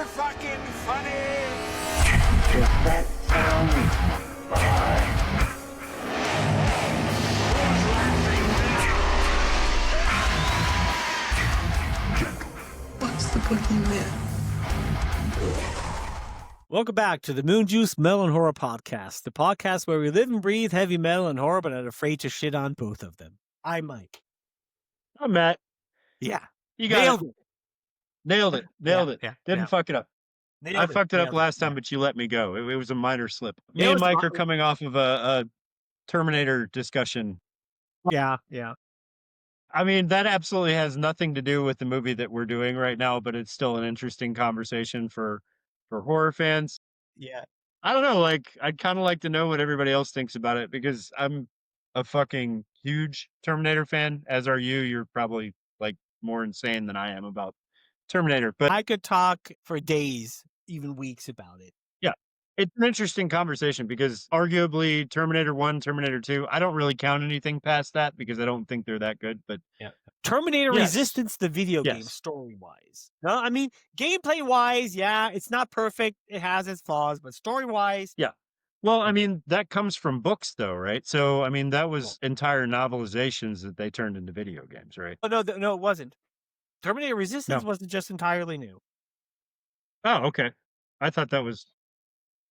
super fucking funny. Does that sound fine? What's the boogeyman? Welcome back to the Moonjuice Metal Horror Podcast, the podcast where we live and breathe heavy metal and horror, but are afraid to shit on both of them. I'm Mike. I'm Matt. Yeah. You got it. Nailed it. Yeah. Didn't fuck it up. I fucked it up last time, but you let me go. It was a minor slip. Me and Mike are coming off of a Terminator discussion. Yeah. I mean, that absolutely has nothing to do with the movie that we're doing right now, but it's still an interesting conversation for horror fans. Yeah. I don't know, like, I'd kind of like to know what everybody else thinks about it, because I'm a fucking huge Terminator fan, as are you. You're probably, like, more insane than I am about Terminator, but I could talk for days, even weeks about it. yeah, it's an interesting conversation because arguably Terminator 1, Terminator 2, I don't really count anything past that because I don't think they're that good, but Terminator Yes. Resistance, the video game, Yes. story-wise. No, I mean, gameplay-wise, yeah, it's not perfect. It has its flaws, but story-wise, well, I mean, that comes from books though, right? So, I mean, that was entire novelizations that they turned into video games, right? oh, no, it wasn't. Terminator Resistance wasn't just entirely new. Oh, okay. I thought that was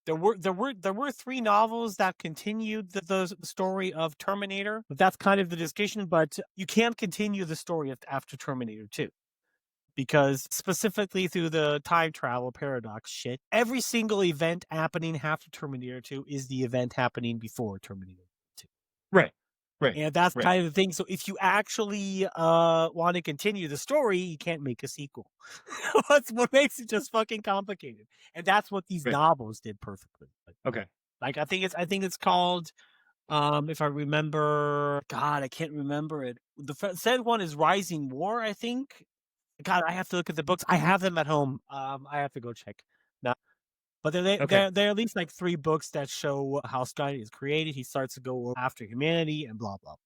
There were 3 novels that continued the story of Terminator. That's kind of the discussion, but you can't continue the story after Terminator 2. Because specifically through the time travel paradox shit, every single event happening after Terminator 2 is the event happening before Terminator 2. right. And that's Right. kind of the thing. So if you actually want to continue the story, you can't make a sequel. That's what makes it just fucking complicated. And that's what these Right. novels did perfectly. Okay. Like I think it's called, if I remember, God, I can't remember it. The second one is Rising War, I think. God, I have to look at the books. I have them at home. I have to go check now. But they're at least like 3 books that show how Skynet is created. He starts to go after humanity and blah blah.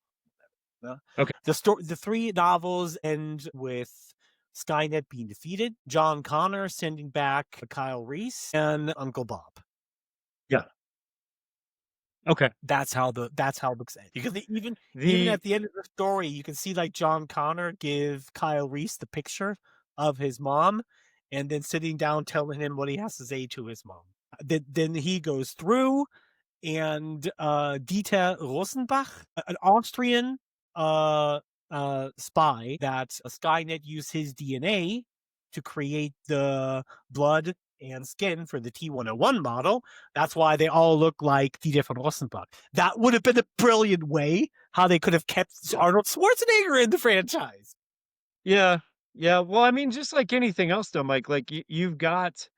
blah. Okay. The 3 novels end with Skynet being defeated, John Connor sending back Kyle Reese, and Uncle Bob. Okay. That's how books end. Because even at the end of the story, you can see like John Connor give Kyle Reese the picture of his mom, and then sitting down telling him what he has to say to his mom. Then he goes through, and Dieter Rosenbach, an Austrian spy that Skynet used his DNA to create the blood and skin for the T-101 model. That's why they all look like Dieter von Rosenbach. That would have been a brilliant way how they could have kept Arnold Schwarzenegger in the franchise. Yeah. Well, I mean, just like anything else though, Mike, like you've got,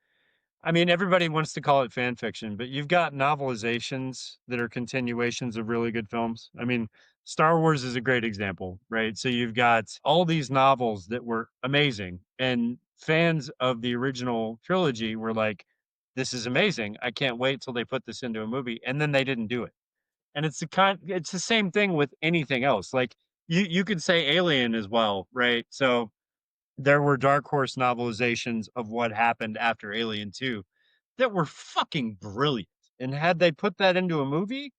I mean, everybody wants to call it fan fiction, but you've got novelizations that are continuations of really good films. I mean, Star Wars is a great example, right? So you've got all these novels that were amazing, and fans of the original trilogy were like, this is amazing. I can't wait till they put this into a movie. And then they didn't do it. And it's the same thing with anything else. Like you could say Alien as well, right? So there were Dark Horse novelizations of what happened after Alien 2 that were fucking brilliant. And had they put that into a movie,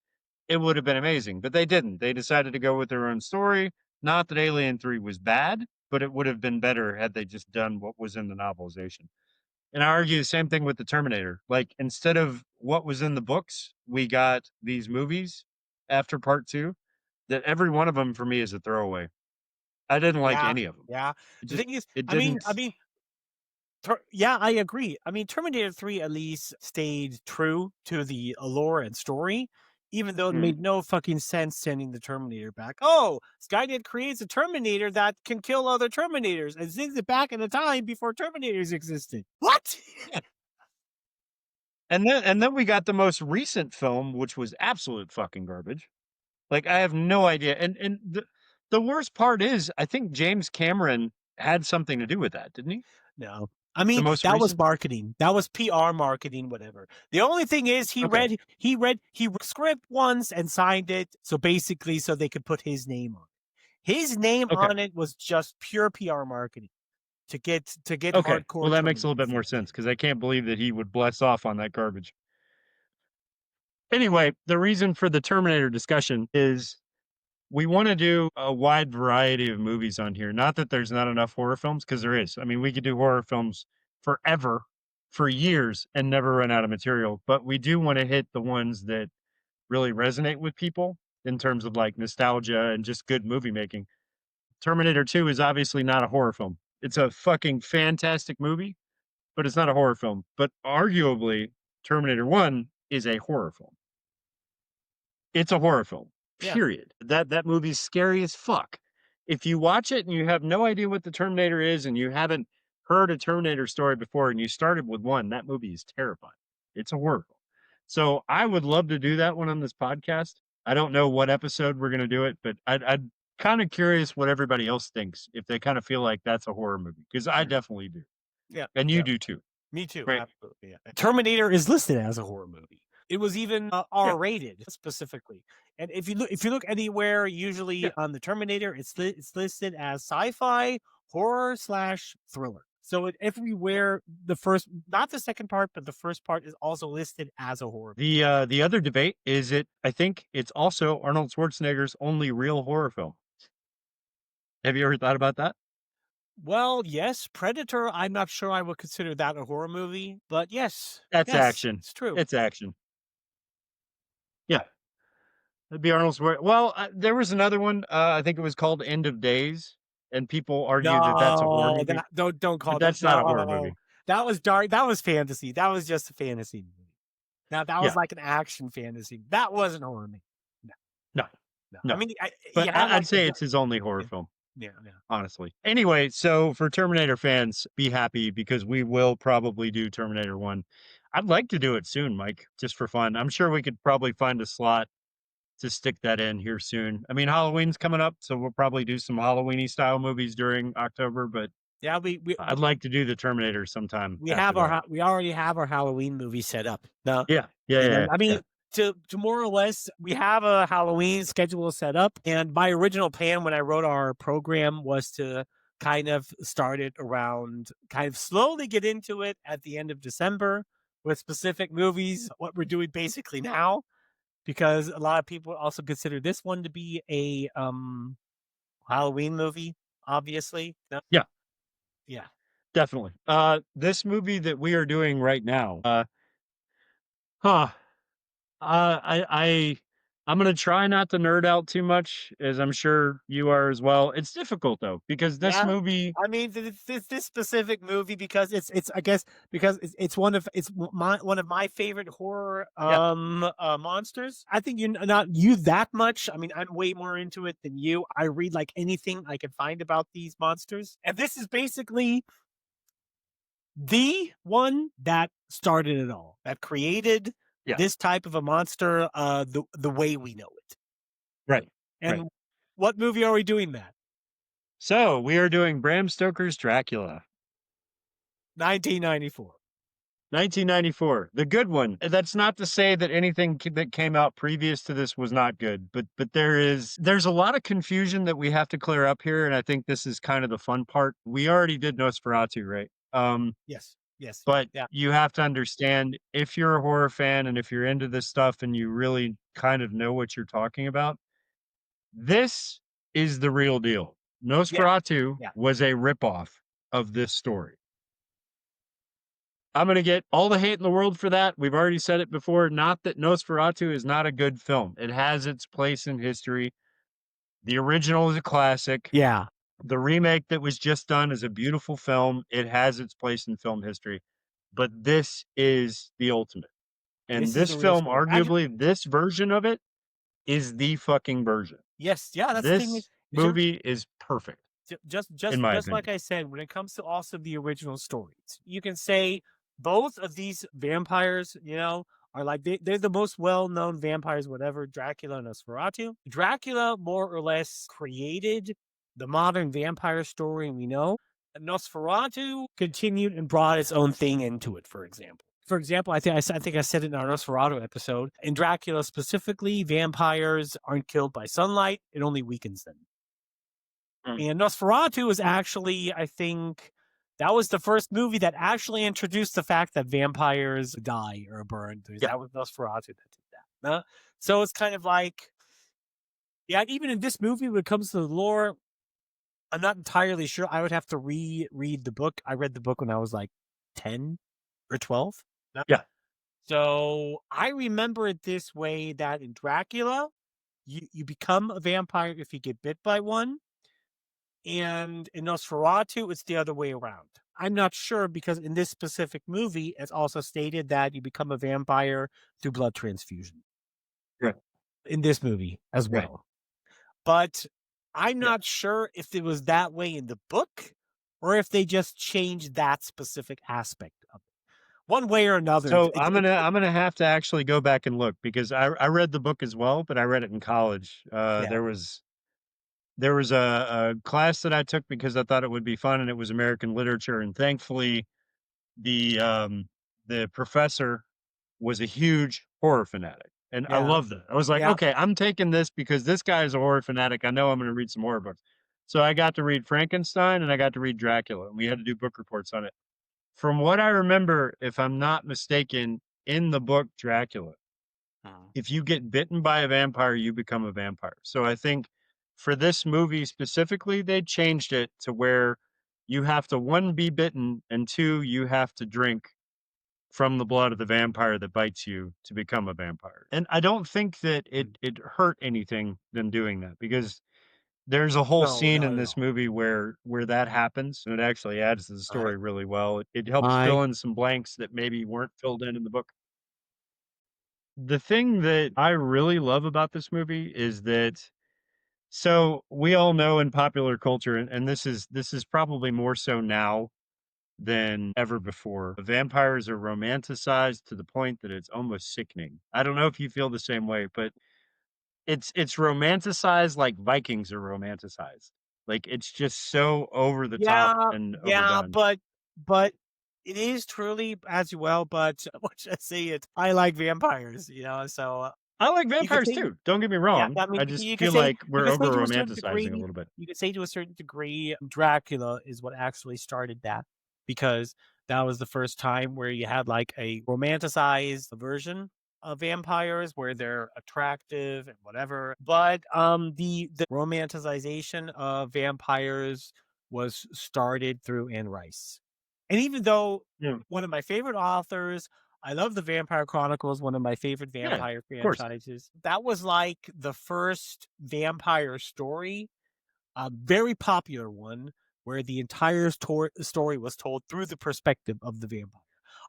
it would have been amazing. But they didn't. They decided to go with their own story. Not that Alien 3 was bad, but it would have been better had they just done what was in the novelization. And I argue the same thing with the Terminator. Like, instead of what was in the books, we got these movies after part 2 that every one of them for me is a throwaway. I didn't like any of them. Yeah. It The thing is, it I mean, didn't. yeah, I agree. I mean, Terminator 3 at least stayed true to the allure and story, even though it made no fucking sense sending the Terminator back. Oh, Skynet creates a Terminator that can kill other Terminators and sends it back in a time before Terminators existed. What? And then we got the most recent film, which was absolute fucking garbage. Like, I have no idea. And the worst part is, I think James Cameron had something to do with that, didn't he? No. I mean, most that was recent? marketing. That was PR marketing, whatever. The only thing is he read script once and signed it. So basically, so they could put his name on it. His name Okay. on it was just pure PR marketing. to get Okay, hardcore. well, that makes a little bit Terminator more fans. sense because I can't believe that he would bless off on that garbage. Anyway, the reason for the Terminator discussion is we want to do a wide variety of movies on here. Not that there's not enough horror films, because there is. I mean, we could do horror films forever, for years, and never run out of material. But we do want to hit the ones that really resonate with people in terms of like nostalgia and just good movie making. Terminator 2 is obviously not a horror film. It's a fucking fantastic movie, but it's not a horror film. But arguably, Terminator 1 is a horror film. It's a horror film. Yeah. Period. That movie's scary as fuck. If you watch it and you have no idea what the Terminator is and you haven't heard a Terminator story before and you started with one, that movie is terrifying. It's a horror film. So I would love to do that one on this podcast. I don't know what episode we're going to do it, but I'd kind of curious what everybody else thinks, if they kind of feel like that's a horror movie, because I definitely do. Yeah. And you do too. Me too. Right. Absolutely. Yeah. Terminator is listed as a horror movie. It was even R-rated specifically. And if you look anywhere, usually on the Terminator, it's listed as sci-fi, horror / thriller. So everywhere, the first, not the second part, but the first part is also listed as a horror. The other debate is I think it's also Arnold Schwarzenegger's only real horror film. Have you ever thought about that? Well, yes, Predator. I'm not sure I would consider that a horror movie, but yes, That's action. It's true. It's action. Yeah, that'd be Arnold Schwarzenegger. Well, there was another one. I think it was called End of Days, and people argue that that's a horror movie. Don't call But that's not a horror movie. That was dark. That was fantasy. That was just a fantasy movie. Now that was like an action fantasy. That wasn't horror movie. No. I mean, I'd say it's his only horror film. Yeah. Honestly. Anyway, so for Terminator fans, be happy because we will probably do Terminator 1. I'd like to do it soon, Mike, just for fun. I'm sure we could probably find a slot to stick that in here soon. I mean, Halloween's coming up, so we'll probably do some Halloween-y style movies during October, but yeah, I'd like to do the Terminator sometime. We already have our Halloween movie set up. No. Yeah. I mean, to more or less, we have a Halloween schedule set up. And my original plan when I wrote our program was to kind of start it around, kind of slowly get into it at the end of December with specific movies, what we're doing basically now, because a lot of people also consider this one to be a Halloween movie, obviously. No? Yeah. Definitely. This movie that we are doing right now, I'm gonna try not to nerd out too much, as I'm sure you are as well. It's difficult though, because this movie. I mean, this specific movie, because it's I guess because it's one of my favorite horror monsters. I think you're not that much. I mean, I'm way more into it than you. I read like anything I can find about these monsters, and this is basically the one that started it all, that created this type of a monster, the way we know it. Right. And what movie are we doing, Matt? So we are doing Bram Stoker's Dracula. 1994. 1994, the good one. That's not to say that anything that came out previous to this was not good, but there's a lot of confusion that we have to clear up here, and I think this is kind of the fun part. We already did Nosferatu, right? Yes. But you have to understand, if you're a horror fan and if you're into this stuff and you really kind of know what you're talking about, this is the real deal. Nosferatu was a ripoff of this story. I'm going to get all the hate in the world for that. We've already said it before. Not that Nosferatu is not a good film. It has its place in history. The original is a classic. Yeah. The remake that was just done is a beautiful film. It has its place in film history, but this is the ultimate. And this film, arguably, this version of it is the fucking version. Yes. Yeah. That's this the thing. Movie is perfect. Just like I said, when it comes to also the original stories, you can say both of these vampires, are like they're the most well-known vampires, whatever, Dracula and Nosferatu. Dracula more or less created the modern vampire story we know. Nosferatu continued and brought its own thing into it, for example. I think I said it in our Nosferatu episode. In Dracula specifically, vampires aren't killed by sunlight. It only weakens them. And Nosferatu is actually, I think, That was the first movie that actually introduced the fact that vampires die or burn. That was Nosferatu that did that. So it's kind of like, yeah, even in this movie, when it comes to the lore, I'm not entirely sure. I would have to reread the book. I read the book when I was like 10 or 12. Yeah. So I remember it this way, that in Dracula, you become a vampire if you get bit by one. And in Nosferatu, it's the other way around. I'm not sure, because in this specific movie, it's also stated that you become a vampire through blood transfusion. Right. In this movie as well. Right. But I'm not sure if it was that way in the book or if they just changed that specific aspect of it. One way or another. So I'm gonna have to actually go back and look, because I read the book as well, but I read it in college. There was a class that I took because I thought it would be fun, and it was American literature. And thankfully, the professor was a huge horror fanatic, and I loved it. I was like, okay, I'm taking this because this guy is a horror fanatic. I know I'm going to read some horror books. So I got to read Frankenstein and I got to read Dracula, and we had to do book reports on it. From what I remember, if I'm not mistaken, in the book Dracula, if you get bitten by a vampire, you become a vampire. So I think for this movie specifically, they changed it to where you have to, one, be bitten, and two, you have to drink from the blood of the vampire that bites you to become a vampire. And I don't think that it hurt anything them doing that, because there's a whole scene in this movie where that happens, and it actually adds to the story really well. It helps fill in some blanks that maybe weren't filled in the book. The thing that I really love about this movie is that, so we all know in popular culture, and this is probably more so now than ever before, vampires are romanticized to the point that it's almost sickening. I don't know if you feel the same way, but it's romanticized like Vikings are romanticized. Like, it's just so over the top and overdone. but it is truly as well. But what should I say? I like vampires, so I like vampires too. Don't get me wrong. I just feel like we're over romanticizing a little bit. You could say to a certain degree, Dracula is what actually started that, because that was the first time where you had like a romanticized version of vampires where they're attractive and whatever. But the romanticization of vampires was started through Anne Rice. And even though one of my favorite authors, I love the Vampire Chronicles, one of my favorite vampire franchises. That was like the first vampire story, a very popular one, where the entire story was told through the perspective of the vampire.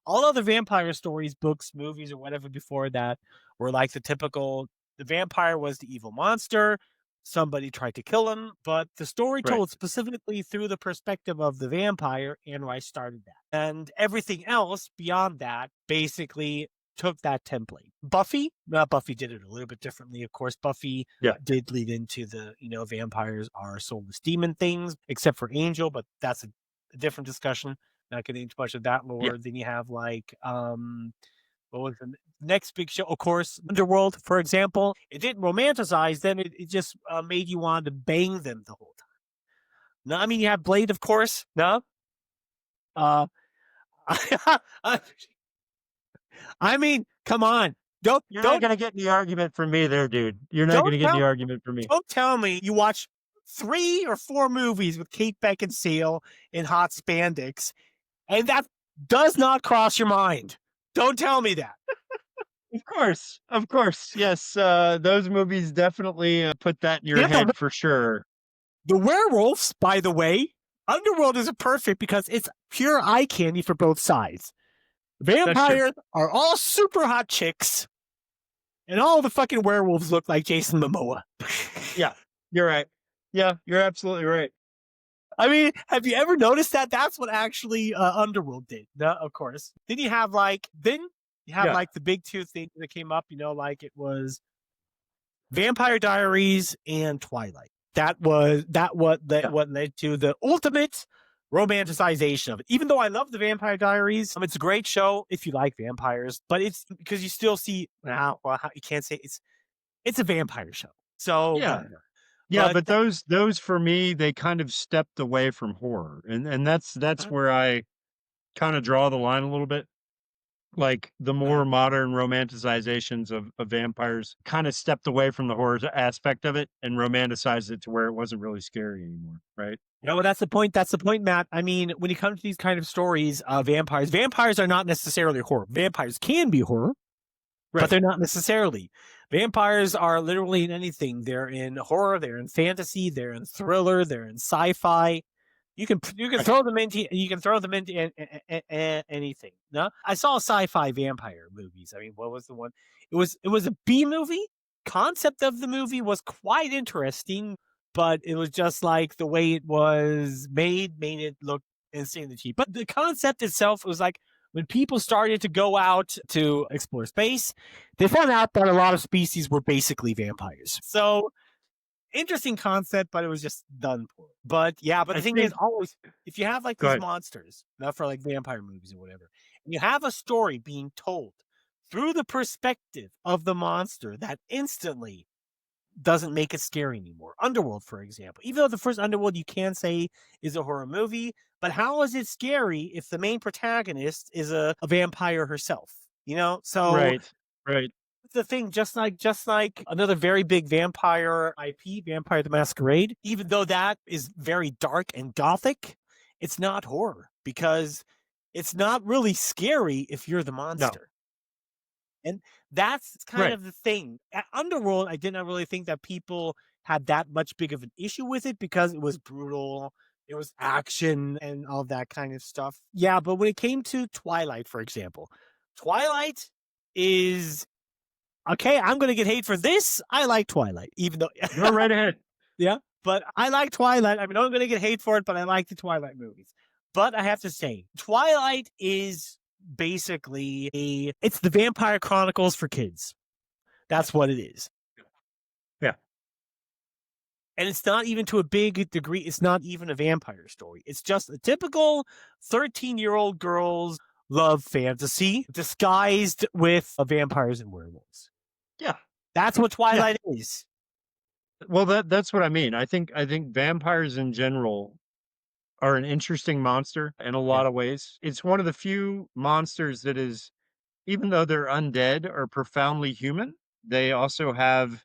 All other vampire stories, books, movies, or whatever before that were like the typical, the vampire was the evil monster, somebody tried to kill him, but the story told specifically through the perspective of the vampire, Anne Rice started that. And everything else beyond that basically took that template. Buffy did it a little bit differently. Of course, Buffy did lead into the, vampires are soulless demon things, except for Angel, but that's a different discussion. Not getting into much of that lore. Then you have like, what was the next big show? Of course, Underworld, for example. It didn't romanticize them. It just made you want to bang them the whole time. No, I mean, you have Blade, of course. No? I mean, come on. You're not going to get any argument from me there, dude. You're not going to get any argument from me. Don't tell me you watch 3 or 4 movies with Kate Beckinsale in hot spandex, and that does not cross your mind. Don't tell me that. Of course. Yes, those movies definitely put that in your head for sure. The werewolves, by the way, Underworld is perfect because it's pure eye candy for both sides. Vampires are all super hot chicks, and all the fucking werewolves look like Jason Momoa. Yeah, you're right. Yeah, you're absolutely right. I mean, have you ever noticed that? That's what actually Underworld did. No, of course. Then you have like the big 2 things that came up, like it was Vampire Diaries and Twilight. That what led to the ultimate romanticization of it. Even though I love the Vampire Diaries, it's a great show if you like vampires, but it's because you still see you can't say it's a vampire show. So Yeah, but those for me, they kind of stepped away from horror. And that's where I kind of draw the line a little bit. Like the more modern romanticizations of vampires kind of stepped away from the horror aspect of it and romanticized it to where it wasn't really scary anymore, right? No, that's the point. That's the point, Matt. I mean, when it comes to these kind of stories, vampires are not necessarily horror. Vampires can be horror, but they're not necessarily. Vampires are literally in anything. They're in horror, they're in fantasy, they're in thriller, they're in sci-fi. You can throw them into anything. No, I saw sci-fi vampire movies. I mean, what was the one? It was a B movie. Concept of the movie was quite interesting, but it was just like the way it was made it look insanely cheap. But the concept itself was like when people started to go out to explore space, they found out that a lot of species were basically vampires. So interesting concept, but it was just done poorly. But yeah, but the thing is, always if you have like these monsters, not for like vampire movies or whatever, and you have a story being told through the perspective of the monster, that instantly doesn't make it scary anymore. Underworld, for example, even though the first Underworld you can say is a horror movie, but how is it scary if the main protagonist is a vampire herself? You know, so right. The thing, just like another very big vampire IP, Vampire the Masquerade, even though that is very dark and gothic, it's not horror because it's not really scary if you're the monster. No. And that's kind of the thing. At Underworld, I did not really think that people had that much big of an issue with it because it was brutal, it was action and all that kind of stuff. Yeah, but when it came to Twilight, for example, Twilight is... Okay, I'm going to get hate for this. I like Twilight, even though... Go right ahead. Yeah, but I like Twilight. I mean, I'm going to get hate for it, but I like the Twilight movies. But I have to say, Twilight is basically it's the Vampire Chronicles for kids. That's what it is. Yeah. And it's not even to a big degree, it's not even a vampire story. It's just a typical 13-year-old girl's love fantasy disguised with vampires and werewolves. Yeah. That's what Twilight is. Well, that's what I mean. I think vampires in general are an interesting monster in a lot of ways. It's one of the few monsters that is, even though they're undead, are profoundly human. They also have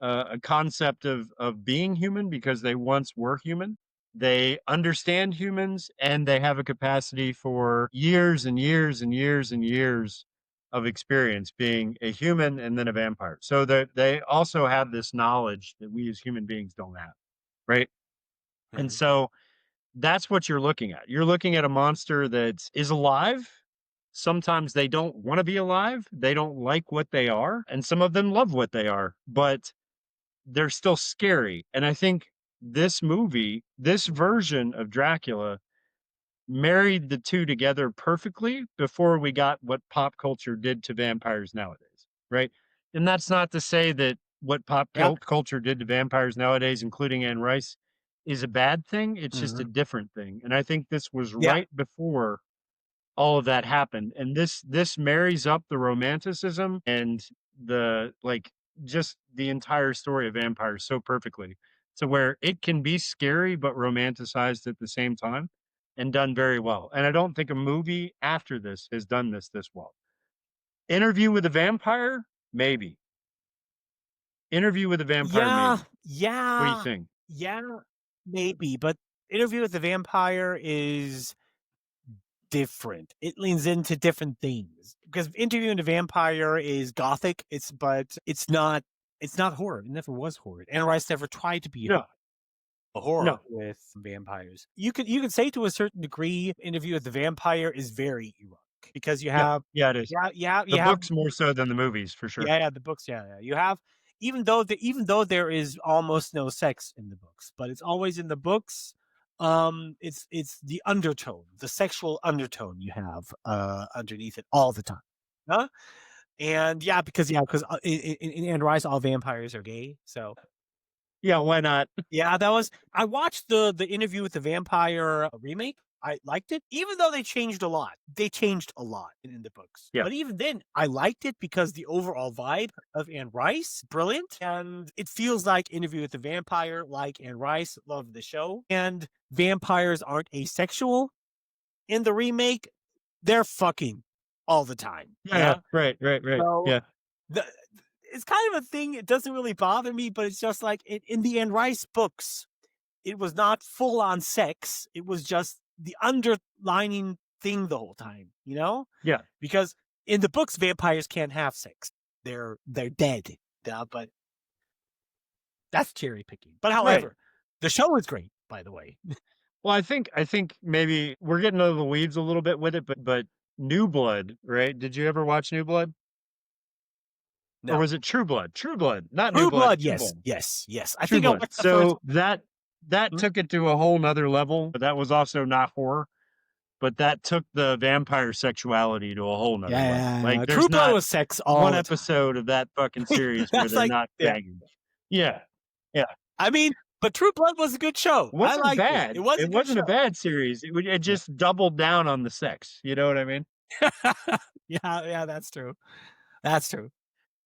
a concept of being human because they once were human. They understand humans, and they have a capacity for years and years and years and years of experience being a human and then a vampire. So they also have this knowledge that we as human beings don't have, right? Mm-hmm. And so that's what you're looking at. You're looking at a monster that is alive. Sometimes they don't want to be alive. They don't like what they are. And some of them love what they are, but they're still scary. And I think this movie, this version of Dracula, married the two together perfectly before we got what pop culture did to vampires nowadays, right? And that's not to say that what pop culture did to vampires nowadays, including Anne Rice, is a bad thing. It's just a different thing. And I think this was right before all of that happened. And this marries up the romanticism and the just the entire story of vampires so perfectly to where it can be scary but romanticized at the same time and done very well. And I don't think a movie after this has done this well. Interview with a Vampire, maybe. Interview with a Vampire, maybe. Yeah. What do you think? Yeah, maybe. But Interview with the Vampire is different. It leans into different things because Interviewing the Vampire is gothic. It's not horror. It never was horror. Anne Rice never tried to be a horror with vampires. You can say to a certain degree, Interview with the Vampire is very erotic because you have it is. The books more so than the movies for sure. Yeah, the books. Yeah. You have even though there is almost no sex in the books, but it's always in the books. It's the undertone, the sexual undertone you have underneath it all the time. Huh? And because in Anne Rice all vampires are gay, so yeah, why not? Yeah, I watched the Interview with the Vampire remake I liked it, even though they changed a lot. They changed a lot in the books. Yeah. But even then, I liked it because the overall vibe of Anne Rice, brilliant. And it feels like Interview with the Vampire, like Anne Rice, love the show. And vampires aren't asexual. In the remake, they're fucking all the time. Yeah. Right. So, Yeah. It's kind of a thing. It doesn't really bother me, but it's just like in the Anne Rice books, it was not full on sex. It was just the underlining thing the whole time, you know? Yeah. Because in the books, vampires can't have sex. They're dead. But that's cherry picking. But however, the show is great, by the way. Well, I think maybe we're getting into the weeds a little bit with it, but New Blood, right? Did you ever watch New Blood? No. Or was it True Blood? True Blood, not True New Blood. True Yes, Blood. yes. I True think I Blood. watched the So first. that took it to a whole nother level, but that was also not horror. But that took the vampire sexuality to a whole nother level. Like True there's Blood not was sex all one the time. episode of that fucking series where That's they're like- not yeah. gagging. Yeah. I mean, but True Blood was a good show. It wasn't I liked bad. It wasn't a bad series. It just doubled down on the sex. You know what I mean? Yeah, that's true. That's true.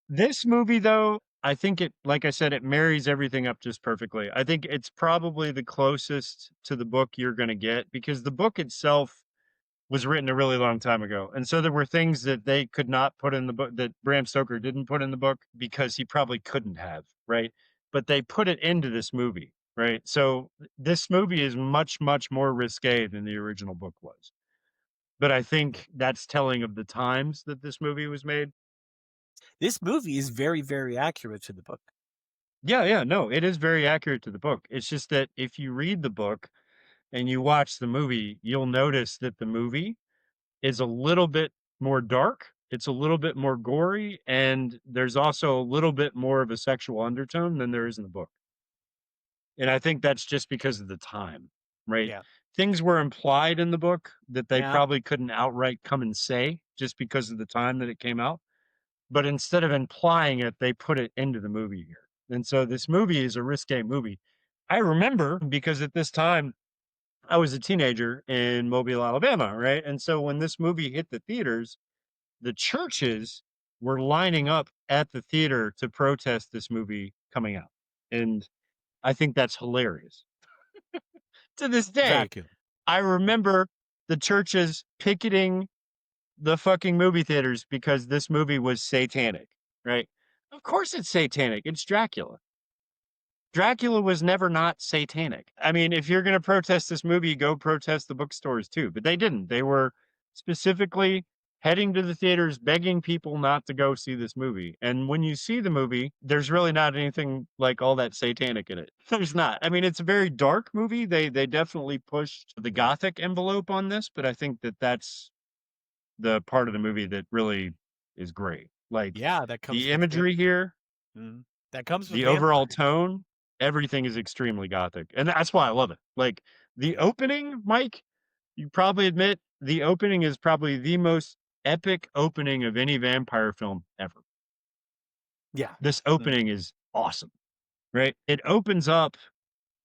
This movie, though, I think like I said, it marries everything up just perfectly. I think it's probably the closest to the book you're going to get because the book itself was written a really long time ago. And so there were things that they could not put in the book that Bram Stoker didn't put in the book because he probably couldn't have, right? But they put it into this movie, right? So this movie is much, much more risque than the original book was. But I think that's telling of the times that this movie was made. This movie is very, very accurate to the book. Yeah, no, it is very accurate to the book. It's just that if you read the book and you watch the movie, you'll notice that the movie is a little bit more dark. It's a little bit more gory, and there's also a little bit more of a sexual undertone than there is in the book. And I think that's just because of the time, right? Yeah. Things were implied in the book that they Yeah. probably couldn't outright come and say just because of the time that it came out. But instead of implying it, they put it into the movie here. And so this movie is a risque movie. I remember because at this time, I was a teenager in Mobile, Alabama, right? And so when this movie hit the theaters, the churches were lining up at the theater to protest this movie coming out. And I think that's hilarious. To this day, Dracula. I remember the churches picketing the fucking movie theaters because this movie was satanic, right? Of course it's satanic. It's Dracula. Dracula was never not satanic. I mean, if you're going to protest this movie, go protest the bookstores too. But they didn't. They were specifically heading to the theaters, begging people not to go see this movie. And when you see the movie, there's really not anything like all that satanic in it. There's not. I mean, it's a very dark movie. They definitely pushed the gothic envelope on this, but I think that that's the part of the movie that really is great. Like Yeah, that comes the with imagery here, that comes with the overall vampires. tone, everything is extremely gothic. And that's why I love it. Like the opening, Mike, you probably admit the opening is probably the most epic opening of any vampire film ever. Yeah. This opening is awesome, right? It opens up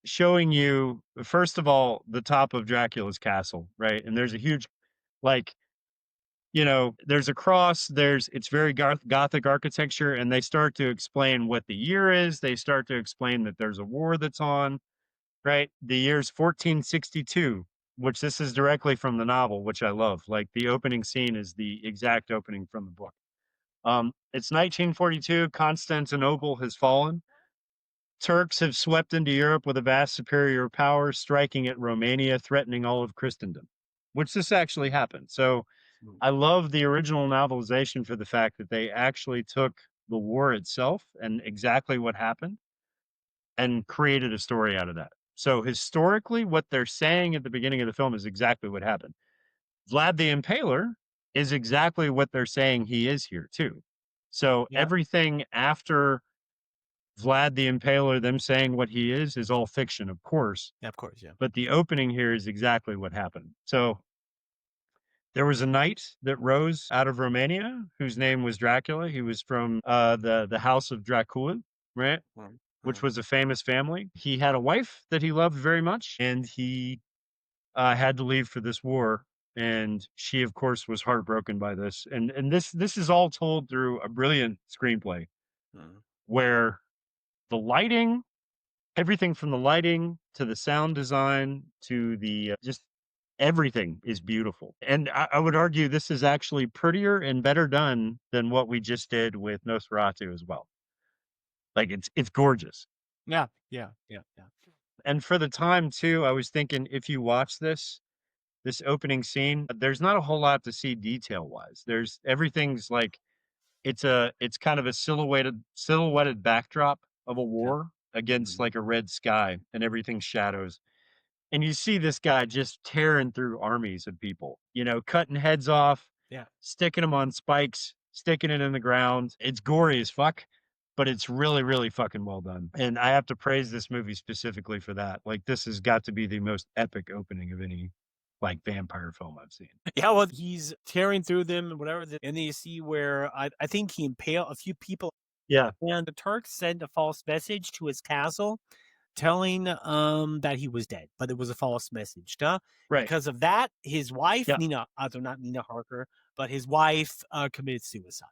showing you, first of all, the top of Dracula's castle, right? And there's a huge, like, you know, there's a cross, it's very gothic architecture, and they start to explain what the year is. They start to explain that there's a war that's on, right? The year's 1462, which this is directly from the novel, which I love. Like the opening scene is the exact opening from the book. It's 1942. Constantinople has fallen. Turks have swept into Europe with a vast superior power, striking at Romania, threatening all of Christendom, which this actually happened. So I love the original novelization for the fact that they actually took the war itself and exactly what happened and created a story out of that. So historically, what they're saying at the beginning of the film is exactly what happened. Vlad the Impaler is exactly what they're saying he is here too. So Yeah. everything after Vlad the Impaler, them saying what he is all fiction, of course. Yeah, of course, yeah. But the opening here is exactly what happened. So there was a knight that rose out of Romania whose name was Dracula. He was from the house of Dracula, right? Which was a famous family. He had a wife that he loved very much, and he had to leave for this war, and she, of course, was heartbroken by this. And this is all told through a brilliant screenplay where the lighting, everything from the lighting to the sound design to the just everything is beautiful. And I would argue this is actually prettier and better done than what we just did with Nosferatu as well. Like it's gorgeous. Yeah. And for the time too, I was thinking if you watch this opening scene, there's not a whole lot to see detail wise. There's everything's like it's kind of a silhouetted backdrop of a war against like a red sky, and everything's shadows. And you see this guy just tearing through armies of people, cutting heads off, Yeah. sticking them on spikes, sticking it in the ground. It's gory as fuck, but it's really, really fucking well done. And I have to praise this movie specifically for that. Like, this has got to be the most epic opening of any like vampire film I've seen. Yeah, well, he's tearing through them and whatever, and then you see where I think he impaled a few people. Yeah. And the Turks sent a false message to his castle telling that he was dead, but it was a false message. Right. Because of that, his wife, Yeah. not Nina Harker, but his wife committed suicide.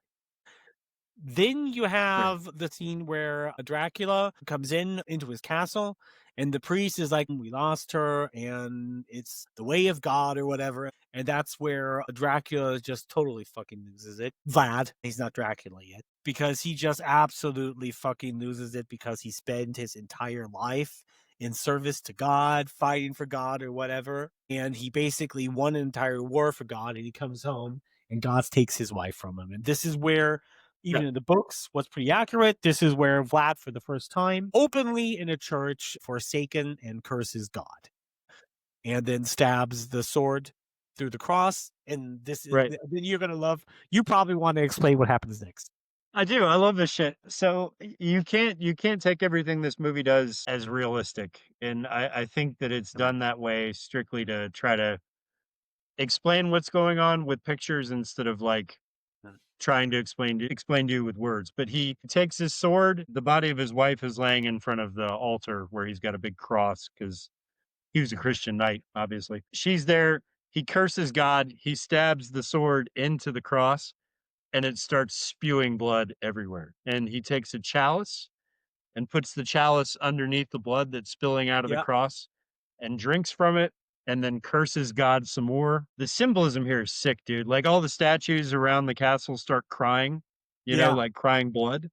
Then you have the scene where Dracula comes into his castle, and the priest is like, we lost her, and it's the way of God or whatever. And that's where Dracula just totally fucking loses it. Vlad, he's not Dracula yet, because he just absolutely fucking loses it because he spent his entire life in service to God, fighting for God or whatever. And he basically won an entire war for God, and he comes home and God takes his wife from him. And this is where, even in the books, what's pretty accurate, this is where Vlad, for the first time, openly in a church, forsaken and curses God. And then stabs the sword through the cross. And this is, then you're going to love, you probably want to explain what happens next. I do. I love this shit. So you can't take everything this movie does as realistic. And I think that it's done that way strictly to try to explain what's going on with pictures instead of like trying to explain to you with words. But he takes his sword. The body of his wife is laying in front of the altar where he's got a big cross because he was a Christian knight, obviously. She's there. He curses God. He stabs the sword into the cross, and it starts spewing blood everywhere. And he takes a chalice and puts the chalice underneath the blood that's spilling out of the cross and drinks from it, and then curses God some more. The symbolism here is sick, dude. Like, all the statues around the castle start crying, like crying blood.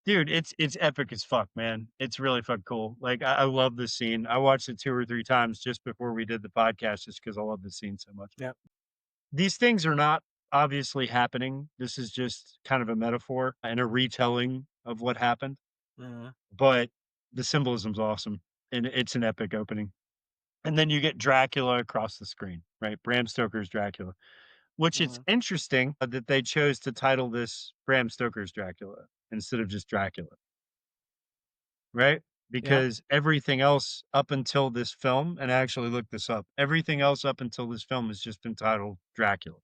Dude, it's epic as fuck, man. It's really fucking cool. Like, I love this scene. I watched it 2 or 3 times just before we did the podcast, just because I love this scene so much. Yeah. These things are not obviously happening. This is just kind of a metaphor and a retelling of what happened. But the symbolism's awesome, and it's an epic opening. And then you get Dracula across the screen, right? Bram Stoker's Dracula, which it's interesting that they chose to title this Bram Stoker's Dracula instead of just Dracula, right? Because everything else up until this film, and I actually looked this up, everything else up until this film has just been titled Dracula.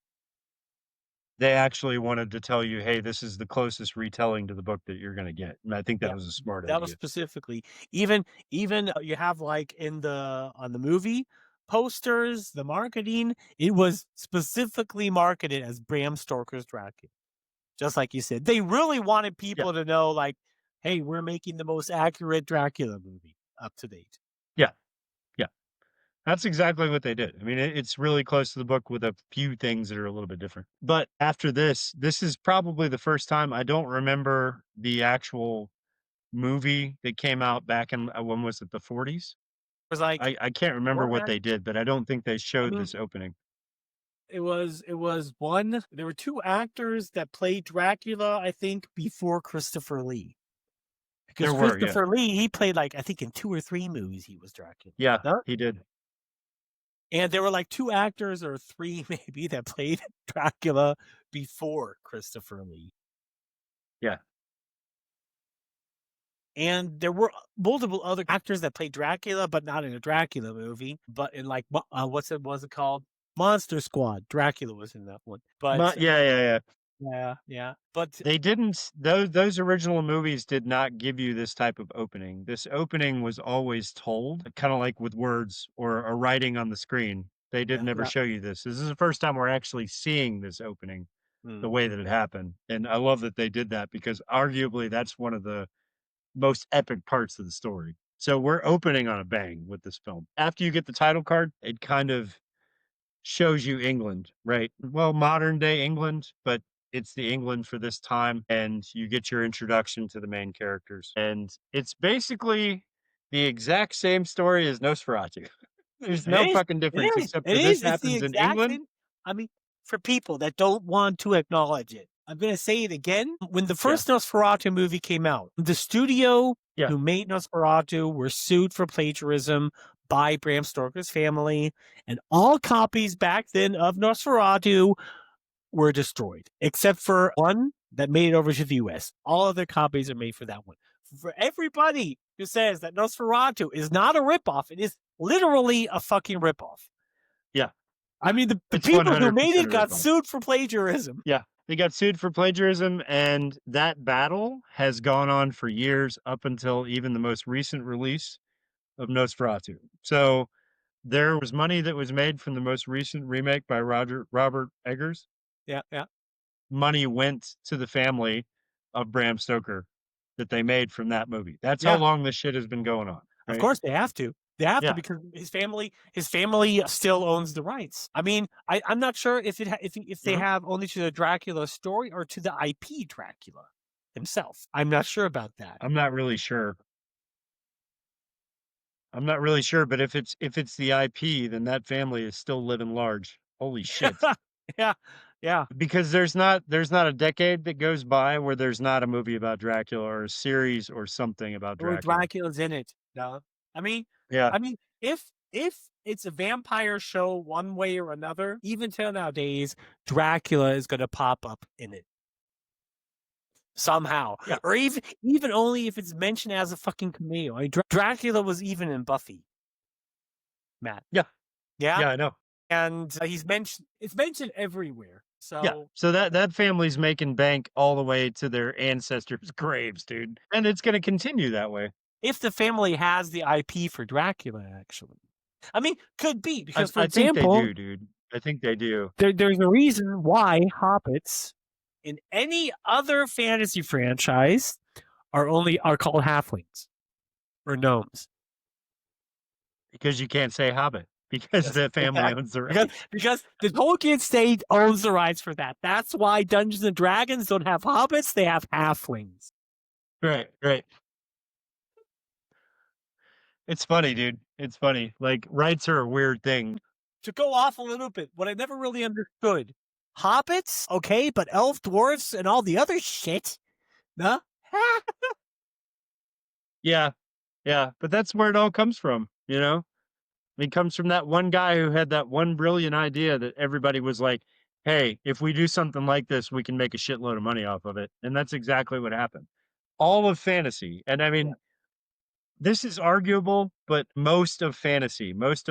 They actually wanted to tell you, hey, this is the closest retelling to the book that you're going to get. And I think that was a smart idea. That was specifically, even you have like on the movie posters, the marketing, it was specifically marketed as Bram Stoker's Dracula. Just like you said, they really wanted people to know, like, hey, we're making the most accurate Dracula movie up to date. Yeah. That's exactly what they did. I mean, it's really close to the book with a few things that are a little bit different. But after this is probably the first time. I don't remember the actual movie that came out back in, when was it, the 40s? It was like, I can't remember what they did, but I don't think they showed this opening. It was one. There were 2 actors that played Dracula, I think, before Christopher Lee. Because Christopher Lee, he played, like, I think in 2 or 3 movies he was Dracula. Yeah, he did. And there were like 2 actors or 3 maybe that played Dracula before Christopher Lee. Yeah. And there were multiple other actors that played Dracula, but not in a Dracula movie, but in like, what's it called? Monster Squad. Dracula was in that one. But Yeah. Yeah. But They didn't those original movies did not give you this type of opening. This opening was always told, kind of like with words or a writing on the screen. They did never yeah. show you this. This is the first time we're actually seeing this opening the Mm. way that it happened. And I love that they did that because arguably that's one of the most epic parts of the story. So we're opening on a bang with this film. After you get the title card, it kind of shows you England, right? Well, modern day England, but it's the England for this time, and you get your introduction to the main characters. And it's basically the exact same story as Nosferatu. There's It no is. fucking It difference is. except It for this is. It's the happens in exact England. same. I mean, for people that don't want to acknowledge it, I'm going to say it again. When the first Nosferatu movie came out, the studio who made Nosferatu were sued for plagiarism by Bram Stoker's family, and all copies back then of Nosferatu were destroyed, except for one that made it over to the US. All other copies are made for that one. For everybody who says that Nosferatu is not a ripoff, it is literally a fucking ripoff. Yeah. I mean, the It's people who 100% made a it got ripoff. sued for plagiarism. Yeah. They got sued for plagiarism, and that battle has gone on for years up until even the most recent release of Nosferatu. So there was money that was made from the most recent remake by Robert Eggers. Yeah. Money went to the family of Bram Stoker that they made from that movie. That's how long this shit has been going on. Right? Of course they have to. They have to because his family still owns the rights. I mean, I'm not sure if they have only to the Dracula story or to the IP Dracula himself. I'm not sure about that. I'm not really sure. But if it's the IP, then that family is still living large. Holy shit. Yeah. Because there's not a decade that goes by where there's not a movie about Dracula or a series or something about Or Dracula. Dracula's in it. No. I mean, Yeah. I mean, if it's a vampire show one way or another, even till nowadays, Dracula is going to pop up in it somehow, or even only if it's mentioned as a fucking cameo. I mean, Dracula was even in Buffy, Matt. Yeah, Yeah, I know. And it's mentioned everywhere. So yeah, so that family's making bank all the way to their ancestors' graves, dude, and it's going to continue that way. If the family has the IP for Dracula, actually, I mean, could be because, for I example, think they do, dude. I think they do. There's a reason why hobbits in any other fantasy franchise are called halflings or gnomes. Because you can't say hobbit because the family owns the rights. Because the Tolkien state owns the rights for that. That's why Dungeons and Dragons don't have hobbits; they have halflings. Right. It's funny, dude. It's funny. Like, rights are a weird thing. To go off a little bit, what I never really understood: hobbits, okay, but elf, dwarves, and all the other shit, no. Yeah, but that's where it all comes from, you know? It comes from that one guy who had that one brilliant idea that everybody was like, hey, if we do something like this, we can make a shitload of money off of it. And that's exactly what happened. All of fantasy, and I mean, this is arguable, but most of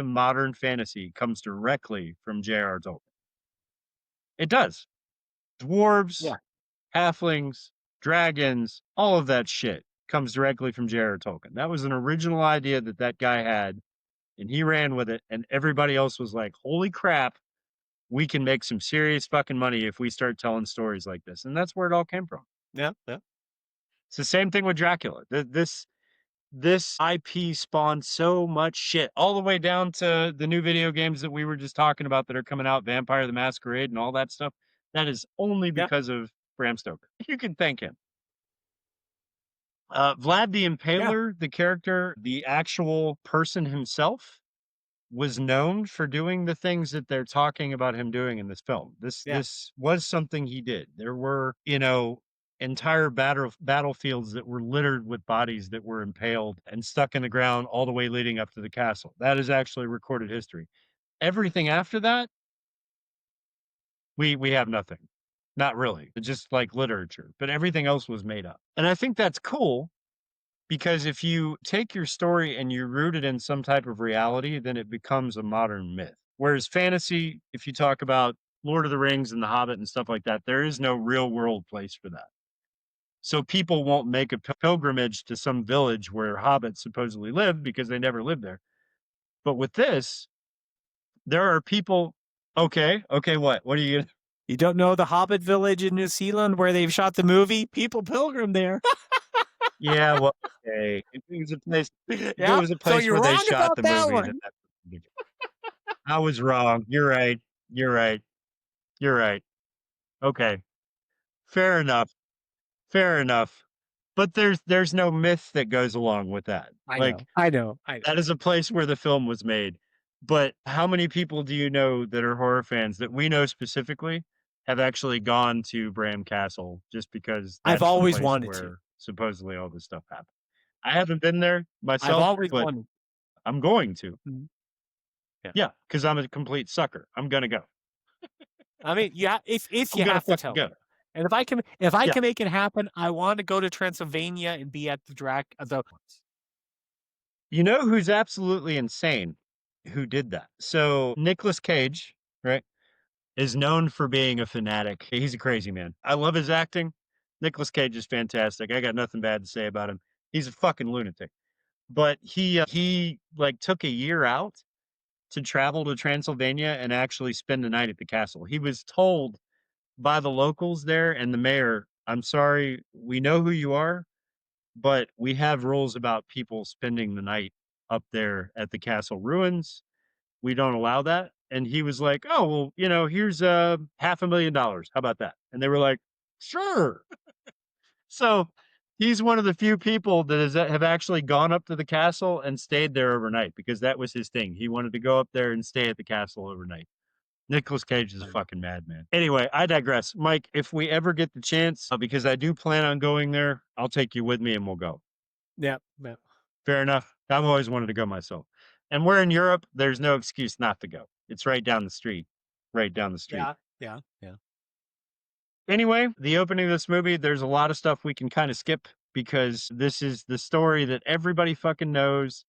modern fantasy comes directly from J.R. Tolkien. It does. Dwarves, halflings, dragons, all of that shit comes directly from J.R. Tolkien. That was an original idea that guy had, and he ran with it, and everybody else was like, holy crap, we can make some serious fucking money if we start telling stories like this. And that's where it all came from. Yeah. It's the same thing with Dracula. This IP spawned so much shit, all the way down to the new video games that we were just talking about that are coming out, Vampire the Masquerade and all that stuff. That is only because of Bram Stoker. You can thank him. Vlad the Impaler, the character, the actual person himself, was known for doing the things that they're talking about him doing in this film. This was something he did. There were, entire battlefields that were littered with bodies that were impaled and stuck in the ground all the way leading up to the castle. That is actually recorded history. Everything after that, we have nothing. Not really. It's just like literature, but everything else was made up. And I think that's cool because if you take your story and you root it in some type of reality, then it becomes a modern myth. Whereas fantasy, if you talk about Lord of the Rings and The Hobbit and stuff like that, there is no real world place for that. So people won't make a pilgrimage to some village where hobbits supposedly live because they never lived there. But with this, there are people. Okay, what? What are you gonna? You don't know the Hobbit village in New Zealand where they've shot the movie? People pilgrim there. Yeah, well, okay. If it was a place, if Yeah, it was a so place you're where they wrong shot about the that movie, one. then I was wrong. You're right. You're right. You're right. Okay. Fair enough. Fair enough. But there's no myth that goes along with that. Like I know. that is a place where the film was made. But how many people do you know that are horror fans that we know specifically have actually gone to Bram Castle just because I've that's the always place wanted where to. supposedly all this stuff happened? I haven't been there I've myself, always but wanted. I'm going to. Mhm. Yeah, because I'm a complete sucker. I'm gonna go. I mean, yeah, if I'm you gonna have to fucking tell go. me. And if I can Yeah. make it happen, I want to go to Transylvania and be at the You know who's absolutely insane? Who did that? So Nicolas Cage, right, is known for being a fanatic. He's a crazy man. I love his acting. Nicolas Cage is fantastic. I got nothing bad to say about him. He's a fucking lunatic. But he like took a year out to travel to Transylvania and actually spend the night at the castle. He was told by the locals there and the mayor, "I'm sorry, we know who you are, but we have rules about people spending the night up there at the castle ruins. We don't allow that." And he was like, "Oh, well, here's $500,000. How about that?" And they were like, "Sure." So he's one of the few people that have actually gone up to the castle and stayed there overnight because that was his thing. He wanted to go up there and stay at the castle overnight. Nicolas Cage is a fucking madman. Anyway, I digress. Mike, if we ever get the chance, because I do plan on going there, I'll take you with me and we'll go. Yeah. Fair enough. I've always wanted to go myself. And we're in Europe, there's no excuse not to go. It's right down the street. Right down the street. Yeah. Anyway, the opening of this movie, there's a lot of stuff we can kind of skip because this is the story that everybody fucking knows.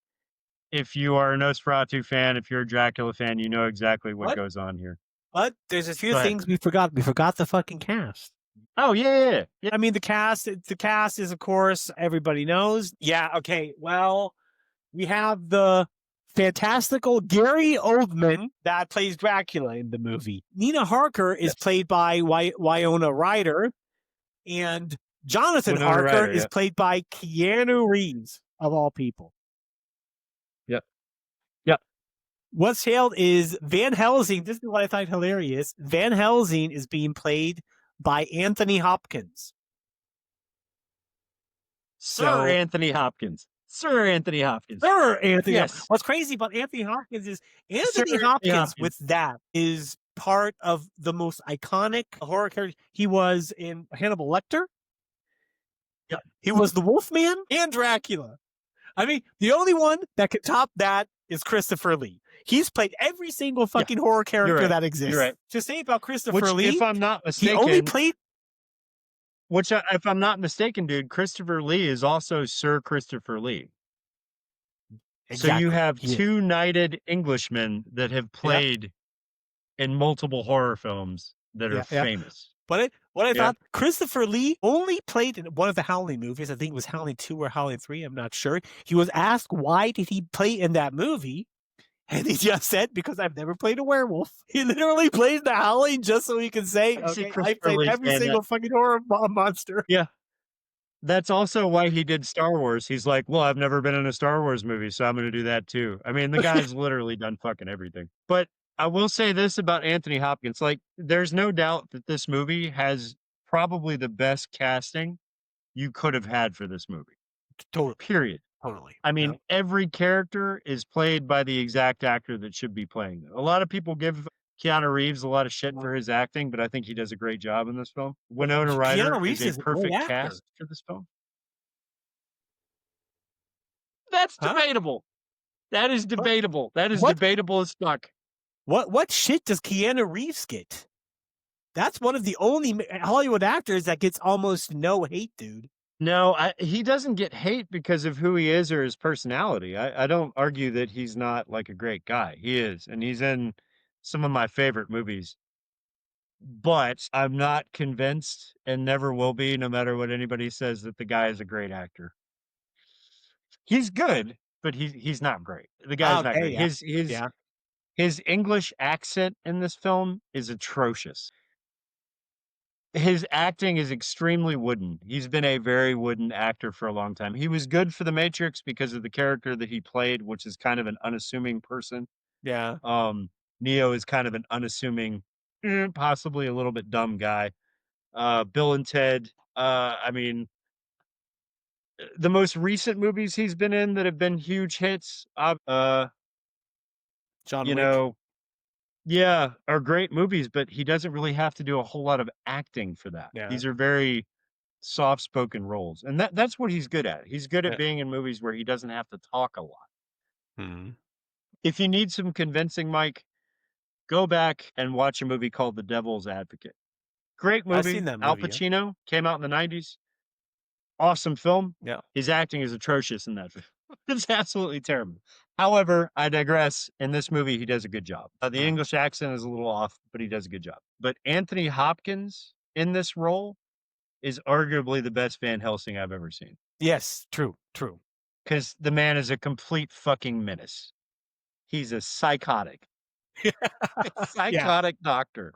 If you are a Nosferatu fan, if you're a Dracula fan, you know exactly what goes on here. But there's a few Go ahead. things we forgot. We forgot the fucking cast. Oh, yeah. I mean, the cast is, of course, everybody knows. Yeah, okay. Well, we have the fantastical Gary Oldman that plays Dracula in the movie. Nina Harker is played by Winona Ryder, and Jonathan Winona Harker Ryder, is played by Keanu Reeves, of all people. Yep. What's hailed is Van Helsing. This is what I find hilarious. Van Helsing is being played by Anthony Hopkins. Sir Anthony Hopkins. Yes. What's crazy about Anthony Hopkins is Anthony Hopkins with that is part of the most iconic horror character. He was in Hannibal Lecter. Yeah. He was the Wolfman and Dracula. I mean, the only one that could top that is Christopher Lee. He's played every single fucking horror character that exists. You're right. To say about Christopher Lee, if I'm not mistaken, he only played. If I'm not mistaken, dude, Christopher Lee is also Sir Christopher Lee. Exactly. So you have two knighted Englishmen that have played in multiple horror films that are famous. But what I thought, Christopher Lee only played in one of the Howling movies. I think it was Howling 2 or Howling 3. I'm not sure. He was asked why did he play in that movie? And he just said, because I've never played a werewolf. He literally played the Howling just so he can say, okay, I played every single fucking horror monster. Yeah. That's also why he did Star Wars. He's like, well, I've never been in a Star Wars movie, so I'm going to do that too. I mean, the guy's literally done fucking everything. But I will say this about Anthony Hopkins. Like, there's no doubt that this movie has probably the best casting you could have had for this movie. Totally. Period. Totally. I mean, every character is played by the exact actor that should be playing them. A lot of people give Keanu Reeves a lot of shit for his acting, but I think he does a great job in this film. Winona Ryder is a perfect cast for this film. That's debatable. That is debatable. That is debatable as fuck. What shit does Keanu Reeves get? That's one of the only Hollywood actors that gets almost no hate, dude. No, he doesn't get hate because of who he is or his personality. I don't argue that he's not like a great guy. He is, and he's in some of my favorite movies. but I'm not convinced and never will be, no matter what anybody says, that the guy is a great actor. He's good, but he's not great. The guy's not Okay, great. yeah, His his yeah. his English accent in this film is atrocious. His acting is extremely wooden. He's been a very wooden actor for a long time. He was good for The Matrix because of the character that he played, which is kind of an unassuming person. Yeah. Neo is kind of an unassuming, possibly a little bit dumb guy. Bill and Ted. I mean, the most recent movies he's been in that have been huge hits, John you Wick. know, yeah, are great movies, but he doesn't really have to do a whole lot of acting for that. Yeah. These are very soft-spoken roles, and that's what he's good at. He's good at Yeah. being in movies where he doesn't have to talk a lot. Mhm. If you need some convincing, Mike, go back and watch a movie called The Devil's Advocate. Great I've seen movie. that Al movie, yeah. Pacino came out in the 90s. Awesome film. Yeah. His acting is atrocious in that film. It's absolutely terrible. However, I digress. In this movie, he does a good job. The English accent is a little off, but he does a good job. But Anthony Hopkins in this role is arguably the best Van Helsing I've ever seen. Yes, true, true. Because the man is a complete fucking menace. He's a psychotic Yeah, doctor.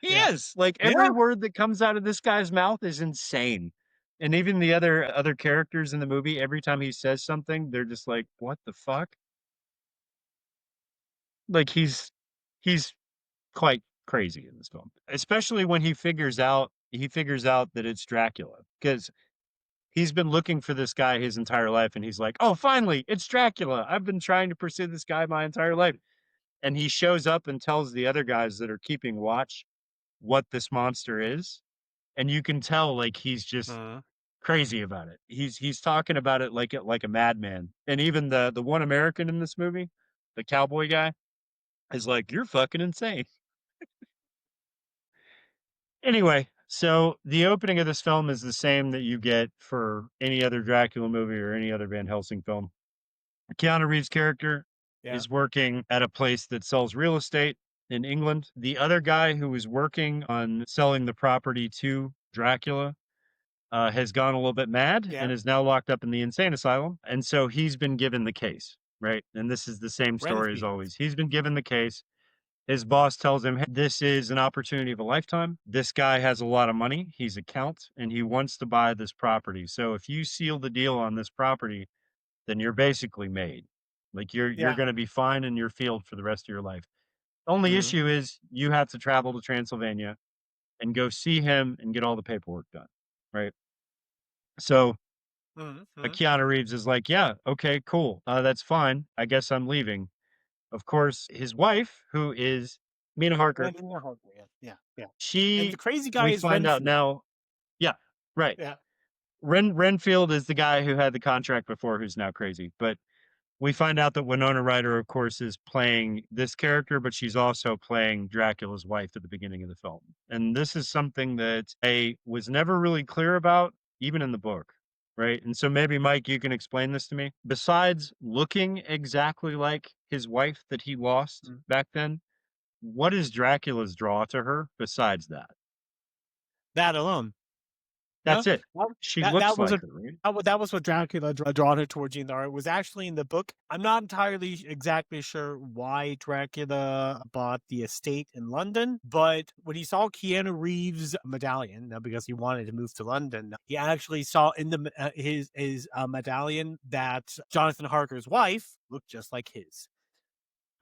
He yeah. is. Like, Yeah. every word that comes out of this guy's mouth is insane. And even the other characters in the movie, every time he says something, they're just like, "What the fuck?" Like, he's quite crazy in this film, especially when he figures out that it's Dracula, because he's been looking for this guy his entire life, and he's like, "Oh, finally, it's Dracula. I've been trying to pursue this guy my entire life." And he shows up and tells the other guys that are keeping watch what this monster is, and you can tell, like, he's just Mhm. crazy about it. He's talking about it like a madman. And even the one American in this movie, the cowboy guy, is like, "You're fucking insane." Anyway, so the opening of this film is the same that you get for any other Dracula movie or any other Van Helsing film. Keanu Reeves' character Yeah. is working at a place that sells real estate in England. The other guy who was working on selling the property to Dracula has gone a little bit mad Yeah. and is now locked up in the insane asylum. And so he's been given the case, right? And this is the same story as Renfield. always. He's been given the case. His boss tells him, "Hey, this is an opportunity of a lifetime. This guy has a lot of money. He's a count and he wants to buy this property. So if you seal the deal on this property, then you're basically made. Like, you're Yeah. going to be fine in your field for the rest of your life. Only Mhm. issue is you have to travel to Transylvania and go see him and get all the paperwork done." Right? So Mhm, mhm. Keanu Reeves is like, "Yeah, okay, cool. That's fine. I guess I'm leaving." Of course, his wife, who is Mina Harker, And Nina Harker, yeah, yeah, yeah. And the she crazy guy we is find out Renfield. now. Yeah, right. Yeah. Renfield is the guy who had the contract before, who's now crazy. But we find out that Winona Ryder, of course, is playing this character, but she's also playing Dracula's wife at the beginning of the film. And this is something that I was never really clear about, even in the book, right? And so maybe, Mike, you can explain this to me. Besides looking exactly like his wife that he lost Mm. back then, what is Dracula's draw to her besides that? That alone. No, That's it. that She that looks that was like a her, right? that was what Dracula drawn her towards Gene. It was actually in the book. I'm not entirely exactly sure why Dracula bought the estate in London, but when he saw Keanu Reeves' medallion, because he wanted to move to London, he actually saw in the his medallion that Jonathan Harker's wife looked just like his.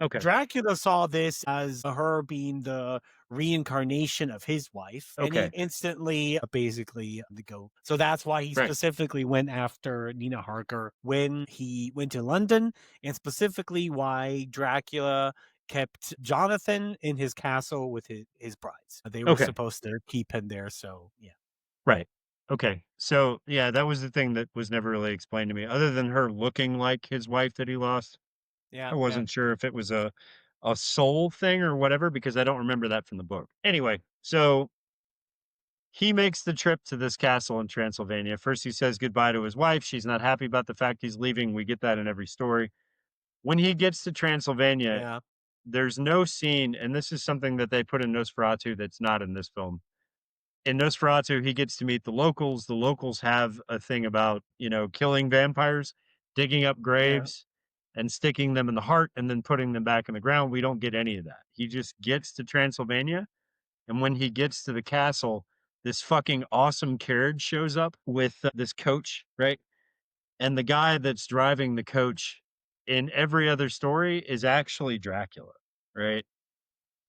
Okay. Dracula saw this as her being the reincarnation of his wife, and he Okay. instantly basically to go. So that's why he Right. specifically went after Nina Harker when he went to London, and specifically why Dracula kept Jonathan in his castle with his brides. They were Okay. supposed to keep him there, so yeah. Right. Okay. So, yeah, that was the thing that was never really explained to me. Other than her looking like his wife that he lost, Yeah, I yeah. wasn't sure if it was a soul thing or whatever, because I don't remember that from the book. Anyway, so he makes the trip to this castle in Transylvania. First, he says goodbye to his wife. She's not happy about the fact he's leaving. We get that in every story. When he gets to Transylvania, Yeah. there's no scene, and this is something that they put in Nosferatu that's not in this film. In Nosferatu, he gets to meet the locals. The locals have a thing about, killing vampires, digging up Yeah. graves and sticking them in the heart and then putting them back in the ground. We don't get any of that. He just gets to Transylvania. And when he gets to the castle, this fucking awesome carriage shows up with this coach, right? And the guy that's driving the coach in every other story is actually Dracula, right?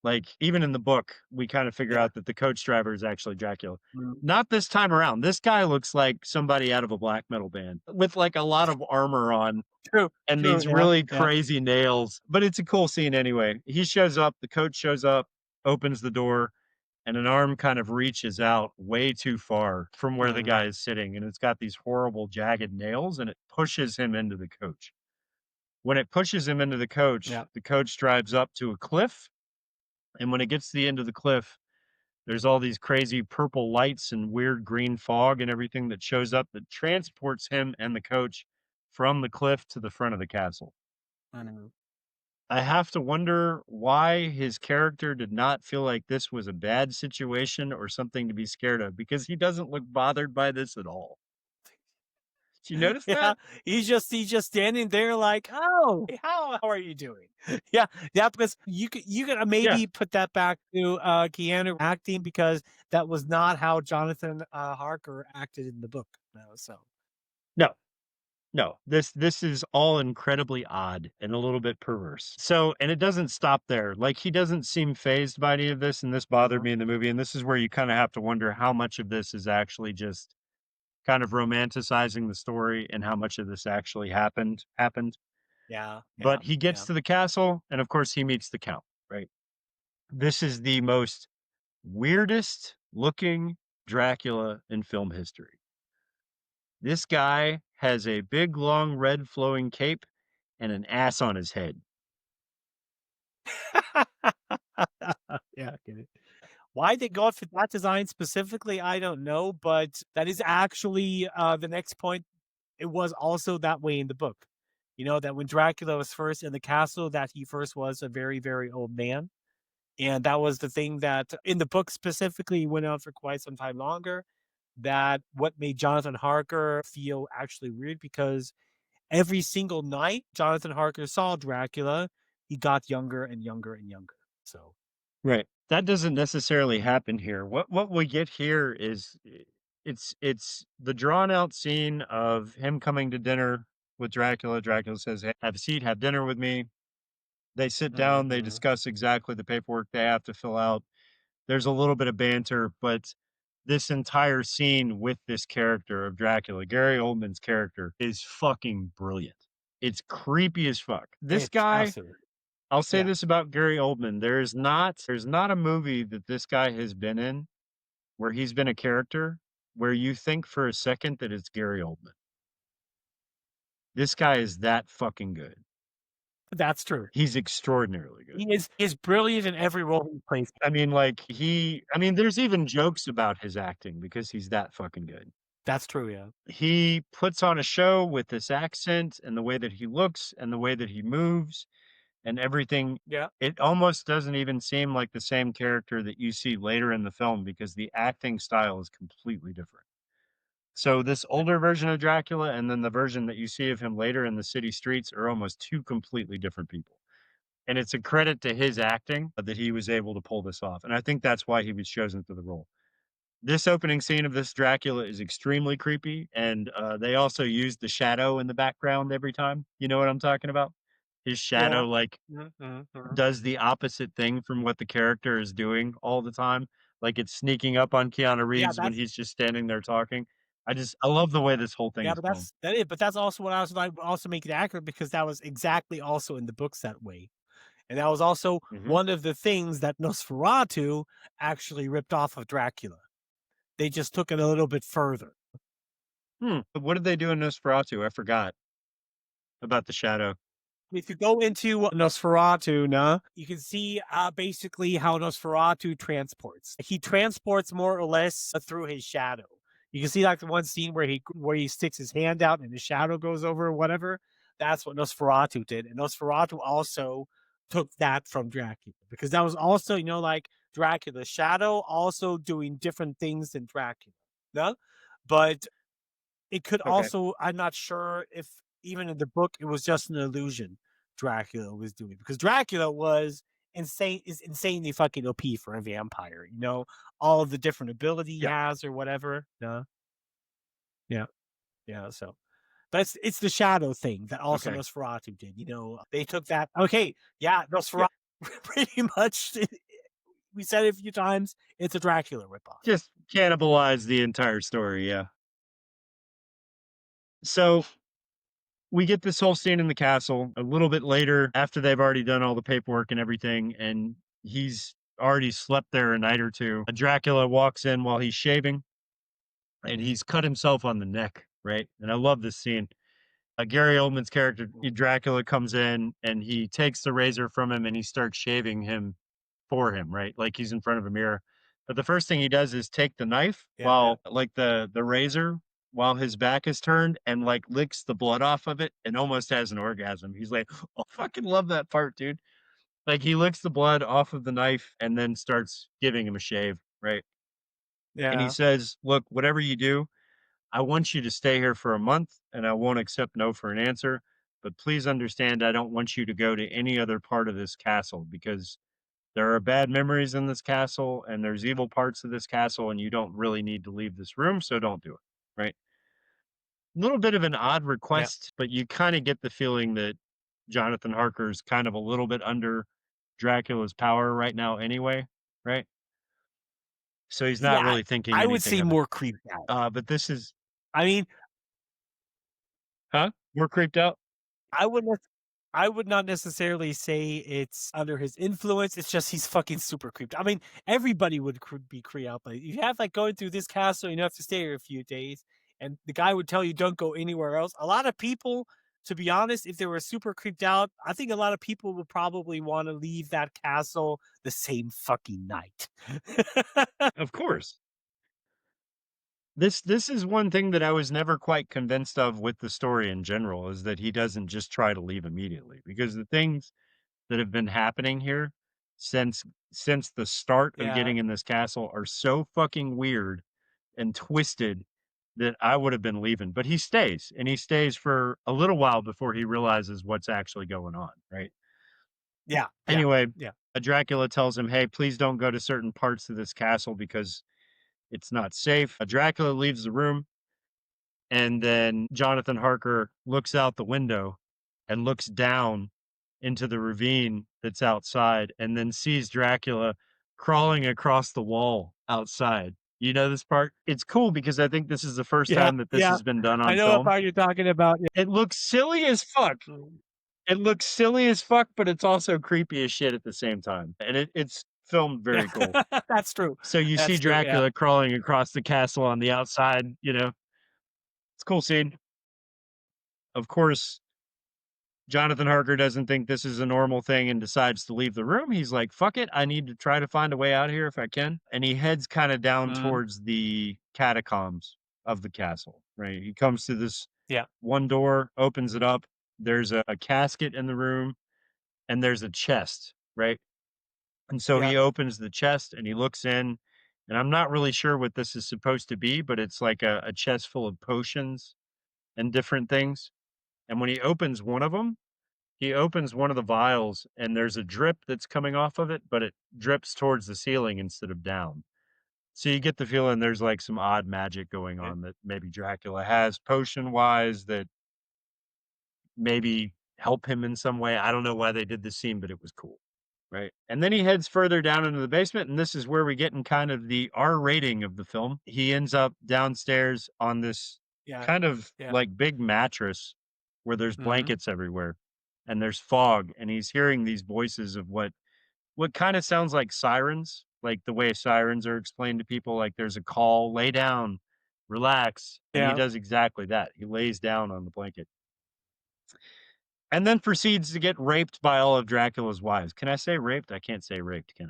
Like, even in the book, we kind of figure Yeah. out that the coach driver is actually Dracula. Mm. Not this time around. This guy looks like somebody out of a black metal band with like a lot of armor on True. and True. these Yeah. really Yeah. crazy nails. But it's a cool scene anyway. He shows up, the coach shows up, opens the door, and an arm kind of reaches out way too far from where the Mhm. guy is sitting. And it's got these horrible jagged nails and it pushes him into the coach. When it pushes him into the coach, Yeah. the coach drives up to a cliff. And when it gets to the end of the cliff, there's all these crazy purple lights and weird green fog and everything that shows up that transports him and the coach from the cliff to the front of the castle. I know. I have to wonder why his character did not feel like this was a bad situation or something to be scared of, because he doesn't look bothered by this at all. Did you notice Yeah, that? he's just standing there like, oh, hey, how are you doing? Yeah, because you could maybe put that back to Keanu acting, because that was not how Jonathan Harker acted in the book. No, so No, no. This is all incredibly odd and a little bit perverse. So, and it doesn't stop there. Like, he doesn't seem phased by any of this, and this bothered me in the movie. And this is where you kind of have to wonder how much of this is actually just kind of romanticizing the story and how much of this actually happened. yeah, But he gets to the castle, and of course he meets the count, right? This is the most weirdest looking Dracula in film history. This guy has a big, long, red flowing cape and an ass on his head. yeah, I get it. Why they go for that design specifically, I don't know, but that is actually the next point. It was also that way in the book. You know, that when Dracula was first in the castle, that he first was a very, very old man. And that was the thing that in the book specifically went on for quite some time longer. That what made Jonathan Harker feel actually weird, because every single night Jonathan Harker saw Dracula, he got younger and younger and younger. So Right. That doesn't necessarily happen here. What we get here is it's the drawn out scene of him coming to dinner with Dracula. Dracula says, "Hey, have a seat, have dinner with me." They sit down, they discuss exactly the paperwork they have to fill out. There's a little bit of banter, but this entire scene with this character of Dracula, Gary Oldman's character, is fucking brilliant. It's creepy as fuck. This it's guy, absolutely. I'll say Yeah. this about Gary Oldman. There's not a movie that this guy has been in where he's been a character where you think for a second that it's Gary Oldman. This guy is that fucking good. That's true. He's extraordinarily good. He's brilliant in every role he plays. I mean, there's even jokes about his acting because he's that fucking good. That's true, yeah. He puts on a show with this accent and the way that he looks and the way that he moves and everything. Yeah. It almost doesn't even seem like the same character that you see later in the film because the acting style is completely different. So this older version of Dracula and then the version that you see of him later in the city streets are almost two completely different people. And it's a credit to his acting that he was able to pull this off. And I think that's why he was chosen for the role. This opening scene of this Dracula is extremely creepy. And they also use the shadow in the background every time. You know what I'm talking about? His shadow does the opposite thing from what the character is doing all the time. Like it's sneaking up on Keanu Reeves when he's just standing there talking. I love the way this whole thing is filmed. But that's also what I was like, also make it accurate, because that was exactly also in the books that way. And that was also one of the things that Nosferatu actually ripped off of Dracula. They just took it a little bit further. What did they do in Nosferatu? I forgot about the shadow. If you go into Nosferatu, you can see basically how Nosferatu transports. He transports more or less through his shadow. You can see like the one scene where he sticks his hand out and the shadow goes over or whatever. That's what Nosferatu did. And Nosferatu also took that from Dracula, because that was also, like Dracula's shadow also doing different things than Dracula. No? But it could Okay. also, I'm not sure if even in the book it was just an illusion Dracula was doing, because Dracula is insanely fucking OP for a vampire, all of the different ability he Yeah. has or whatever. No? Yeah. Yeah. So but it's the shadow thing that also Okay. Nosferatu did. They took that. Okay, yeah, Nosferatu pretty much. We said it a few times. It's a Dracula ripoff. Just cannibalize the entire story. Yeah. So we get this whole scene in the castle a little bit later after they've already done all the paperwork and everything, and he's already slept there a night or two. Dracula walks in while he's shaving, and he's cut himself on the neck, right? And I love this scene. Gary Oldman's character, Dracula, comes in and he takes the razor from him and he starts shaving him for him, right? Like he's in front of a mirror. But the first thing he does is take the knife while like the razor while his back is turned and like licks the blood off of it and almost has an orgasm. He's like, oh, I fucking love that part, dude. Like he licks the blood off of the knife and then starts giving him a shave, right? And he Yeah, says, look, whatever you do, I want you to stay here for a month and I won't accept no for an answer. But please understand, I don't want you to go to any other part of this castle because there are bad memories in this castle and there's evil parts of this castle and you don't really need to leave this room. So don't do it. Right. A little bit of an odd yeah, request, but you kind of get the feeling that Jonathan Harker's kind of a little bit under Dracula's power right now anyway. Right. So he's not yeah. really thinking I would anything say of it. more creeped out. But this is, I mean, huh? We're creeped out. I wouldn't. I would not necessarily say it's under his influence. It's just he's fucking super creeped. I mean, everybody would be creeped out, but you have like going through this castle, you have to stay here a few days, and the guy would tell you don't go anywhere else. A lot of people, to be honest, if they were super creeped out, I think a lot of people would probably want to leave that castle the same fucking night. Of course. This is one thing that I was never quite convinced of with the story in general is that he doesn't just try to leave immediately because the things that have been happening here since since the start of Yeah, getting in this castle are so fucking weird and twisted that I would have been leaving. But he stays and he stays for a little while before he realizes what's actually going on, right? yeah, yeah, Anyway, yeah, a Dracula tells him, "Hey, please don't go to certain parts of this castle because it's not safe." A Dracula leaves the room. And then Jonathan Harker looks out the window and looks down into the ravine that's outside and then sees Dracula crawling across the wall outside. You know this part? It's cool because I think this is the first yeah, time that this yeah. has been done I on know what film. part you're talking about. It looks silly as fuck. It looks silly as fuck, but it's also creepy as shit at the same time. And it's filmed very cool. That's true. So you see That's true. Yeah. Dracula crawling across the castle on the outside, you know. It's a cool scene. Of course, Jonathan Harker doesn't think this is a normal thing and decides to leave the room. He's like, fuck it. I need to try to find a way out of here if I can. And he heads kind of down Mhm. towards the catacombs of the castle, right? He comes to this Yeah. one door, opens it up. There's a casket in the room and there's a chest, right? And so Yeah. he opens the chest and he looks in. And I'm not really sure what this is supposed to be, but it's like a chest full of potions and different things. And when he opens one of them, he opens one of the vials and there's a drip that's coming off of it, but it drips towards the ceiling instead of down. So you get the feeling there's like some odd magic going Okay. on that maybe Dracula has potion wise that maybe help him in some way. I don't know why they did this scene, but it was cool. Right. And then he heads further down into the basement, and this is where we get in kind of the R rating of the film. He ends up downstairs on this Yeah. kind of Yeah. like big mattress where there's Mhm. blankets everywhere and there's fog, and he's hearing these voices of what kind of sounds like sirens, like the way sirens are explained to people, like there's a call, lay down, relax. And he Yeah. does exactly that. He lays down on the blanket and then proceeds to get raped by all of Dracula's wives. Can I say raped? I can't say raped, can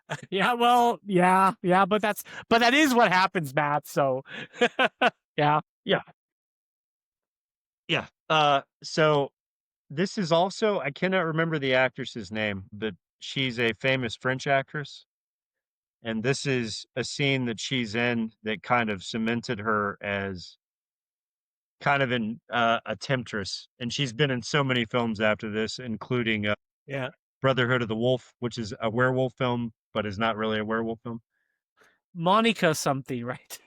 I? Yeah. Well, yeah. Yeah. But that is what happens, Matt. So, yeah. Yeah. Yeah. So This is also, I cannot remember the actress's name, but she's a famous French actress. And this is a scene that she's in that kind of cemented her as kind of a temptress. And she's been in so many films after this, including Yeah. Brotherhood of the Wolf, which is a werewolf film, but is not really a werewolf film. Monica something, right?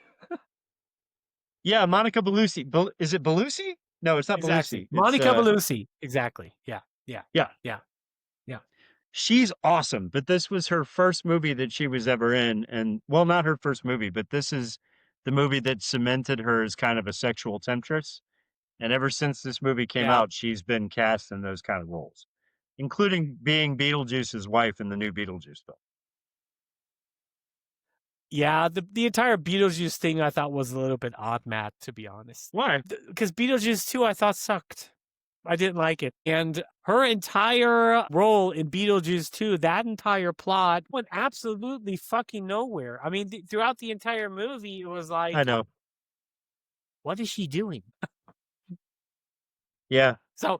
Yeah, Monica Bellucci. Is it Bellucci? No, it's not Exactly. Bellucci. It's Monica Bellucci. Exactly. Yeah. Yeah. yeah. Yeah. Yeah. She's awesome, but this was her first movie that she was ever in, and well, not her first movie, but this is the movie that cemented her as kind of a sexual temptress. And ever since this movie came Yeah. out, she's been cast in those kind of roles, including being Beetlejuice's wife in the new Beetlejuice film. Yeah, the entire Beetlejuice thing I thought was a little bit odd, Matt, to be honest. Why? Because Beetlejuice 2 I thought sucked. I didn't like it. And her entire role in Beetlejuice 2, that entire plot went absolutely fucking nowhere. I mean, throughout the entire movie, it was like, I know. what is she doing? Yeah. So,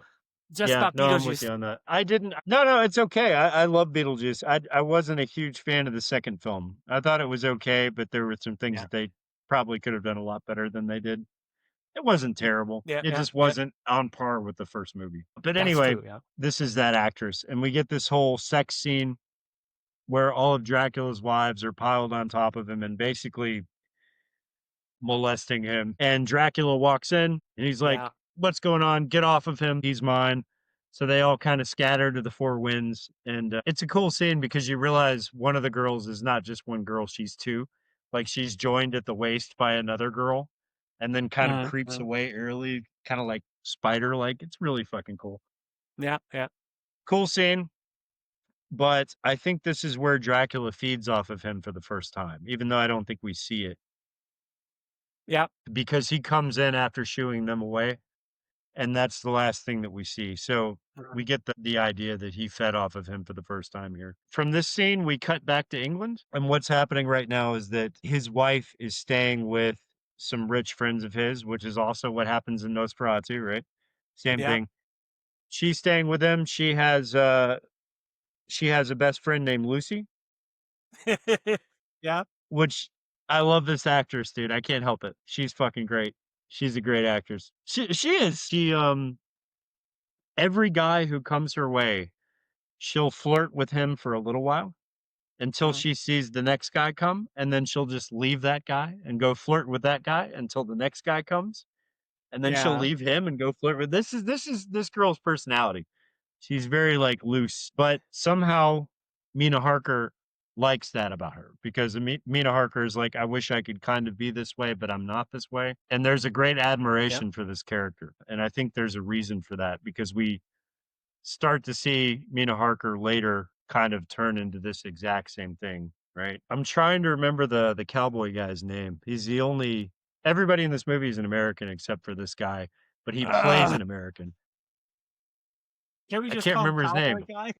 just Yeah, about no, I'm with Beetlejuice. you on that. I didn't. No, it's okay. I love Beetlejuice. I wasn't a huge fan of the second film. I thought it was okay, but there were some things Yeah. that they probably could have done a lot better than they did. It wasn't terrible. Yeah, It yeah, just yeah. wasn't on par with the first movie. But That's anyway, true, yeah. this is that actress, and we get this whole sex scene where all of Dracula's wives are piled on top of him and basically molesting him. And Dracula walks in and he's like, Yeah. "What's going on? Get off of him. He's mine." So they all kind of scatter to the four winds. And it's a cool scene because you realize one of the girls is not just one girl, she's two. Like she's joined at the waist by another girl and then kind of creeps away early, kind of like spider like. It's really fucking cool. Yeah, yeah. Cool scene. But I think this is where Dracula feeds off of him for the first time, even though I don't think we see it. Yeah. Because he comes in after shooing them away, and that's the last thing that we see. So we get the idea that he fed off of him for the first time here. From this scene, we cut back to England, and what's happening right now is that his wife is staying with some rich friends of his, which is also what happens in Nosferatu, right? Same Yeah. thing. She's staying with him. She has a best friend named Lucy, Yeah. which I love this actress, dude. I can't help it. She's fucking great. She's a great actress. She is. Every guy who comes her way, she'll flirt with him for a little while until she sees the next guy come, and then she'll just leave that guy and go flirt with that guy until the next guy comes, and then she'll Yeah. leave him and go flirt with this girl's personality. She's very like loose, but somehow Mina Harker likes that about her because Mina Harker is like, I wish I could kind of be this way, but I'm not this way. And there's a great admiration for this character. And I think there's a reason for that because we start to see Mina Harker later kind of turn into this exact same thing, right? I'm trying to remember the cowboy guy's name. He's the only, everybody in this movie is an American except for this guy, but he plays an American. Can we I just can't call him remember his Cowboy name. Guy?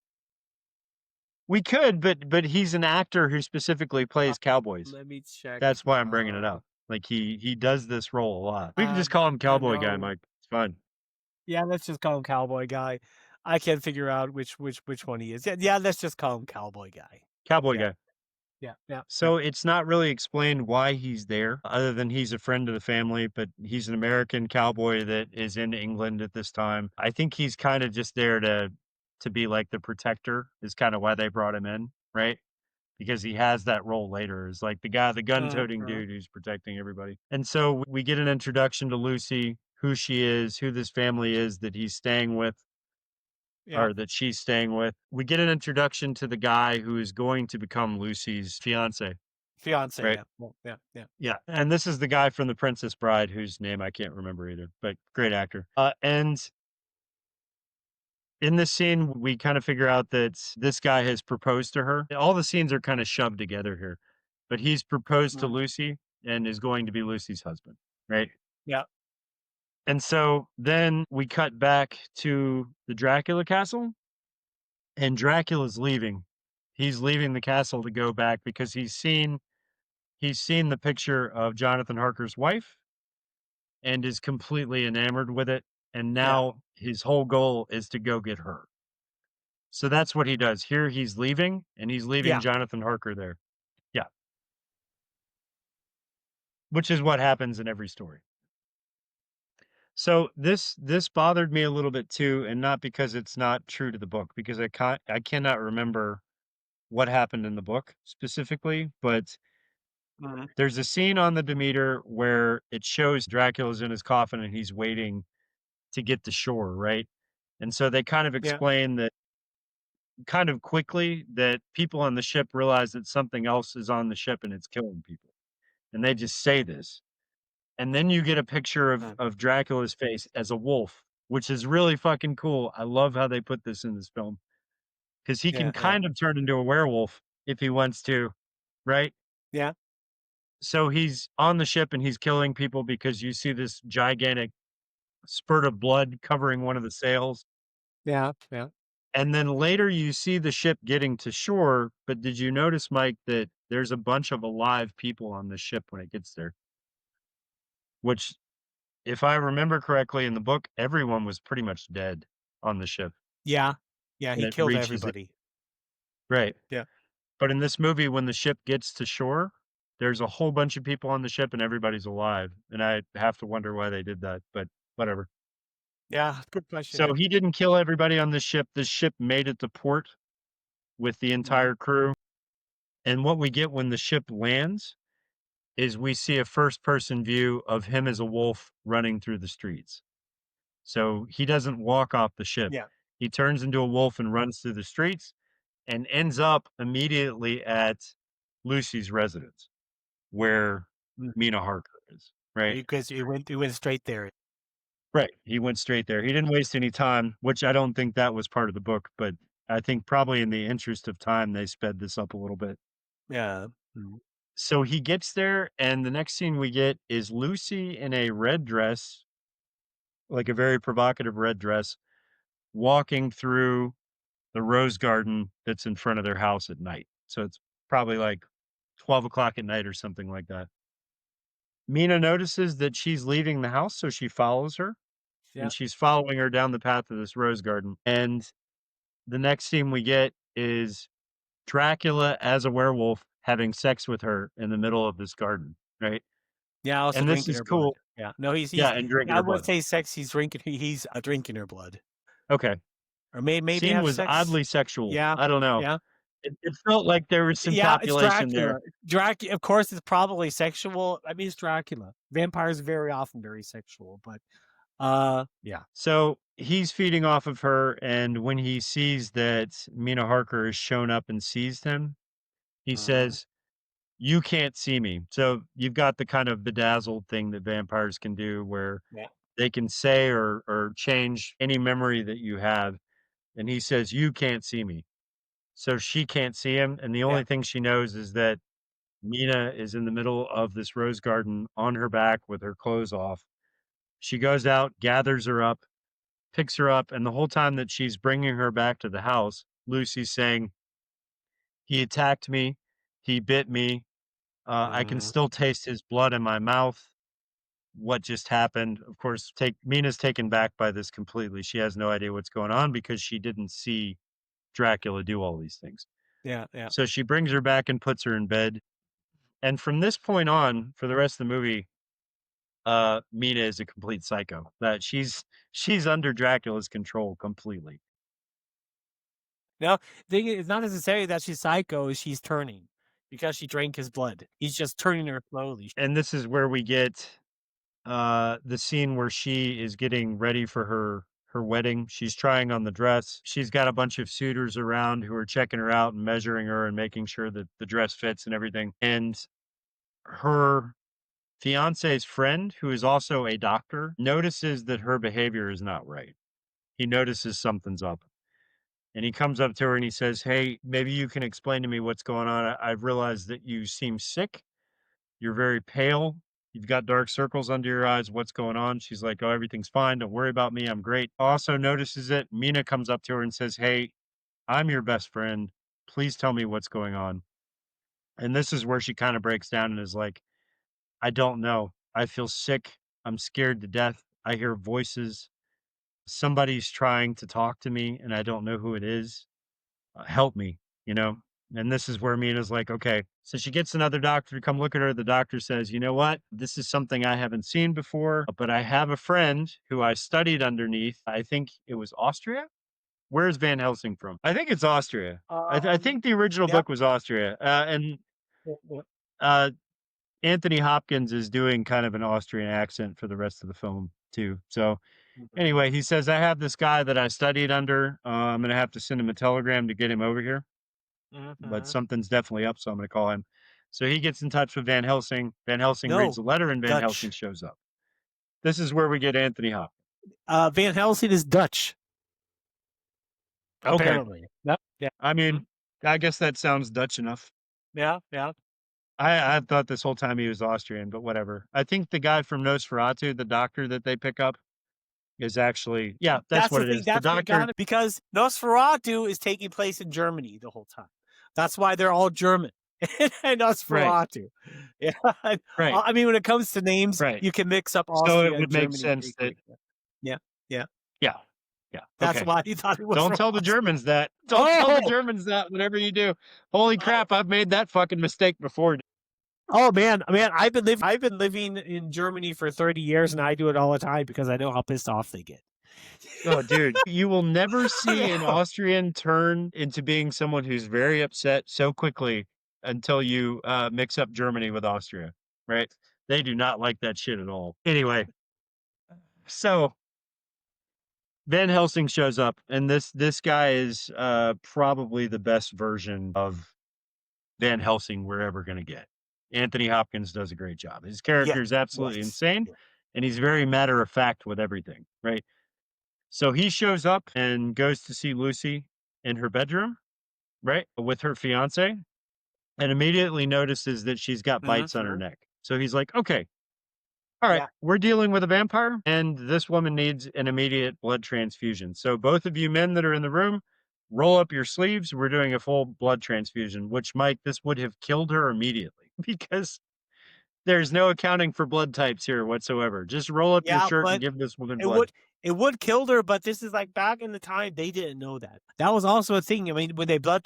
We could, but he's an actor who specifically plays cowboys. Let me check. That's why I'm bringing it up. Like he does this role a lot. We can just call him I Cowboy Guy, know. Mike. It's fine. Yeah, let's just call him Cowboy Guy. I can't figure out which one he is. Yeah, let's just call him Cowboy Guy. Cowboy Yeah. Guy. Yeah. So it's not really explained why he's there, other than he's a friend of the family, but he's an American cowboy that is in England at this time. I think he's kind of just there to be like the protector, is kind of why they brought him in, right? Because he has that role later as like the guy, the gun-toting dude who's protecting everybody. And so we get an introduction to Lucy, who she is, who this family is that he's staying with, or that she's staying with. We get an introduction to the guy who is going to become Lucy's fiance. Fiance, right? yeah. Well, yeah. Yeah. And this is the guy from The Princess Bride, whose name I can't remember either, but great actor. And in this scene, we kind of figure out that this guy has proposed to her. All the scenes are kind of shoved together here, but he's proposed to Lucy and is going to be Lucy's husband, right? Yeah. And so then we cut back to the Dracula castle, and Dracula's leaving. He's leaving the castle to go back because he's seen the picture of Jonathan Harker's wife and is completely enamored with it. and now his whole goal is to go get her. So that's what he does. Here he's leaving, and he's leaving Yeah. Jonathan Harker there. Yeah. Which is what happens in every story. So this bothered me a little bit too, and not because it's not true to the book, because I cannot remember what happened in the book specifically, but Mhm. there's a scene on the Demeter where it shows Dracula's in his coffin and he's waiting to get to shore, right? And so they kind of Yeah. explain that kind of quickly that people on the ship realize that something else is on the ship and it's killing people. And they just say this. And then you get a picture of Dracula's face as a wolf, which is really fucking cool. I love how they put this in this film because he can Yeah. kind of turn into a werewolf if he wants to, right? Yeah. So he's on the ship and he's killing people because you see this gigantic spurt of blood covering one of the sails. Yeah. Yeah. And then later you see the ship getting to shore, but did you notice, Mike, that there's a bunch of alive people on the ship when it gets there? Which, if I remember correctly in the book, everyone was pretty much dead on the ship Yeah. Yeah. when He it killed reaches it. everybody. Right. Yeah. But in this movie, when the ship gets to shore, there's a whole bunch of people on the ship and everybody's alive. And I have to wonder why they did that, but whatever. Yeah. Good question. So he didn't kill everybody on the ship. The ship made it to port with the entire crew. And what we get when the ship lands is we see a first person view of him as a wolf running through the streets. So he doesn't walk off the ship. Yeah. He turns into a wolf and runs through the streets and ends up immediately at Lucy's residence where Mm. Mina Harker is, right? Because he went straight there. Right. He went straight there. He didn't waste any time, which I don't think that was part of the book, but I think probably in the interest of time, they sped this up a little bit. Yeah. Mhm. So he gets there, and the next scene we get is Lucy in a red dress, like a very provocative red dress, walking through the rose garden that's in front of their house at night. So it's probably like 12 o'clock at night or something like that. Mina notices that she's leaving the house, so she follows her, Yeah. and she's following her down the path of this rose garden. And the next scene we get is Dracula as a werewolf having sex with her in the middle of this garden, right? Yeah. Also And this drinking is her blood. cool. Yeah. No, Yeah, and drinking I her wouldn't blood. say sex. He's drinking. He's drinking her blood, Okay. or maybe Scene have was sex. oddly sexual. Yeah. I don't know. Yeah. It felt like there was some Yeah. It's copulation there. Dracula. Dracula. Of course, it's probably sexual. I mean, it's Dracula. Vampires are very often very sexual, but yeah. So he's feeding off of her, and when he sees that Mina Harker has shown up and seized him, he says, "You can't see me." So you've got the kind of bedazzled thing that vampires can do where Yeah. they can say or change any memory that you have. And he says, "You can't see me." So she can't see him. And the only Yeah. thing she knows is that Mina is in the middle of this rose garden on her back with her clothes off. She goes out, gathers her up, picks her up, and the whole time that she's bringing her back to the house, Lucy's saying, "He attacked me. He bit me. I can Mhm. still taste his blood in my mouth. What just happened?" Of course, Mina's taken back by this completely. She has no idea what's going on because she didn't see Dracula do all these things. Yeah. Yeah. So she brings her back and puts her in bed. And from this point on, for the rest of the movie, Mina is a complete psycho. That she's under Dracula's control completely. No, thing is, it's not necessarily that she's psycho. She's turning because she drank his blood. He's just turning her slowly. And this is where we get the scene where she is getting ready for her wedding. She's trying on the dress. She's got a bunch of suitors around who are checking her out and measuring her and making sure that the dress fits and everything. And her fiance's friend, who is also a doctor, notices that her behavior is not right. He notices something's up. And he comes up to her and he says, "Hey, maybe you can explain to me what's going on. I've realized that you seem sick. You're very pale. You've got dark circles under your eyes. What's going on?" She's like, "Oh, everything's fine. Don't worry about me. I'm great." Also notices it. Mina comes up to her and says, "Hey, I'm your best friend. Please tell me what's going on." And this is where she kind of breaks down and is like, "I don't know. I feel sick. I'm scared to death. I hear voices. somebody's trying to talk to me and I don't know who it is. Help me, you know? And this is where Mina's like, okay. So she gets another doctor to come look at her. The doctor says, you know what? This is something I haven't seen before, but I have a friend who I studied underneath. I think it was Austria. Where's Van Helsing from? I think it's Austria. I think the original Yep. book was Austria. And Anthony Hopkins is doing kind of an Austrian accent for the rest of the film, too. So anyway, he says, I have this guy that I studied under. I'm going to have to send him a telegram to get him over here. But something's definitely up, so I'm going to call him. So he gets in touch with Van Helsing. Van Helsing reads the letter, and Van Dutch. Helsing shows up. This is where we get Anthony Hopkins. Van Helsing is Dutch. Okay. Apparently. Yep. Yeah. I mean, I guess that sounds Dutch enough. Yeah. I thought this whole time he was Austrian, but whatever. I think the guy from Nosferatu, the doctor that they pick up, is actually, that's what it is. That's the what doctor, because Nosferatu is taking place in Germany the whole time. That's why they're all German. And Nosferatu. Yeah. right? I mean, when it comes to names, Right. you can mix up So Austria it would and make Germany sense pretty that, quick. Yeah. That's That's why he thought it was. Don't tell the Germans that. Don't tell the Germans that. Whatever you do. Holy crap! I've made that fucking mistake before. Oh man, I've been living in Germany for 30 years, and I do it all the time because I know how pissed off they get. Oh, dude, you will never see an Austrian turn into being someone who's very upset so quickly until you mix up Germany with Austria, right? They do not like that shit at all. Anyway, so Van Helsing shows up, and this guy is probably the best version of Van Helsing we're ever going to get. Anthony Hopkins does a great job. His character is absolutely insane, and he's very matter of fact with everything, right? So he shows up and goes to see Lucy in her bedroom, right, with her fiance, and immediately notices that she's got bites on her neck. So he's like, okay, all right, we're dealing with a vampire, and this woman needs an immediate blood transfusion. So both of you men that are in the room, roll up your sleeves. We're doing a full blood transfusion, which, Mike, this would have killed her immediately because there's no accounting for blood types here whatsoever. Just roll up your shirt and give this woman blood. It would kill her, but this is like back in the time, they didn't know that. That was also a thing. I mean, when they done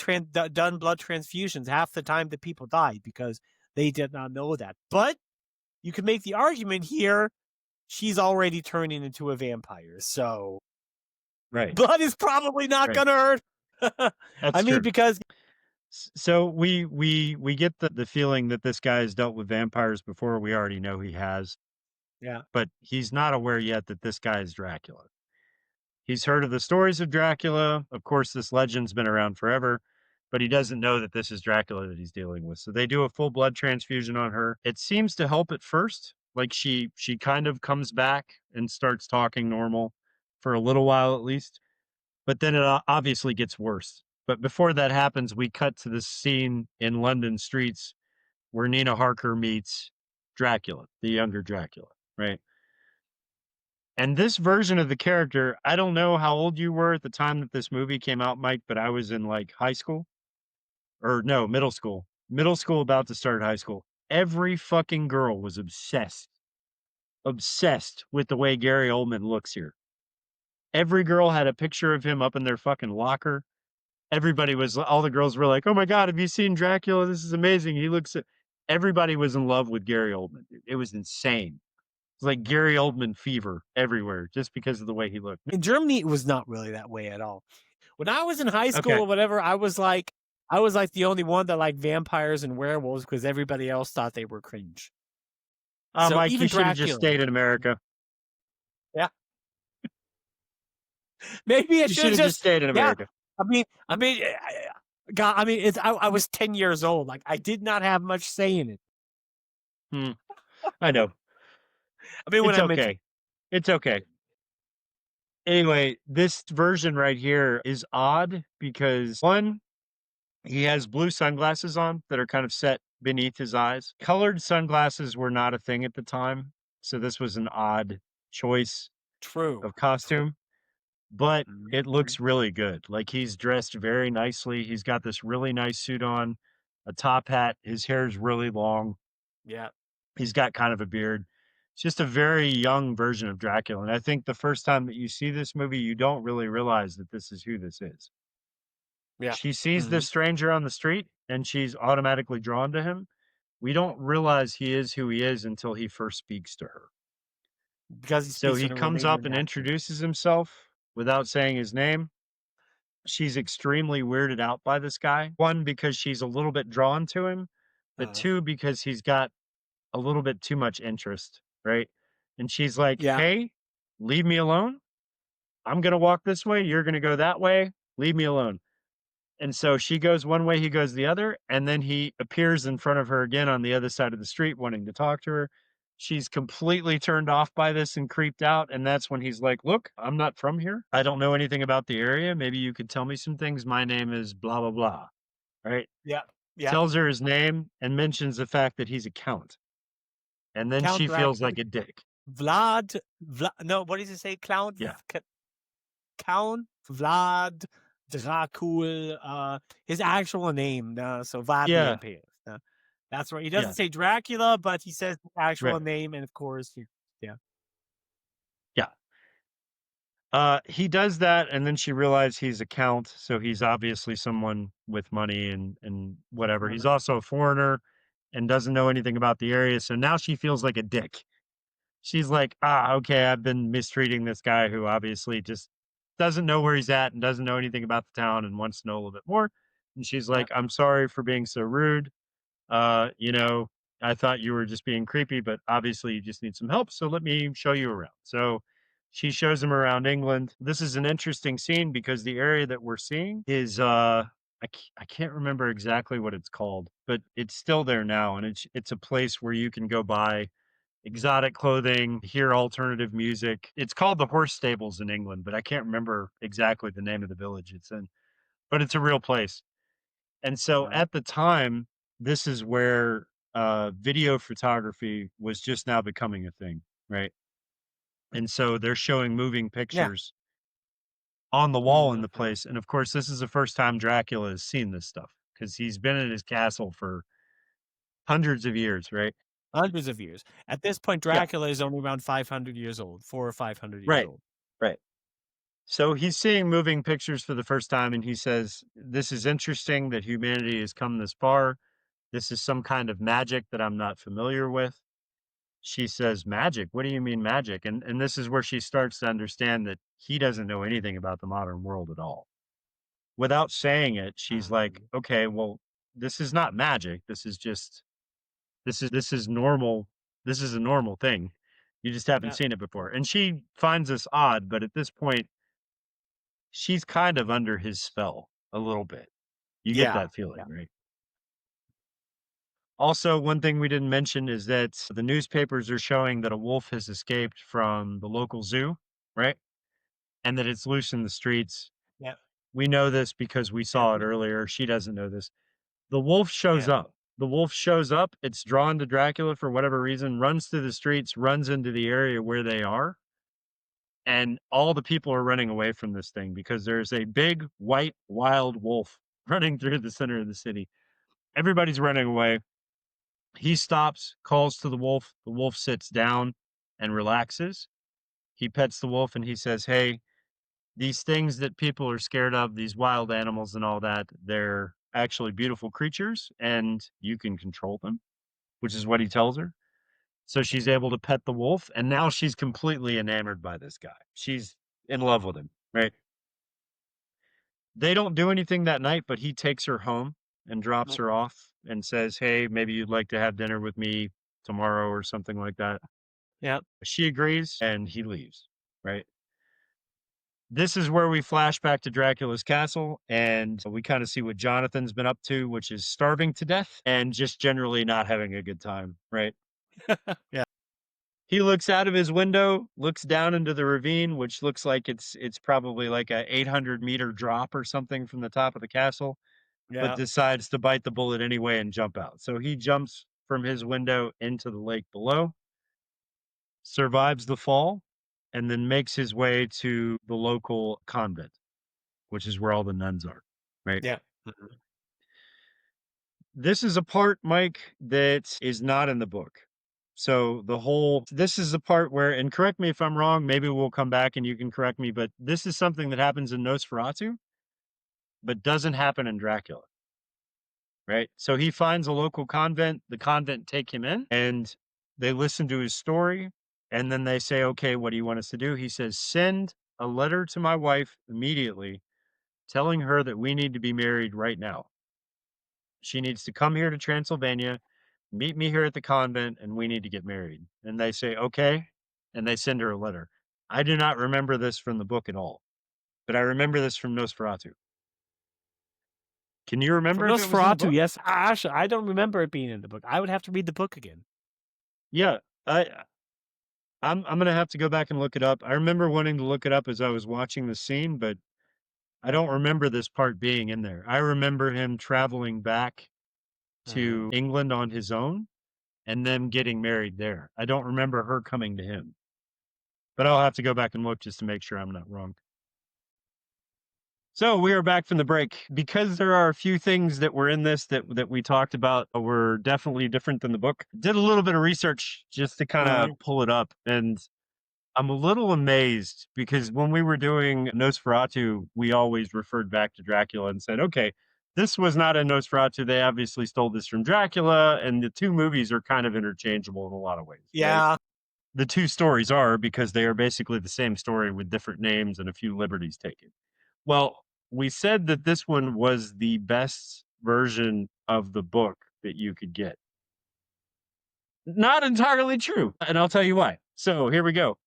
blood transfusions, half the time the people died because they did not know that. But you can make the argument here, she's already turning into a vampire, so blood is probably not going to hurt. That's true. Because so we get the feeling that this guy has dealt with vampires before. We already know he has. Yeah. But he's not aware yet that this guy is Dracula. He's heard of the stories of Dracula. Of course, this legend's been around forever, but he doesn't know that this is Dracula that he's dealing with. So they do a full blood transfusion on her. It seems to help at first. Like she kind of comes back and starts talking normal for a little while at least. But then it obviously gets worse. But before that happens, we cut to this scene in London streets where Nina Harker meets Dracula, the younger Dracula, right? And this version of the character, I don't know how old you were at the time that this movie came out, Mike, but I was in like high school. Or no, middle school. Middle school about to start high school. Every fucking girl was obsessed with the way Gary Oldman looks here. Every girl had a picture of him up in their fucking locker. All the girls were like, oh my God, have you seen Dracula? This is amazing. Everybody was in love with Gary Oldman. It was insane. It's like Gary Oldman fever everywhere just because of the way he looked. In Germany, it was not really that way at all. When I was in high school or whatever, I was like the only one that liked vampires and werewolves because everybody else thought they were cringe. So Mike, you should have just stayed in America. Yeah. Maybe you should have just stayed in America. I was 10 years old. Like I did not have much say in it. I know. It's okay. Anyway, this version right here is odd because one, he has blue sunglasses on that are kind of set beneath his eyes. Colored sunglasses were not a thing at the time, so this was an odd choice of costume. But it looks really good. Like he's dressed very nicely. He's got this really nice suit on, a top hat. His hair's really long. Yeah. He's got kind of a beard. It's just a very young version of Dracula. And I think the first time that you see this movie, you don't really realize that this is who this is. Yeah. She sees Mhm. this stranger on the street and she's automatically drawn to him. We don't realize he is who he is until he first speaks to her. Because he So speaks he in a comes up Romanian and accent. introduces himself without saying his name. She's extremely weirded out by this guy. One, because she's a little bit drawn to him, but two, because he's got a little bit too much interest, right? And she's like, Yeah. hey, leave me alone. I'm going to walk this way. You're going to go that way. Leave me alone. And so she goes one way, he goes the other. And then he appears in front of her again on the other side of the street, wanting to talk to her. She's completely turned off by this and creeped out. And that's when he's like, look, I'm not from here. I don't know anything about the area. Maybe you could tell me some things. My name is blah, blah, blah. Right. Yeah. Yeah. Tells her his name and mentions the fact that he's a count. And then Count she feels Dracula. like a dick. Vlad. No, what does he say? Count. Yeah. Count Vlad Dracula. His actual name. So Vlad the Yeah. Impaler. That's right. He doesn't Yeah. say Dracula, but he says the actual Right. name, and of course, Yeah. He does that, and then she realizes he's a count, so he's obviously someone with money and whatever. He's also a foreigner and doesn't know anything about the area, so now she feels like a dick. She's like, okay, I've been mistreating this guy who obviously just doesn't know where he's at and doesn't know anything about the town and wants to know a little bit more. And she's like, I'm sorry for being so rude. You know, I thought you were just being creepy, but obviously you just need some help. So let me show you around. So she shows him around England. This is an interesting scene because the area that we're seeing is I can't remember exactly what it's called, but it's still there now, and it's a place where you can go buy exotic clothing, hear alternative music. It's called the Horse Stables in England, but I can't remember exactly the name of the village it's in. But it's a real place. And so at the time, this is where video photography was just now becoming a thing, right? And so they're showing moving pictures on the wall in the place. And of course, this is the first time Dracula has seen this stuff because he's been in his castle for hundreds of years, right? hundreds of years. At this point, Yeah. Dracula is only around 500 years old, 400 or 500 years Right. old. Right. So he's seeing moving pictures for the first time, and he says, this is interesting that humanity has come this far. This is some kind of magic that I'm not familiar with. She says, magic? What do you mean magic? And this is where she starts to understand that he doesn't know anything about the modern world at all. Without saying it, she's like, okay, well, this is not magic. This is just, this is normal. This is a normal thing. You just haven't seen it before. And she finds this odd, but at this point, she's kind of under his spell a little bit. You get that feeling, right? Also, one thing we didn't mention is that the newspapers are showing that a wolf has escaped from the local zoo, right? And that it's loose in the streets. Yeah. We know this because we saw it earlier. She doesn't know this. The wolf shows up. The wolf shows up. It's drawn to Dracula for whatever reason, runs through the streets, runs into the area where they are. And all the people are running away from this thing because there's a big, white, wild wolf running through the center of the city. Everybody's running away. He stops, calls to the wolf. The wolf sits down and relaxes. He pets the wolf and he says, hey, these things that people are scared of, these wild animals and all that, they're actually beautiful creatures and you can control them, which is what he tells her. So she's able to pet the wolf, and now she's completely enamored by this guy. She's in love with him, right? They don't do anything that night, but he takes her home and drops her off and says, hey, maybe you'd like to have dinner with me tomorrow or something like that. Yeah. She agrees and he leaves, right? This is where we flash back to Dracula's castle and we kind of see what Jonathan's been up to, which is starving to death and just generally not having a good time, right? Yeah. He looks out of his window, looks down into the ravine, which looks like it's probably like a 800-meter drop or something from the top of the castle, but decides to bite the bullet anyway and jump out. So he jumps from his window into the lake below, survives the fall, and then makes his way to the local convent, which is where all the nuns are, right? Yeah. This is a part, Mike, that is not in the book. So this is the part where, and correct me if I'm wrong, maybe we'll come back and you can correct me, but this is something that happens in Nosferatu, but doesn't happen in Dracula, right? So he finds a local convent, the convent take him in, and they listen to his story, and then they say, okay, what do you want us to do? He says, send a letter to my wife immediately, telling her that we need to be married right now. She needs to come here to Transylvania, meet me here at the convent, and we need to get married. And they say, okay. And they send her a letter. I do not remember this from the book at all, but I remember this from Nosferatu. Can you remember For if it was in the Nosferatu, book? yes. Actually, I don't remember it being in the book. I would have to read the book again. Yeah, I'm gonna have to go back and look it up. I remember wanting to look it up as I was watching the scene, but I don't remember this part being in there. I remember him traveling back to England on his own and them getting married there. I don't remember her coming to him, but I'll have to go back and look just to make sure I'm not wrong. So we are back from the break. Because there are a few things that were in this that we talked about were definitely different than the book. Did a little bit of research just to kind of pull it up, and I'm a little amazed because when we were doing Nosferatu, we always referred back to Dracula and said, okay, this was not in Nosferatu. They obviously stole this from Dracula, and the two movies are kind of interchangeable in a lot of ways. Yeah. Right? The two stories are, because they are basically the same story with different names and a few liberties taken. Well, we said that this one was the best version of the book that you could get. Not entirely true, and I'll tell you why. So here we go.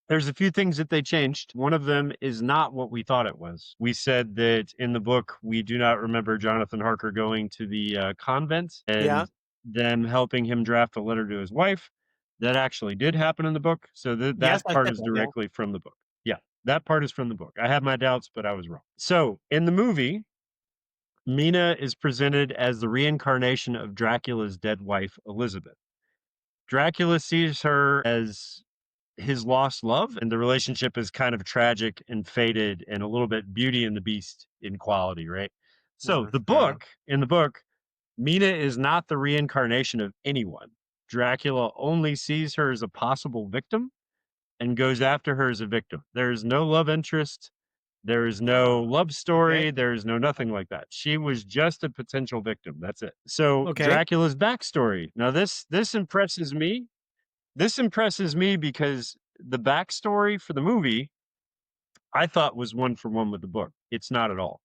There's a few things that they changed. One of them is not what we thought it was. We said that in the book, we do not remember Jonathan Harker going to the convent and them helping him draft a letter to his wife. That actually did happen in the book. So that Yes, I part said is that, directly from the book. Yeah, that part is from the book. I have my doubts, but I was wrong. So in the movie, Mina is presented as the reincarnation of Dracula's dead wife, Elizabeth. Dracula sees her as his lost love, and the relationship is kind of tragic and faded and a little bit Beauty and the Beast in quality, right? So in the book, Mina is not the reincarnation of anyone. Dracula only sees her as a possible victim and goes after her as a victim. There is no love interest. There is no love story. There is no nothing like that. She was just a potential victim. That's it. So Dracula's backstory. Now this impresses me. This impresses me because the backstory for the movie I thought was one for one with the book. It's not at all.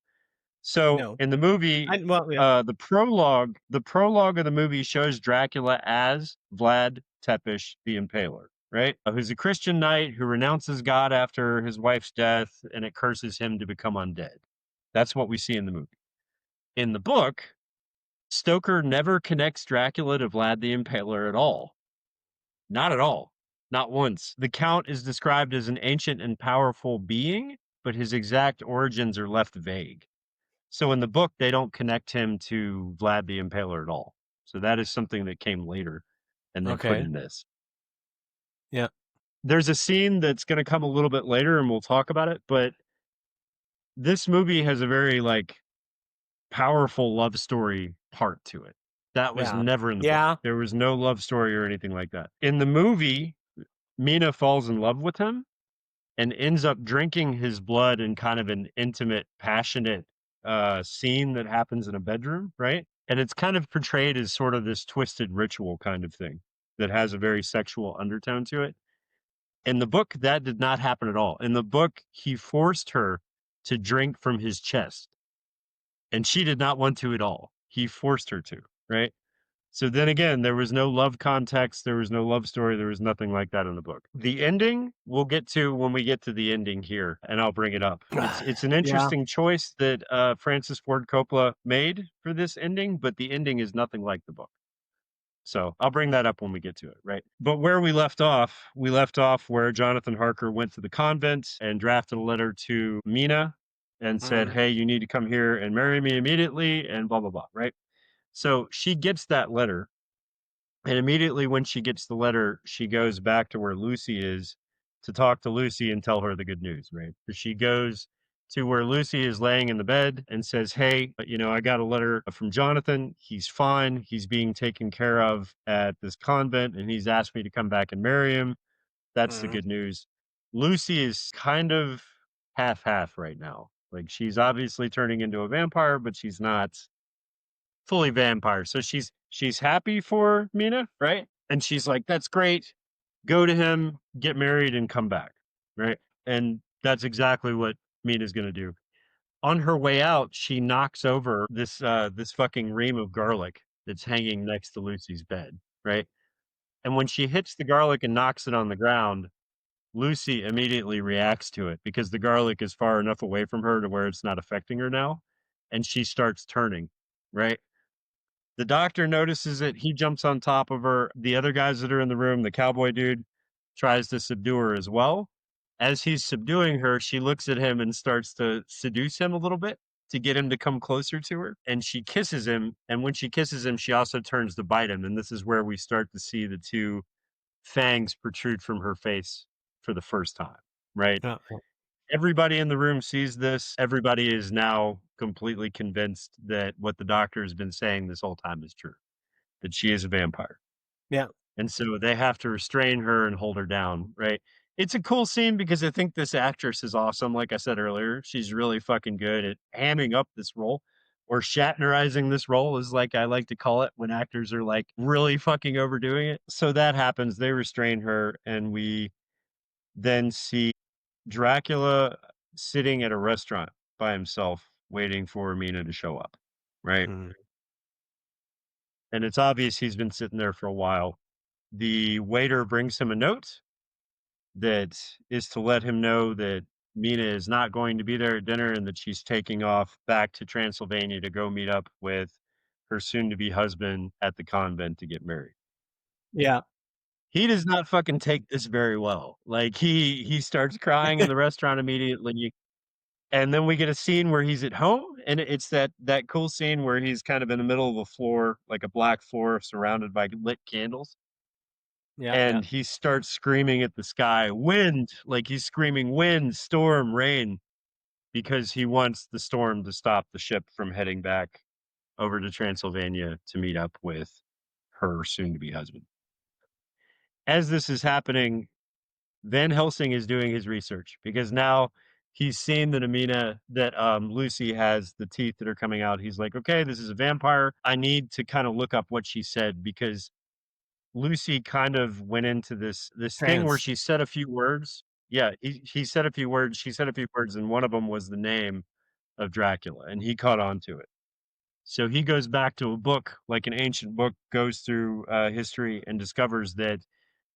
So in the movie, the prologue of the movie shows Dracula as Vlad Tepes the Impaler, right? Who's a Christian knight who renounces God after his wife's death, and it curses him to become undead. That's what we see in the movie. In the book, Stoker never connects Dracula to Vlad the Impaler at all. Not at all. Not once. The Count is described as an ancient and powerful being, but his exact origins are left vague. So in the book, they don't connect him to Vlad the Impaler at all. So that is something that came later and they put in this. Yeah. There's a scene that's going to come a little bit later and we'll talk about it, but this movie has a very powerful love story part to it. That was never in the book. There was no love story or anything like that. In the movie, Mina falls in love with him and ends up drinking his blood in kind of an intimate, passionate scene that happens in a bedroom, right? And it's kind of portrayed as sort of this twisted ritual kind of thing that has a very sexual undertone to it. In the book, that did not happen at all. In the book, he forced her to drink from his chest, and she did not want to at all. He forced her to, right? So then again, there was no love context, there was no love story, there was nothing like that in the book. The ending, we'll get to when we get to the ending here, and I'll bring it up. It's an interesting choice that Francis Ford Coppola made for this ending, but the ending is nothing like the book. So I'll bring that up when we get to it, right? But where we left off where Jonathan Harker went to the convent and drafted a letter to Mina and said, hey, you need to come here and marry me immediately, and blah, blah, blah, right? So she gets that letter, and immediately when she gets the letter, she goes back to where Lucy is to talk to Lucy and tell her the good news, right? So she goes to where Lucy is laying in the bed and says, hey, I got a letter from Jonathan. He's fine. He's being taken care of at this convent, and he's asked me to come back and marry him. That's the good news. Lucy is kind of half-half right now. Like, she's obviously turning into a vampire, but she's not fully vampire. So she's happy for Mina, right? And she's like, that's great. Go to him, get married, and come back, right? And that's exactly what Mina's gonna do. On her way out, she knocks over this fucking ream of garlic that's hanging next to Lucy's bed, right? And when she hits the garlic and knocks it on the ground, Lucy immediately reacts to it because the garlic is far enough away from her to where it's not affecting her now. And she starts turning, right? The doctor notices it. He jumps on top of her. The other guys that are in the room, the cowboy dude, tries to subdue her as well. As he's subduing her, she looks at him and starts to seduce him a little bit to get him to come closer to her. And she kisses him. And when she kisses him, she also turns to bite him. And this is where we start to see the two fangs protrude from her face for the first time, right? Yeah. Everybody in the room sees this. Everybody is now completely convinced that what the doctor has been saying this whole time is true, that she is a vampire. Yeah. And so they have to restrain her and hold her down, right? It's a cool scene because I think this actress is awesome. Like I said earlier, she's really fucking good at hamming up this role, or Shatnerizing this role, is like I like to call it when actors are like really fucking overdoing it. So that happens. They restrain her, and we then see Dracula sitting at a restaurant by himself, waiting for Mina to show up, right? Mm. And it's obvious he's been sitting there for a while. The waiter brings him a note that is to let him know that Mina is not going to be there at dinner and that she's taking off back to Transylvania to go meet up with her soon-to-be husband at the convent to get married. Yeah. He does not fucking take this very well. Like, he starts crying in the restaurant immediately. And then we get a scene where he's at home, and it's that cool scene where he's kind of in the middle of a floor, like a black floor surrounded by lit candles. Yeah. And he starts screaming at the sky, wind, like he's screaming wind, storm, rain, because he wants the storm to stop the ship from heading back over to Transylvania to meet up with her soon-to-be husband. As this is happening, Van Helsing is doing his research because now he's seen that Lucy has the teeth that are coming out. He's like, okay, this is a vampire. I need to kind of look up what she said because Lucy kind of went into this thing where Trance. she said a few words. Yeah, he said a few words. She said a few words, and one of them was the name of Dracula, and he caught on to it. So he goes back to a book, like an ancient book, goes through history and discovers that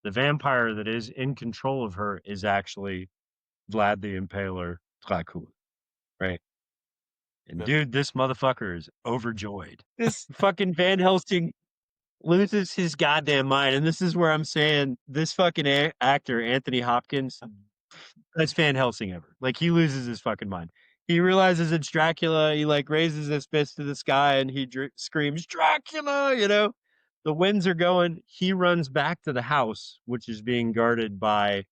the vampire that is in control of her is actually Vlad the Impaler Dracula, right? And Yeah. dude, this motherfucker is overjoyed. This fucking Van Helsing loses his goddamn mind. And this is where I'm saying this fucking actor, Anthony Hopkins, best Van Helsing ever. Like, he loses his fucking mind. He realizes it's Dracula. He like raises his fist to the sky and he screams, Dracula, The winds are going. He runs back to the house, which is being guarded by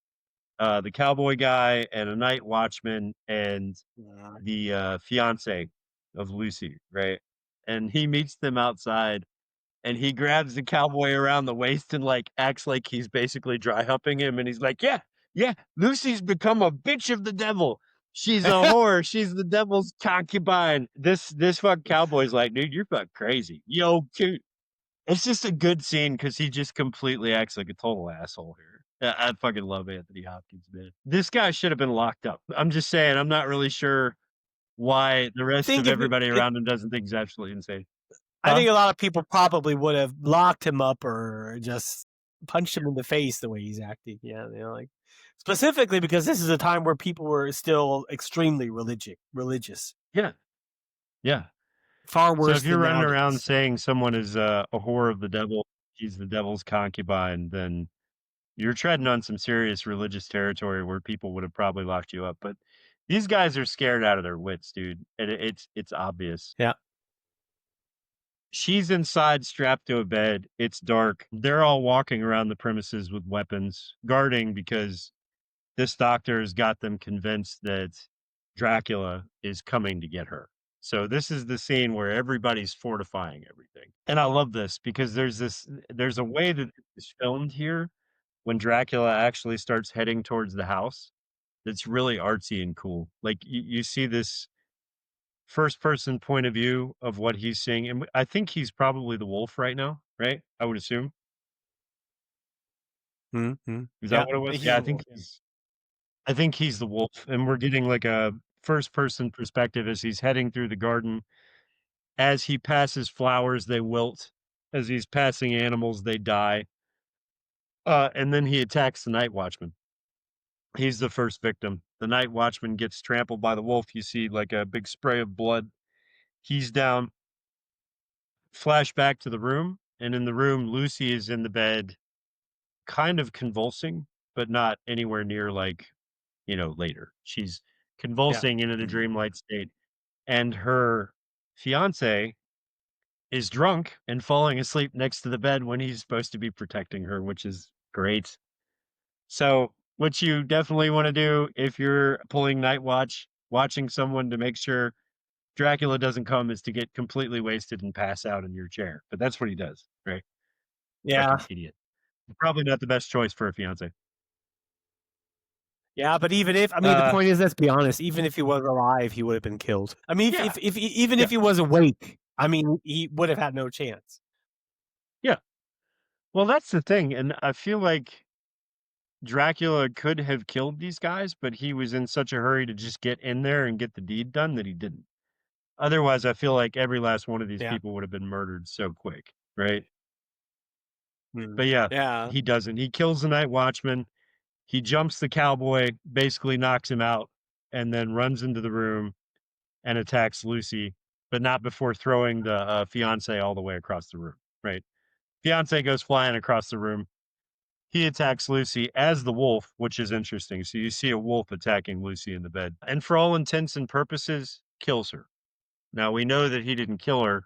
the cowboy guy and a night watchman and the fiance of Lucy, right? And he meets them outside. And he grabs the cowboy around the waist and like acts like he's basically dry humping him. And he's like, yeah, Lucy's become a bitch of the devil. She's a whore. She's the devil's concubine. This fuck cowboy's like, dude, you're fucking crazy. Yo, dude. It's just a good scene because he just completely acts like a total asshole here. I fucking love Anthony Hopkins, man. This guy should have been locked up. I'm just saying, I'm not really sure why the rest of everybody around him doesn't think he's absolutely insane. I think a lot of people probably would have locked him up or just punched him in the face the way he's acting. Yeah, like specifically because this is a time where people were still extremely religious. Yeah. Far worse. So if you're than running nowadays. around saying someone is a whore of the devil, she's the devil's concubine, then you're treading on some serious religious territory where people would have probably locked you up. But these guys are scared out of their wits, dude. It's obvious. Yeah. She's inside, strapped to a bed. It's dark. They're all walking around the premises with weapons, guarding because this doctor has got them convinced that Dracula is coming to get her. So this is the scene where everybody's fortifying everything. And I love this because there's a way that it's filmed here when Dracula actually starts heading towards the house that's really artsy and cool. Like you see this first person point of view of what he's seeing. And I think he's probably the wolf right now, right? I would assume. Mm-hmm. Is that what it was? Yeah, I think he's the wolf. And we're getting like a first person perspective as he's heading through the garden. As he passes flowers, they wilt. As he's passing animals, they die. And then he attacks the night watchman. He's the first victim. The night watchman gets trampled by the wolf. You see like a big spray of blood. He's down. Flash back to the room. And in the room, Lucy is in the bed, kind of convulsing, but not anywhere near like, later. She's convulsing in a dreamlike state. And her fiance is drunk and falling asleep next to the bed when he's supposed to be protecting her, which is great. So, what you definitely want to do if you're pulling night watch, watching someone to make sure Dracula doesn't come, is to get completely wasted and pass out in your chair. But that's what he does, right? Yeah. Fucking idiot. Probably not the best choice for a fiance. Yeah, but even if, the point is, let's be honest, even if he was alive, he would have been killed. I mean, Yeah. if he was awake, he would have had no chance. Yeah. Well, that's the thing. And I feel like Dracula could have killed these guys, but he was in such a hurry to just get in there and get the deed done that he didn't. Otherwise, I feel like every last one of these people would have been murdered so quick, right? But yeah, he doesn't. He kills the night watchman. He jumps the cowboy, basically knocks him out, and then runs into the room and attacks Lucy, but not before throwing the fiance all the way across the room, right? Fiance goes flying across the room. He attacks Lucy as the wolf, which is interesting. So you see a wolf attacking Lucy in the bed, and for all intents and purposes, kills her. Now we know that he didn't kill her.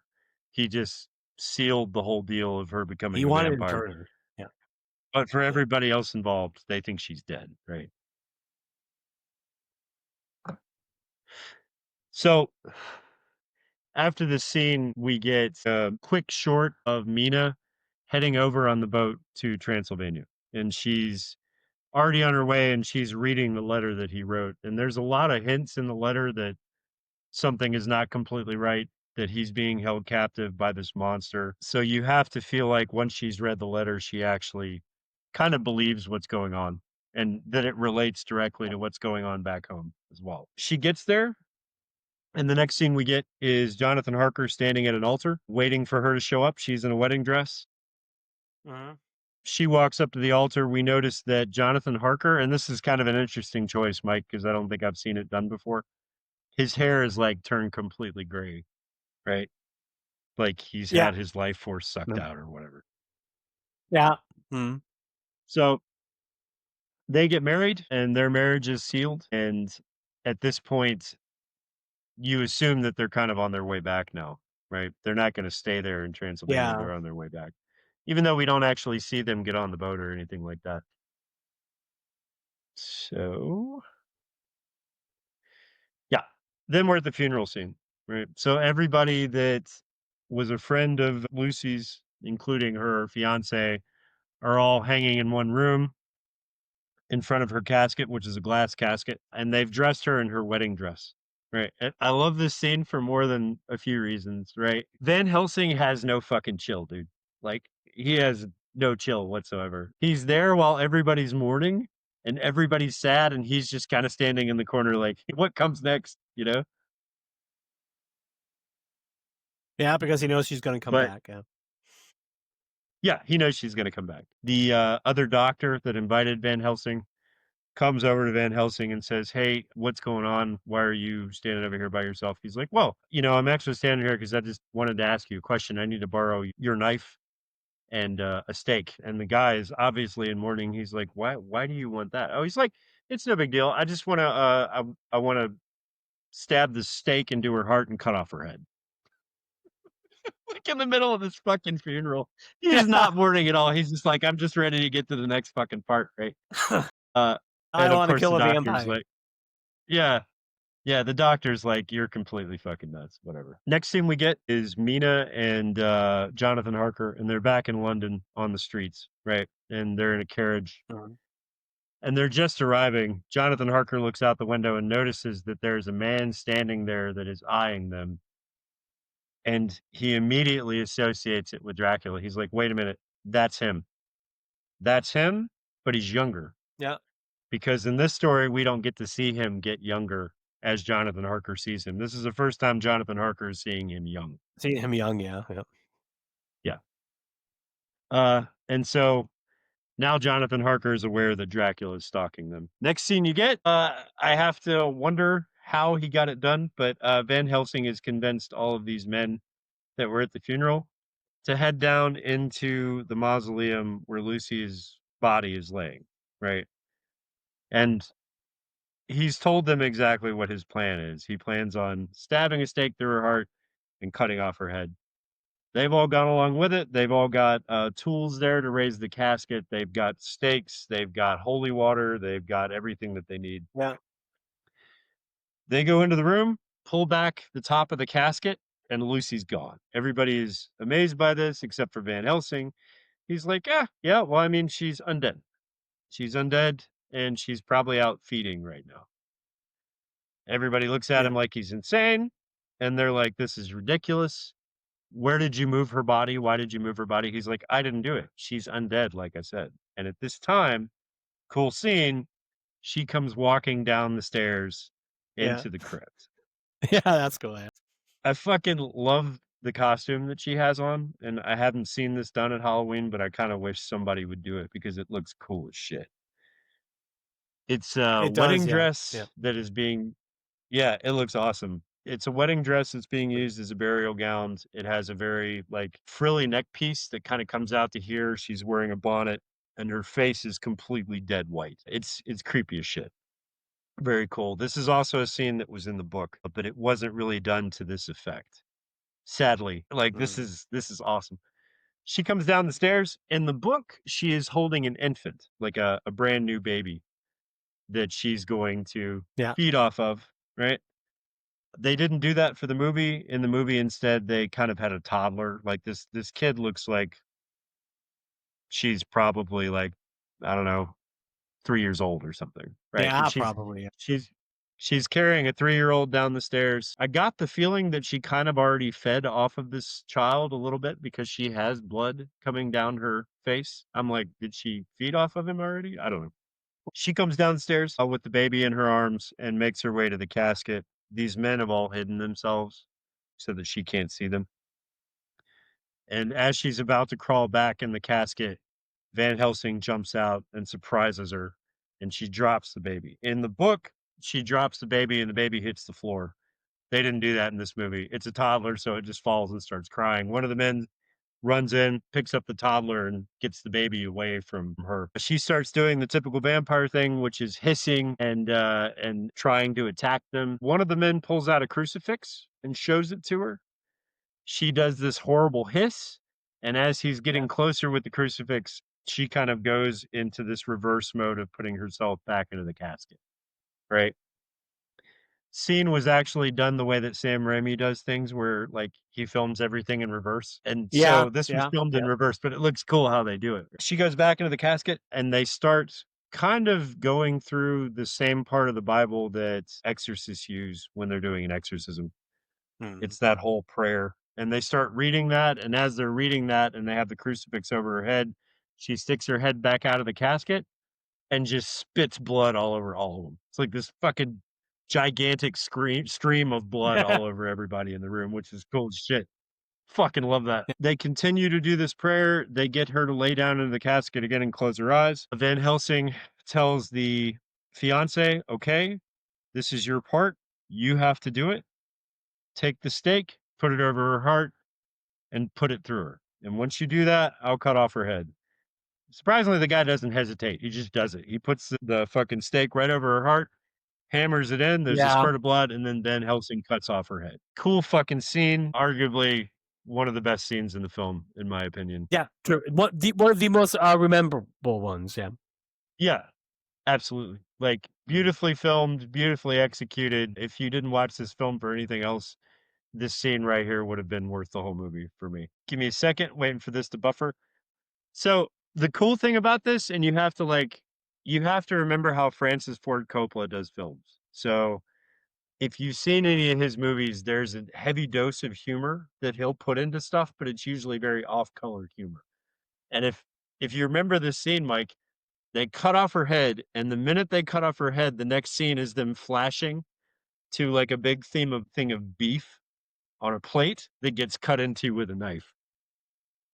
He just sealed the whole deal of her becoming a wanted to vampire. burn her. Yeah. But for everybody else involved, they think she's dead, right? So after this scene, we get a quick short of Mina heading over on the boat to Transylvania. And she's already on her way and she's reading the letter that he wrote. And there's a lot of hints in the letter that something is not completely right, that he's being held captive by this monster. So you have to feel like once she's read the letter, she actually kind of believes what's going on and that it relates directly to what's going on back home as well. She gets there. And the next scene we get is Jonathan Harker standing at an altar, waiting for her to show up. She's in a wedding dress. She walks up to the altar. We notice that Jonathan Harker, and this is kind of an interesting choice, Mike, because I don't think I've seen it done before. His hair is like turned completely gray, right? Like he's had his life force sucked out or whatever. Yeah. So they get married and their marriage is sealed. And at this point, you assume that they're kind of on their way back now, right? They're not going to stay there in Transylvania. Yeah. They're on their way back, even though we don't actually see them get on the boat or anything like that. So, yeah, then we're at the funeral scene, right? So everybody that was a friend of Lucy's, including her fiance, are all hanging in one room in front of her casket, which is a glass casket, and they've dressed her in her wedding dress. Right. I love this scene for more than a few reasons, right? Van Helsing has no fucking chill, dude. Like, he has no chill whatsoever. He's there while everybody's mourning and everybody's sad, and he's just kind of standing in the corner like, what comes next, Yeah, because he knows she's going to come back. Yeah, he knows she's going to come back. The other doctor that invited Van Helsing comes over to Van Helsing and says, hey, what's going on? Why are you standing over here by yourself? He's like, well, I'm actually standing here because I just wanted to ask you a question. I need to borrow your knife and a steak. And the guy is obviously in mourning. He's like, why do you want that? Oh, he's like, it's no big deal. I just want to, I want to stab the steak into her heart and cut off her head. Like in the middle of this fucking funeral. He's not mourning at all. He's just like, I'm just ready to get to the next fucking part, right? I want to kill a vampire. Like, yeah. Yeah, the doctor's like, you're completely fucking nuts. Whatever. Next scene we get is Mina and Jonathan Harker, and they're back in London on the streets, right? And they're in a carriage. And they're just arriving. Jonathan Harker looks out the window and notices that there's a man standing there that is eyeing them. And he immediately associates it with Dracula. He's like, wait a minute, that's him. That's him, but he's younger. Yeah. Because in this story, we don't get to see him get younger as Jonathan Harker sees him. This is the first time Jonathan Harker is seeing him young. Seeing him young, yeah. And so now Jonathan Harker is aware that Dracula is stalking them. Next scene you get, I have to wonder how he got it done, but Van Helsing has convinced all of these men that were at the funeral to head down into the mausoleum where Lucy's body is laying, right? And he's told them exactly what his plan is. He plans on stabbing a stake through her heart and cutting off her head. They've all gone along with it. They've all got tools there to raise the casket. They've got stakes. They've got holy water. They've got everything that they need. Yeah. They go into the room, pull back the top of the casket, and Lucy's gone. Everybody is amazed by this except for Van Helsing. He's like, yeah, well, I mean, she's undead. She's undead, and she's probably out feeding right now. Everybody looks at him like he's insane, and they're like, this is ridiculous. Where did you move her body? Why did you move her body? He's like, I didn't do it. She's undead, like I said. And at this time, cool scene, she comes walking down the stairs into the crypt. Yeah, that's cool. Yeah. I fucking love the costume that she has on, and I haven't seen this done at Halloween, but I kind of wish somebody would do it because it looks cool as shit. It's a wedding dress that is being, it looks awesome. It's a wedding dress that's being used as a burial gown. It has a very like frilly neck piece that kind of comes out to here. She's wearing a bonnet and her face is completely dead white. It's creepy as shit. Very cool. This is also a scene that was in the book, but it wasn't really done to this effect. Sadly, like this is awesome. She comes down the stairs. In the book, she is holding an infant, like a brand new baby that she's going to feed off of, right? They didn't do that for the movie. In the movie, instead, they kind of had a toddler. Like this kid looks like she's probably like, I don't know, 3 years old or something, right? Yeah, probably. Yeah. She's carrying a 3-year-old down the stairs. I got the feeling that she kind of already fed off of this child a little bit because she has blood coming down her face. I'm like, did she feed off of him already? I don't know. She comes downstairs with the baby in her arms and makes her way to the casket. These men have all hidden themselves so that she can't see them. And as she's about to crawl back in the casket, Van Helsing jumps out and surprises her, and she drops the baby. In the book, she drops the baby and the baby hits the floor. They didn't do that in this movie. It's a toddler, so it just falls and starts crying. One of the men runs in, picks up the toddler, and gets the baby away from her. She starts doing the typical vampire thing, which is hissing and trying to attack them. One of the men pulls out a crucifix and shows it to her. She does this horrible hiss, and as he's getting closer with the crucifix, she kind of goes into this reverse mode of putting herself back into the casket, right? Scene was actually done the way that Sam Raimi does things where like he films everything in reverse. And so this was filmed in reverse, but it looks cool how they do it. She goes back into the casket and they start kind of going through the same part of the Bible that exorcists use when they're doing an exorcism. It's that whole prayer. And they start reading that. And as they're reading that and they have the crucifix over her head, she sticks her head back out of the casket and just spits blood all over all of them. It's like this fucking gigantic stream of blood all over everybody in the room, which is cool as shit. Fucking love that. They continue to do this prayer. They get her to lay down in the casket again and close her eyes. Van Helsing tells the fiance, okay, this is your part. You have to do it. Take the stake, put it over her heart, and put it through her. And once you do that, I'll cut off her head. Surprisingly, the guy doesn't hesitate. He just does it. He puts the fucking stake right over her heart, hammers it in. There's a spurt of blood, and then Van Helsing cuts off her head. Cool fucking scene. Arguably one of the best scenes in the film, in my opinion. Yeah, true. One of the most rememberable ones. Yeah. Yeah, absolutely. Like, beautifully filmed, beautifully executed. If you didn't watch this film for anything else, this scene right here would have been worth the whole movie for me. Give me a second, waiting for this to buffer. So the cool thing about this, and you have to remember how Francis Ford Coppola does films. So if you've seen any of his movies, there's a heavy dose of humor that he'll put into stuff, but it's usually very off-color humor. And if you remember this scene, Mike, they cut off her head, and the minute they cut off her head, the next scene is them flashing to like a big thing of beef on a plate that gets cut into with a knife.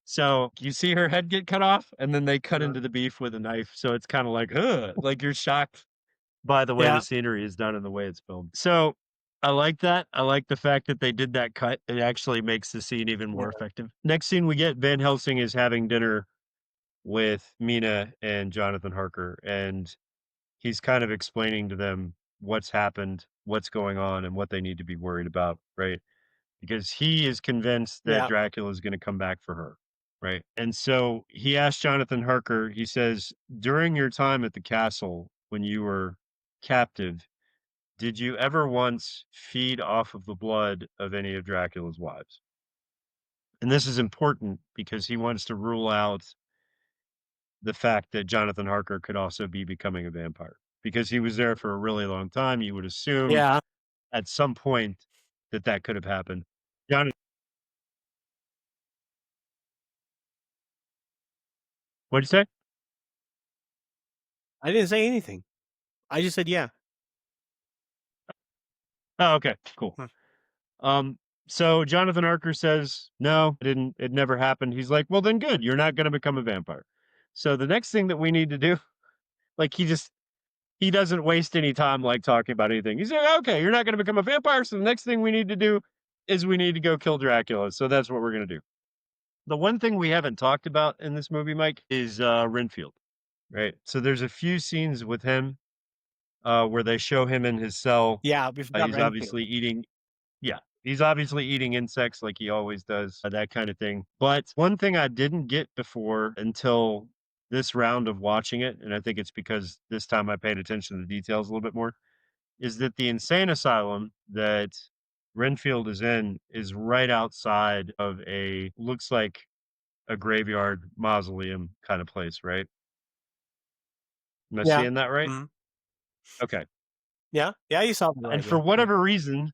So you see her head get cut off, and then they cut into the beef with a knife. So it's kind of like, ugh, like you're shocked by the way Yeah. the scenery is done and the way it's filmed. So I like that. I like the fact that they did that cut. It actually makes the scene even more effective. Next scene we get, Van Helsing is having dinner with Mina and Jonathan Harker, and he's kind of explaining to them what's happened, what's going on, and what they need to be worried about, right? Because he is convinced that Yeah. Dracula is going to come back for her, right? And so he asked Jonathan Harker, he says, during your time at the castle when you were captive, did you ever once feed off of the blood of any of Dracula's wives? And this is important because he wants to rule out the fact that Jonathan Harker could also be becoming a vampire because he was there for a really long time. You would assume Yeah. at some point that could have happened. Jonathan, what'd you say? I didn't say anything. I just said yeah. Oh, okay, cool. Hmm. So Jonathan Harker says, no, it never happened. He's like, well, then good. You're not going to become a vampire. So the next thing that we need to do, like he doesn't waste any time like talking about anything. He's like, okay, you're not going to become a vampire. So the next thing we need to do is we need to go kill Dracula. So that's what we're going to do. The one thing we haven't talked about in this movie, Mike, is Renfield, right? So there's a few scenes with him where they show him in his cell. Yeah, we forgot He's Renfield. obviously eating, yeah, he's obviously eating insects like he always does, that kind of thing. But one thing I didn't get before until this round of watching it, and I think it's because this time I paid attention to the details a little bit more, is that the insane asylum that Renfield is in is right outside of looks like a graveyard mausoleum kind of place, right? Am I Yeah. seeing that right? Mhm. Okay. Yeah. Yeah, you saw the And right. for whatever reason,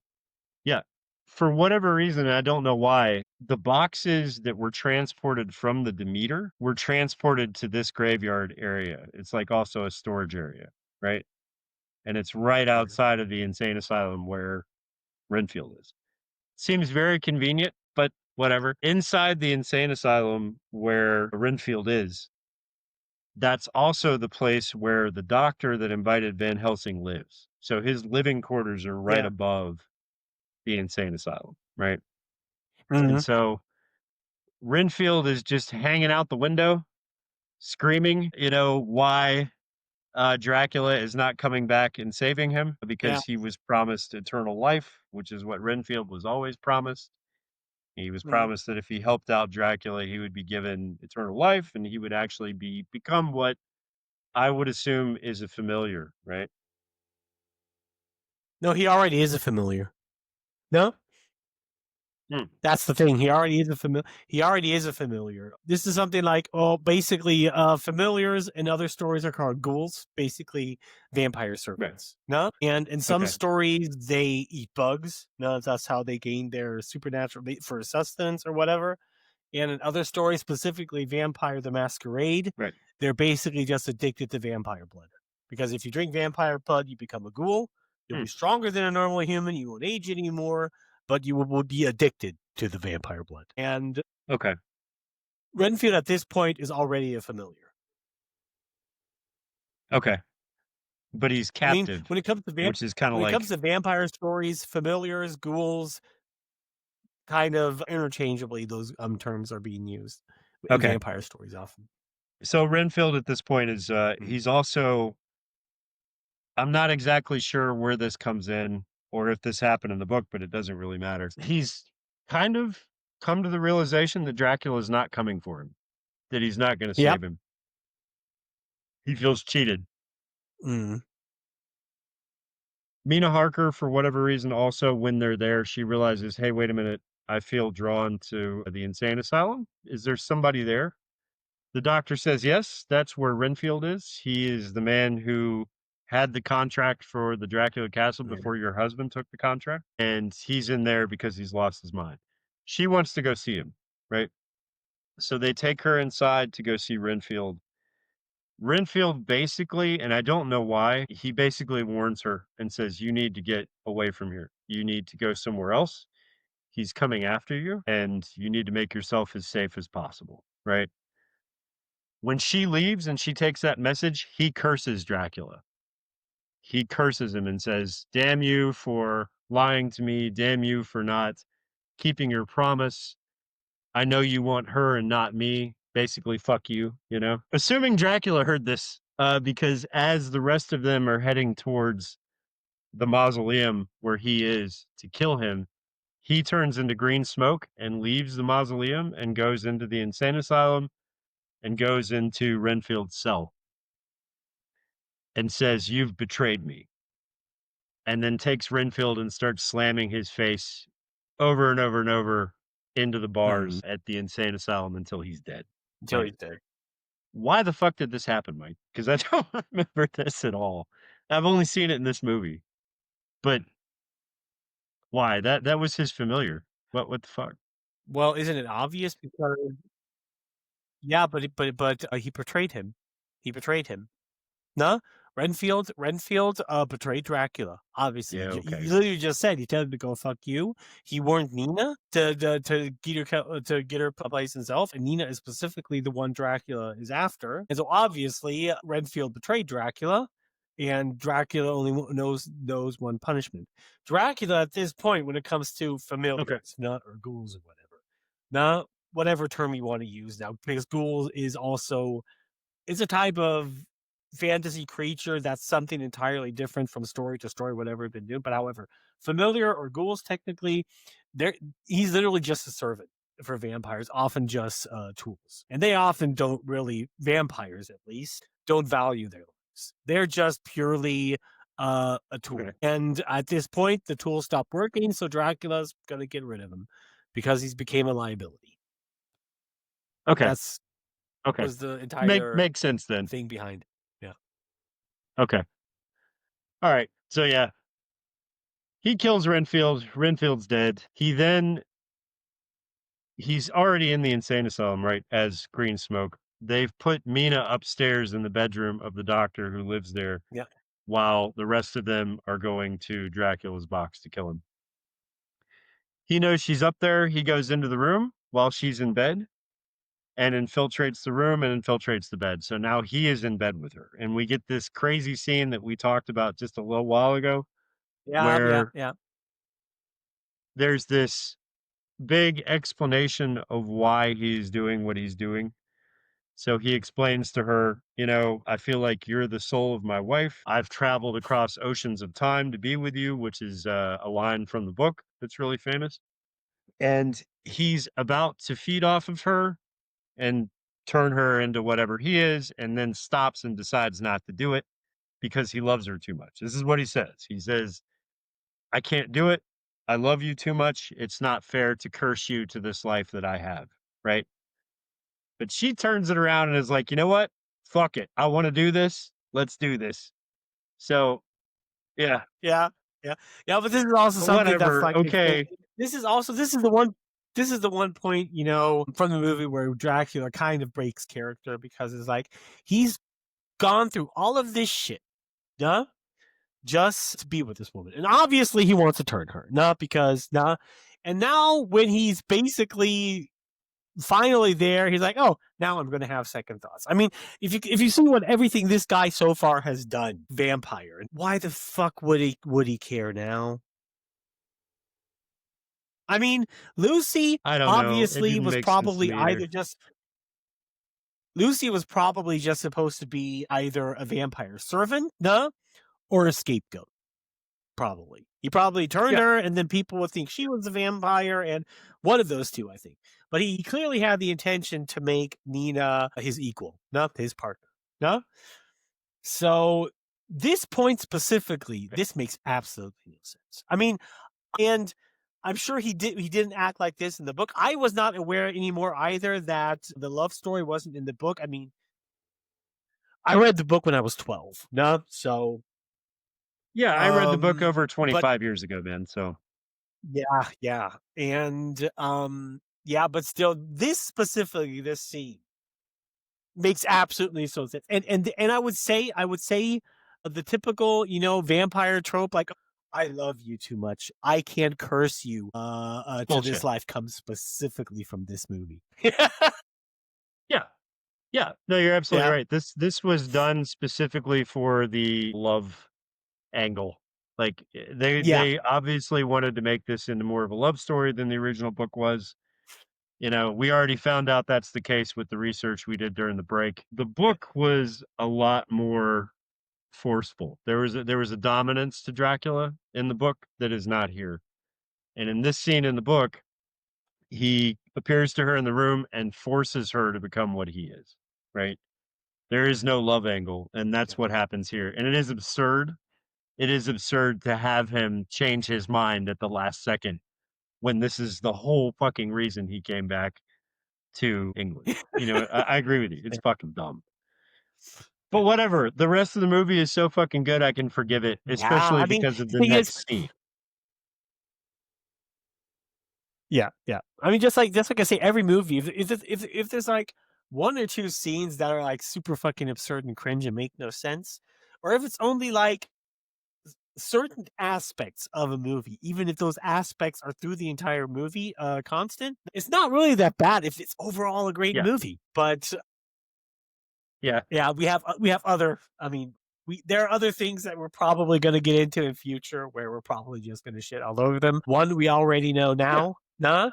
yeah, for whatever reason, I don't know why, the boxes that were transported from the Demeter were transported to this graveyard area. It's like also a storage area, right? And it's right outside of the insane asylum where Renfield is. Seems very convenient, but whatever. Inside the insane asylum where Renfield is, that's also the place where the doctor that invited Van Helsing lives. So his living quarters are right Yeah. above the insane asylum, right? Mhm. And so Renfield is just hanging out the window, screaming, why Dracula is not coming back and saving him Yeah. because he was promised eternal life, which is what Renfield was always promised. He was Mhm. promised that if he helped out Dracula, he would be given eternal life and he would actually become what I would assume is a familiar, right? No, he already is a familiar. No? Hmm. That's the thing. He already is a familiar. This is something like, basically, familiars in other stories are called ghouls, basically vampire serpents. No? And in some Okay. stories, they eat bugs. No, that's how they gain their supernatural for sustenance or whatever. And in other stories, specifically Vampire the Masquerade, Right. they're basically just addicted to vampire blood. Because if you drink vampire blood, you become a ghoul. You'll be stronger than a normal human. You won't age anymore, but you will be addicted to the vampire blood. And Okay. Renfield at this point is already a familiar. Okay. But he's I mean, captive, when it comes to which is kind of like, vampire stories, familiars, ghouls, kind of interchangeably, those terms are being used in okay. vampire stories often. So Renfield at this point is, he's also, I'm not exactly sure where this comes in or if this happened in the book, but it doesn't really matter. He's kind of come to the realization that Dracula is not coming for him, that he's not going to Yep. save him. He feels cheated. Mm. Mina Harker, for whatever reason, also when they're there, she realizes, hey, wait a minute, I feel drawn to the insane asylum. Is there somebody there? The doctor says, yes, that's where Renfield is. He is the man who had the contract for the Dracula castle before your husband took the contract. And he's in there because he's lost his mind. She wants to go see him, right? So they take her inside to go see Renfield. Renfield basically, and I don't know why, he basically warns her and says, you need to get away from here. You need to go somewhere else. He's coming after you, and you need to make yourself as safe as possible, right? When she leaves and she takes that message, he curses Dracula. He curses him and says, damn you for lying to me. Damn you for not keeping your promise. I know you want her and not me. Basically, fuck you, you know? Assuming Dracula heard this, because as the rest of them are heading towards the mausoleum where he is to kill him, he turns into green smoke and leaves the mausoleum and goes into the insane asylum and goes into Renfield's cell and says, you've betrayed me. And then takes Renfield and starts slamming his face over and over and over into the bars at the insane asylum until he's dead. Until he's dead. Why the fuck did this happen, Mike? Because I don't remember this at all. I've only seen it in this movie. But why? That was his familiar. What the fuck? Well, isn't it obvious? Because yeah, but he betrayed him. He betrayed him. No, Renfield betrayed Dracula. Obviously, Yeah, you okay. literally just said he told him to go fuck you. He warned Nina to get her place himself, and Nina is specifically the one Dracula is after. And so obviously, Renfield betrayed Dracula, and Dracula only knows one punishment. Dracula at this point, when it comes to familiars, not or ghouls or whatever, not whatever term you want to use now, because ghouls is also it's a type of fantasy creature that's something entirely different from story to story, whatever it's been doing. But however, familiar or ghouls, technically, he's literally just a servant for vampires, often just tools. And they often don't really, vampires at least, don't value their lives. They're just purely a tool. Okay. And at this point, the tools stop working, so Dracula's going to get rid of him because he's became a liability. Okay. That's was the entire makes sense then. thing behind it. Yeah. Okay. All right. So yeah. He kills Renfield. Renfield's dead. He's already in the insane asylum, right? As green smoke. They've put Mina upstairs in the bedroom of the doctor who lives there. Yeah. While the rest of them are going to Dracula's box to kill him. He knows she's up there. He goes into the room while she's in bed and infiltrates the room and infiltrates the bed. So now he is in bed with her. And we get this crazy scene that we talked about just a little while ago. Yeah. There's this big explanation of why he's doing what he's doing. So he explains to her, I feel like you're the soul of my wife. I've traveled across oceans of time to be with you, which is a line from the book that's really famous. And he's about to feed off of her and turn her into whatever he is, and then stops and decides not to do it because he loves her too much. This is what he says. He says, I can't do it. I love you too much. It's not fair to curse you to this life that I have, right? But she turns it around and is like, you know what? Fuck it. I want to do this. Let's do this. So, yeah. Yeah. But this is also something Whatever. that's like, Okay. This is the one point, from the movie where Dracula kind of breaks character because it's like he's gone through all of this shit, just to be with this woman. And obviously he wants to turn her, and now when he's basically finally there, he's like, oh, now I'm going to have second thoughts. I mean, if you see what everything this guy so far has done, vampire, why the fuck would he care now? I mean, Lucy obviously was probably Lucy was probably just supposed to be either a vampire servant, or a scapegoat. Probably. He probably turned her, and then people would think she was a vampire, and one of those two, I think. But he clearly had the intention to make Nina his equal, not his partner. No? So this point specifically, this makes absolutely no sense. I mean, and I'm sure he didn't act like this in the book. I was not aware anymore either that the love story wasn't in the book. I mean, I read the book when I was 12. No, so Yeah, I read the book over but 25 years ago, man. So yeah, and yeah, but still, this specifically, this scene makes absolutely so sense. And I would say the typical, vampire trope, like, I love you too much, I can't curse you to bullshit. this life, comes specifically from this movie. Yeah. Yeah. No, you're absolutely Yeah. right. This was done specifically for the love angle. Like they obviously wanted to make this into more of a love story than the original book was. We already found out that's the case with the research we did during the break. The book was a lot more forceful. There was a dominance to Dracula in the book that is not here. And in this scene in the book, he appears to her in the room and forces her to become what he is, right? There is no love angle, and that's what happens here. And it is absurd. It is absurd to have him change his mind at the last second when this is the whole fucking reason he came back to England. I agree with you. It's fucking dumb. But whatever. The rest of the movie is so fucking good, I can forgive it, Yeah, especially I mean, because of the the thing is, next scene. yeah. I mean, just like I say, every movie, if there's like one or two scenes that are like super fucking absurd and cringe and make no sense, or if it's only like certain aspects of a movie, even if those aspects are through the entire movie, constant, it's not really that bad if it's overall a great Yeah. movie. But Yeah. we have other. I mean, there are other things that we're probably going to get into in future where we're probably just going to shit all over them. One we already know now, nah,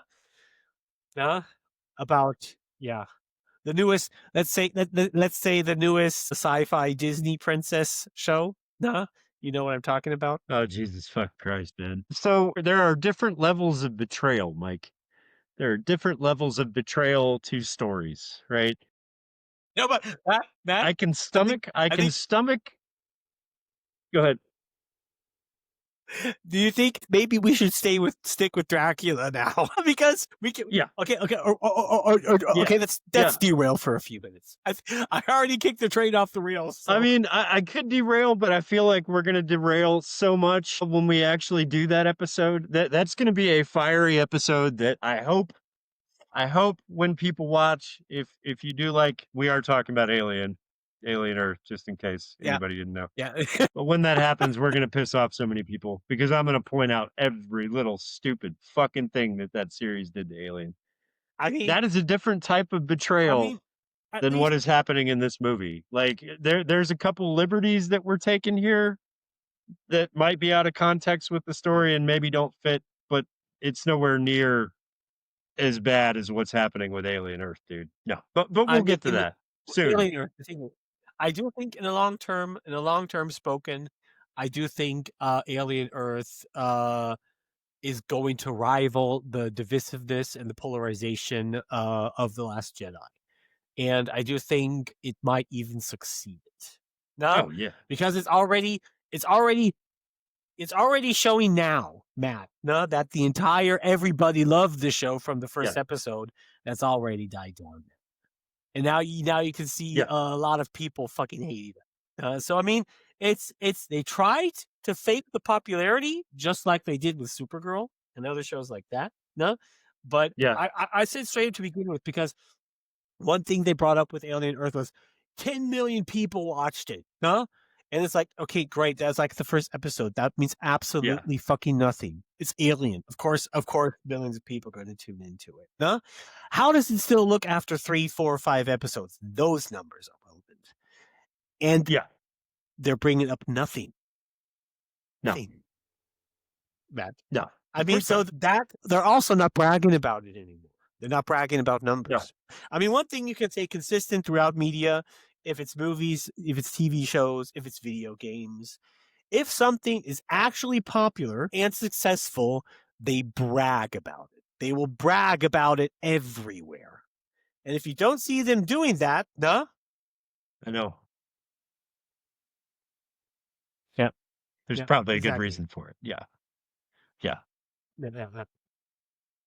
about the newest. Let's say the newest sci-fi Disney princess show. Nah, you know what I'm talking about. Oh, Jesus fuck Christ, man. So there are different levels of betrayal, Mike. There are different levels of betrayal to stories, right? No, but Matt, I can stomach. Go ahead. do you think maybe we should stick with Dracula now because we can? Yeah. Okay. Okay. Let's derail for a few minutes. I already kicked the train off the rails. So. I mean, I could derail, but I feel like we're going to derail so much when we actually do that episode. That's going to be a fiery episode that I hope when people watch, if you do, like, we are talking about Alien Earth, just in case anybody didn't know. Yeah. But when that happens, we're going to piss off so many people because I'm going to point out every little stupid fucking thing that series did to Alien. I mean, that is a different type of betrayal than what is happening in this movie. Like there's a couple liberties that were taken here that might be out of context with the story and maybe don't fit, but it's nowhere near as bad as what's happening with Alien Earth, dude. No, but we'll get to that soon. Alien Earth, I do think in the long term spoken, I do think Alien Earth is going to rival the divisiveness and the polarization of The Last Jedi. And I do think it might even succeed. No, oh yeah, because it's already showing now, Matt, no, that the entire everybody loved the show from the first episode. That's already died down. And now you can see a lot of people fucking hating it. So I mean, they tried to fake the popularity just like they did with Supergirl and other shows like that. No, but I said straight up to begin with because one thing they brought up with Alien Earth was 10 million people watched it. No. And it's like, okay, great. That's like the first episode. That means absolutely fucking nothing. It's Alien. Of course, millions of people are going to tune into it. No? How does it still look after 3, 4, 5 episodes? Those numbers are relevant. And they're bringing up nothing. Nothing. Matt. No. I mean, so that they're also not bragging about it anymore. They're not bragging about numbers. No. I mean, one thing you can say consistent throughout media, if it's movies, if it's TV shows, if it's video games, if something is actually popular and successful, they brag about it. They will brag about it everywhere. And if you don't see them doing that, I know. There's Yeah, probably a good exactly. reason for it. Yeah. Yeah. Yeah.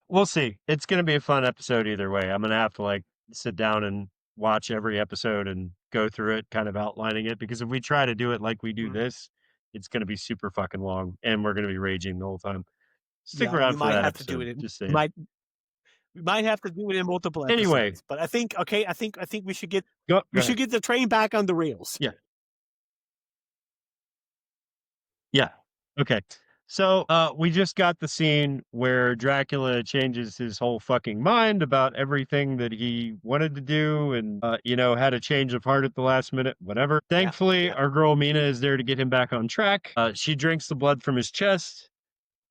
We'll see. It's going to be a fun episode either way. I'm going to have to like sit down and watch every episode and go through it, kind of outlining it. Because if we try to do it like we do Mhm. this, it's going to be super fucking long and we're going to be raging the whole time. Stick Yeah, we around for might that have to do episode. it. Just We saying. might have to do it in multiple Anyway, episodes. But I think we should get go should ahead. get the train back on the rails. Yeah. Yeah. Okay. So we just got the scene where Dracula changes his whole fucking mind about everything that he wanted to do and had a change of heart at the last minute, whatever. Thankfully, our girl Mina is there to get him back on track. She drinks the blood from his chest.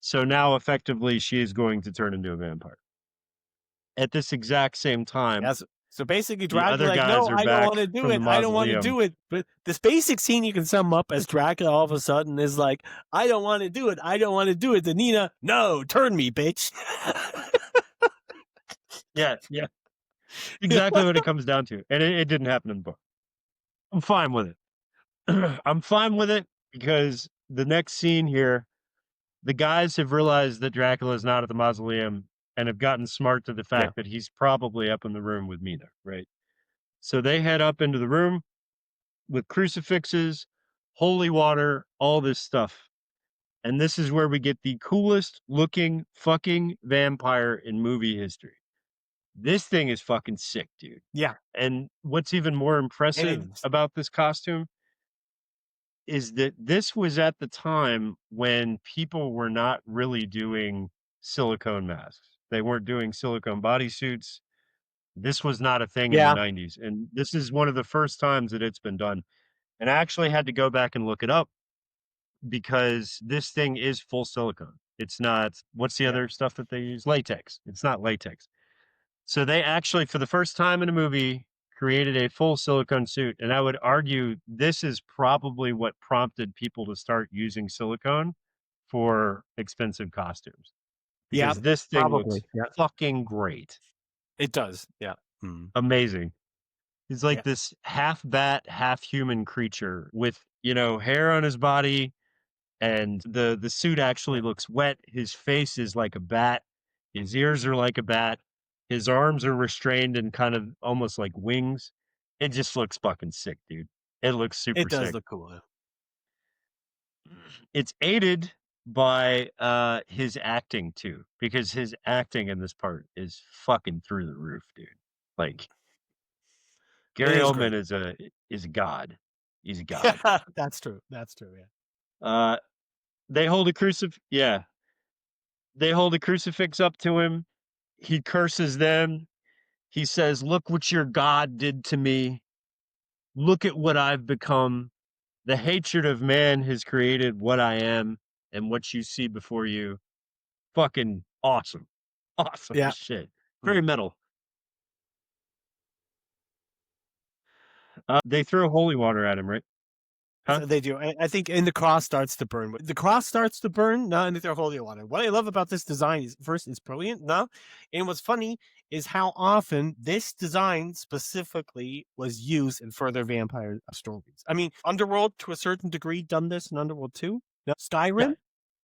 So now effectively she is going to turn into a vampire. At this exact same time, Yes. So basically, the other Dracula, like, guys no, are I don't back want to do from the it. I don't want to mausoleum. do it. But this basic scene you can sum up as Dracula all of a sudden is like, I don't want to do it. I don't want to do it. Then Nina, no, turn me, bitch. Yeah. Exactly what it comes down to. And it didn't happen in the book. I'm fine with it. I'm fine with it because the next scene here, the guys have realized that Dracula is not at the mausoleum and have gotten smart to the fact that he's probably up in the room with Mina, right? So they head up into the room with crucifixes, holy water, all this stuff. And this is where we get the coolest looking fucking vampire in movie history. This thing is fucking sick, dude. Yeah. And what's even more impressive about this costume is that this was at the time when people were not really doing silicone masks. They weren't doing silicone bodysuits. This was not a thing in the 90s. And this is one of the first times that it's been done. And I actually had to go back and look it up because this thing is full silicone. It's not, what's the other stuff that they use? Latex. It's not latex. So they actually, for the first time in a movie, created a full silicone suit. And I would argue this is probably what prompted people to start using silicone for expensive costumes. Because this thing looks fucking great. It does. Yeah. Mm. Amazing. He's like this half bat, half human creature with, hair on his body. And the suit actually looks wet. His face is like a bat. His ears are like a bat. His arms are restrained and kind of almost like wings. It just looks fucking sick, dude. It looks super sick. It does look cool. It's aided by his acting too, because his acting in this part is fucking through the roof, dude. Like Gary Oldman is a god. He's a god. That's true. Yeah. They hold a They hold a crucifix up to him. He curses them. He says, "Look what your God did to me. Look at what I've become. The hatred of man has created what I am and what you see before you." Fucking awesome. Awesome shit. Very metal. They throw holy water at him, right? Huh? They do. I think, and the cross starts to burn. The cross starts to burn, and they're holy water. What I love about this design is, first, it's brilliant, and what's funny is how often this design specifically was used in further vampire stories. I mean, Underworld, to a certain degree, done this in Underworld 2. Skyrim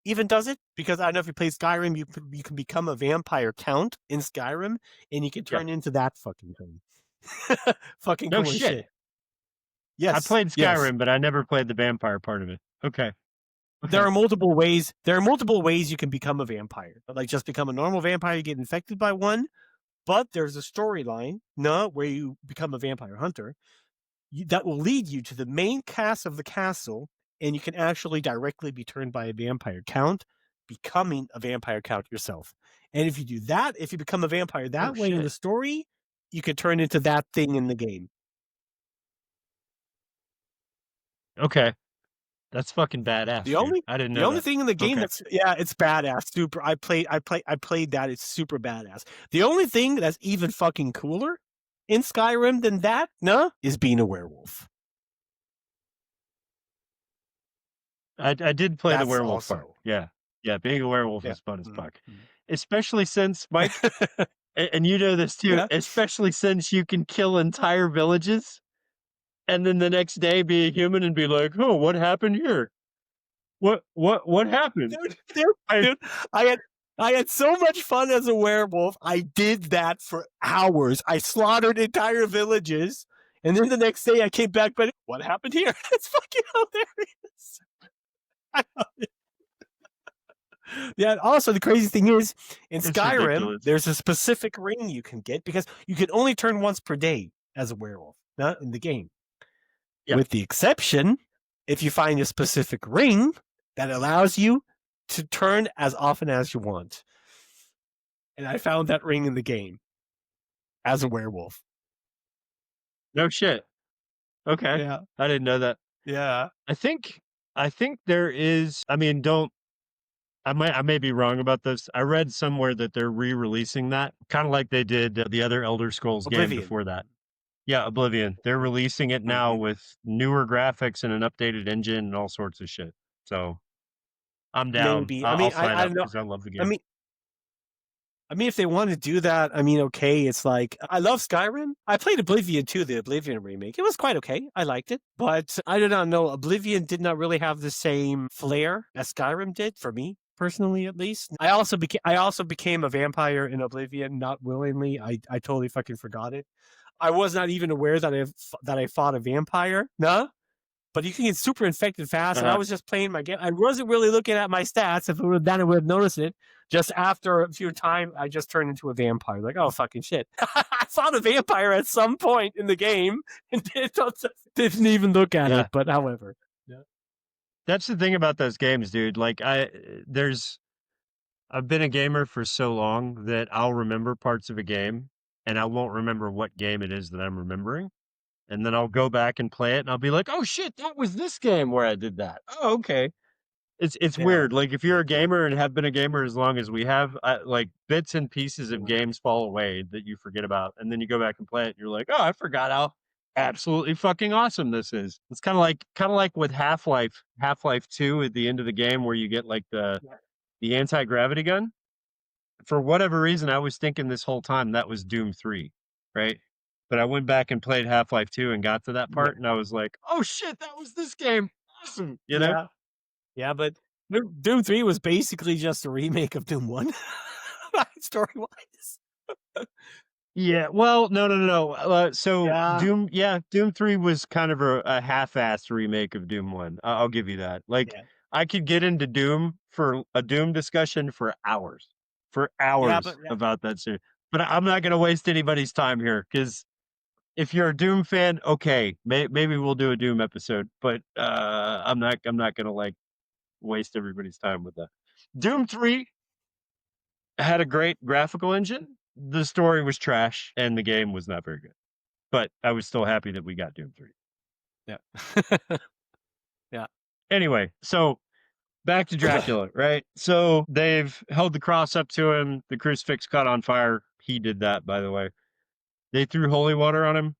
even does it, because I don't know if you play Skyrim, you can become a vampire count in Skyrim, and you can turn into that fucking thing. Fucking No cool shit. Yes, I played Skyrim, but I never played the vampire part of it. Okay. There are multiple ways. There are multiple ways you can become a vampire. Like, just become a normal vampire, you get infected by one. But there's a storyline, where you become a vampire hunter that will lead you to the main cast of the castle, and you can actually directly be turned by a vampire count, becoming a vampire count yourself. And if you do that, if you become a vampire that way in the story, you can turn into that thing in the game. Okay. That's fucking badass. I didn't know the only thing in the game that's it's badass. Super. I played that. It's super badass. The only thing that's even fucking cooler in Skyrim than that, is being a werewolf. I did play the werewolf part. Yeah. Yeah, being a werewolf is fun as fuck. Especially since, Mike, and you know this too, especially since you can kill entire villages and then the next day be a human and be like, "Oh, what happened here? What happened? Dude, I had so much fun as a werewolf. I did that for hours. I slaughtered entire villages, and then the next day I came back. But what happened here? It's fucking hilarious. I love it. Yeah. Also, the crazy thing is, in It's Skyrim, ridiculous. there's a specific ring you can get because you can only turn once per day as a werewolf, not in the game. Yeah. With the exception, if you find a specific ring that allows you to turn as often as you want. And I found that ring in the game as a werewolf. No shit. Okay. Yeah. I didn't know that. Yeah. I think there is, I mean, I may be wrong about this. I read somewhere that they're re-releasing that, kind of like they did the other Elder Scrolls game Oblivion. before that. Yeah, Oblivion. They're releasing it now with newer graphics and an updated engine and all sorts of shit. So I'm down. Maybe. I'll sign I up don't know. because I love the game. I mean, if they want to do that, I mean, okay. It's like I love Skyrim. I played Oblivion too, the Oblivion remake. It was quite okay. I liked it, but I did not know Oblivion did not really have the same flair as Skyrim did for me personally, at least. I also became a vampire in Oblivion, not willingly. I totally fucking forgot it. I was not even aware that I fought a vampire. No. But you can get super infected fast, and I was just playing my game. I wasn't really looking at my stats. If it would have done, I would have noticed it. Just after a few times, I just turned into a vampire. Like, oh, fucking shit. I fought a vampire at some point in the game and didn't even look at it, but however. Yeah. That's the thing about those games, dude. Like, I've been a gamer for so long that I'll remember parts of a game, and I won't remember what game it is that I'm remembering. And then I'll go back and play it, and I'll be like, "Oh shit, that was this game where I did that." Oh, okay. It's weird. Like if you're a gamer and have been a gamer as long as we have, like bits and pieces of games fall away that you forget about, and then you go back and play it, and you're like, "Oh, I forgot how absolutely fucking awesome this is." It's kind of like with Half-Life 2 at the end of the game where you get like the anti-gravity gun. For whatever reason, I was thinking this whole time that was Doom 3, right? But I went back and played Half-Life 2 and got to that part, and I was like, "Oh shit, that was this game! Awesome!" You know? Yeah, but Doom 3 was basically just a remake of Doom 1, story-wise. Yeah. Well, no. Doom 3 was kind of a half-assed remake of Doom 1. I'll give you that. Like, I could get into Doom for a Doom discussion for hours, about that series. But I'm not going to waste anybody's time here because if you're a Doom fan, okay, maybe we'll do a Doom episode. But I'm not going to like waste everybody's time with that. Doom 3 had a great graphical engine. The story was trash, and the game was not very good. But I was still happy that we got Doom 3. Yeah. Yeah. Anyway, so back to Dracula, right? So they've held the cross up to him. The crucifix caught on fire. He did that, by the way. They threw holy water on him,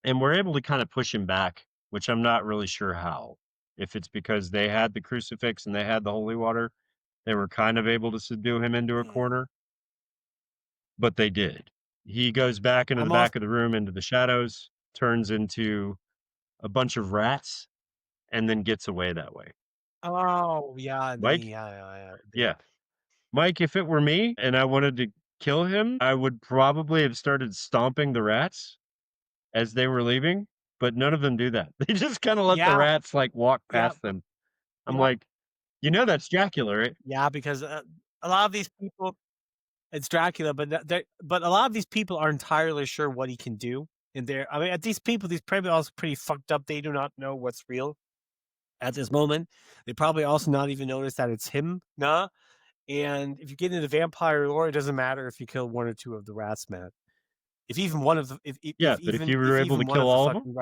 and were able to kind of push him back, which I'm not really sure how. If it's because they had the crucifix and they had the holy water, they were kind of able to subdue him into a corner. But they did. He goes back into the back of the room, into the shadows, turns into a bunch of rats, and then gets away that way. Oh, yeah. Mike? Yeah. Mike, if it were me and I wanted to kill him, I would probably have started stomping the rats as they were leaving, but none of them do that. They just kind of let the rats like walk past them. I'm like, that's Dracula, right? Yeah, because a lot of these people, it's Dracula, but a lot of these people are entirely sure what he can do. And these probably also pretty fucked up. They do not know what's real at this moment. They probably also not even notice that it's him. Nah. And if you get into vampire lore, it doesn't matter if you kill one or two of the rats, man. If even one of them, if you were able to kill all of them,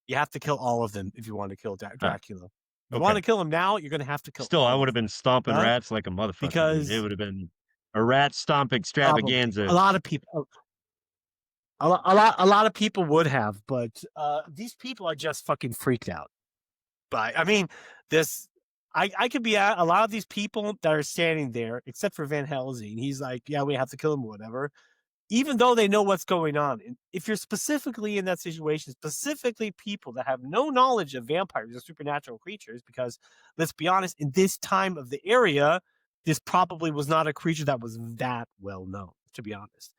you have to kill all of them if you want to kill Dracula. If you want to kill him now, you're going to have to kill. Still, I would have been stomping rats like a motherfucker because it would have been a rat stomp extravaganza. A lot of people, a lot of people would have, but these people are just fucking freaked out. But I mean, I could be a lot of these people that are standing there, except for Van Helsing. He's like, yeah, we have to kill him, whatever. even though they know what's going on, if you're specifically in that situation, specifically people that have no knowledge of vampires or supernatural creatures, because let's be honest, in this time of the area, this probably was not a creature that was that well known, to be honest.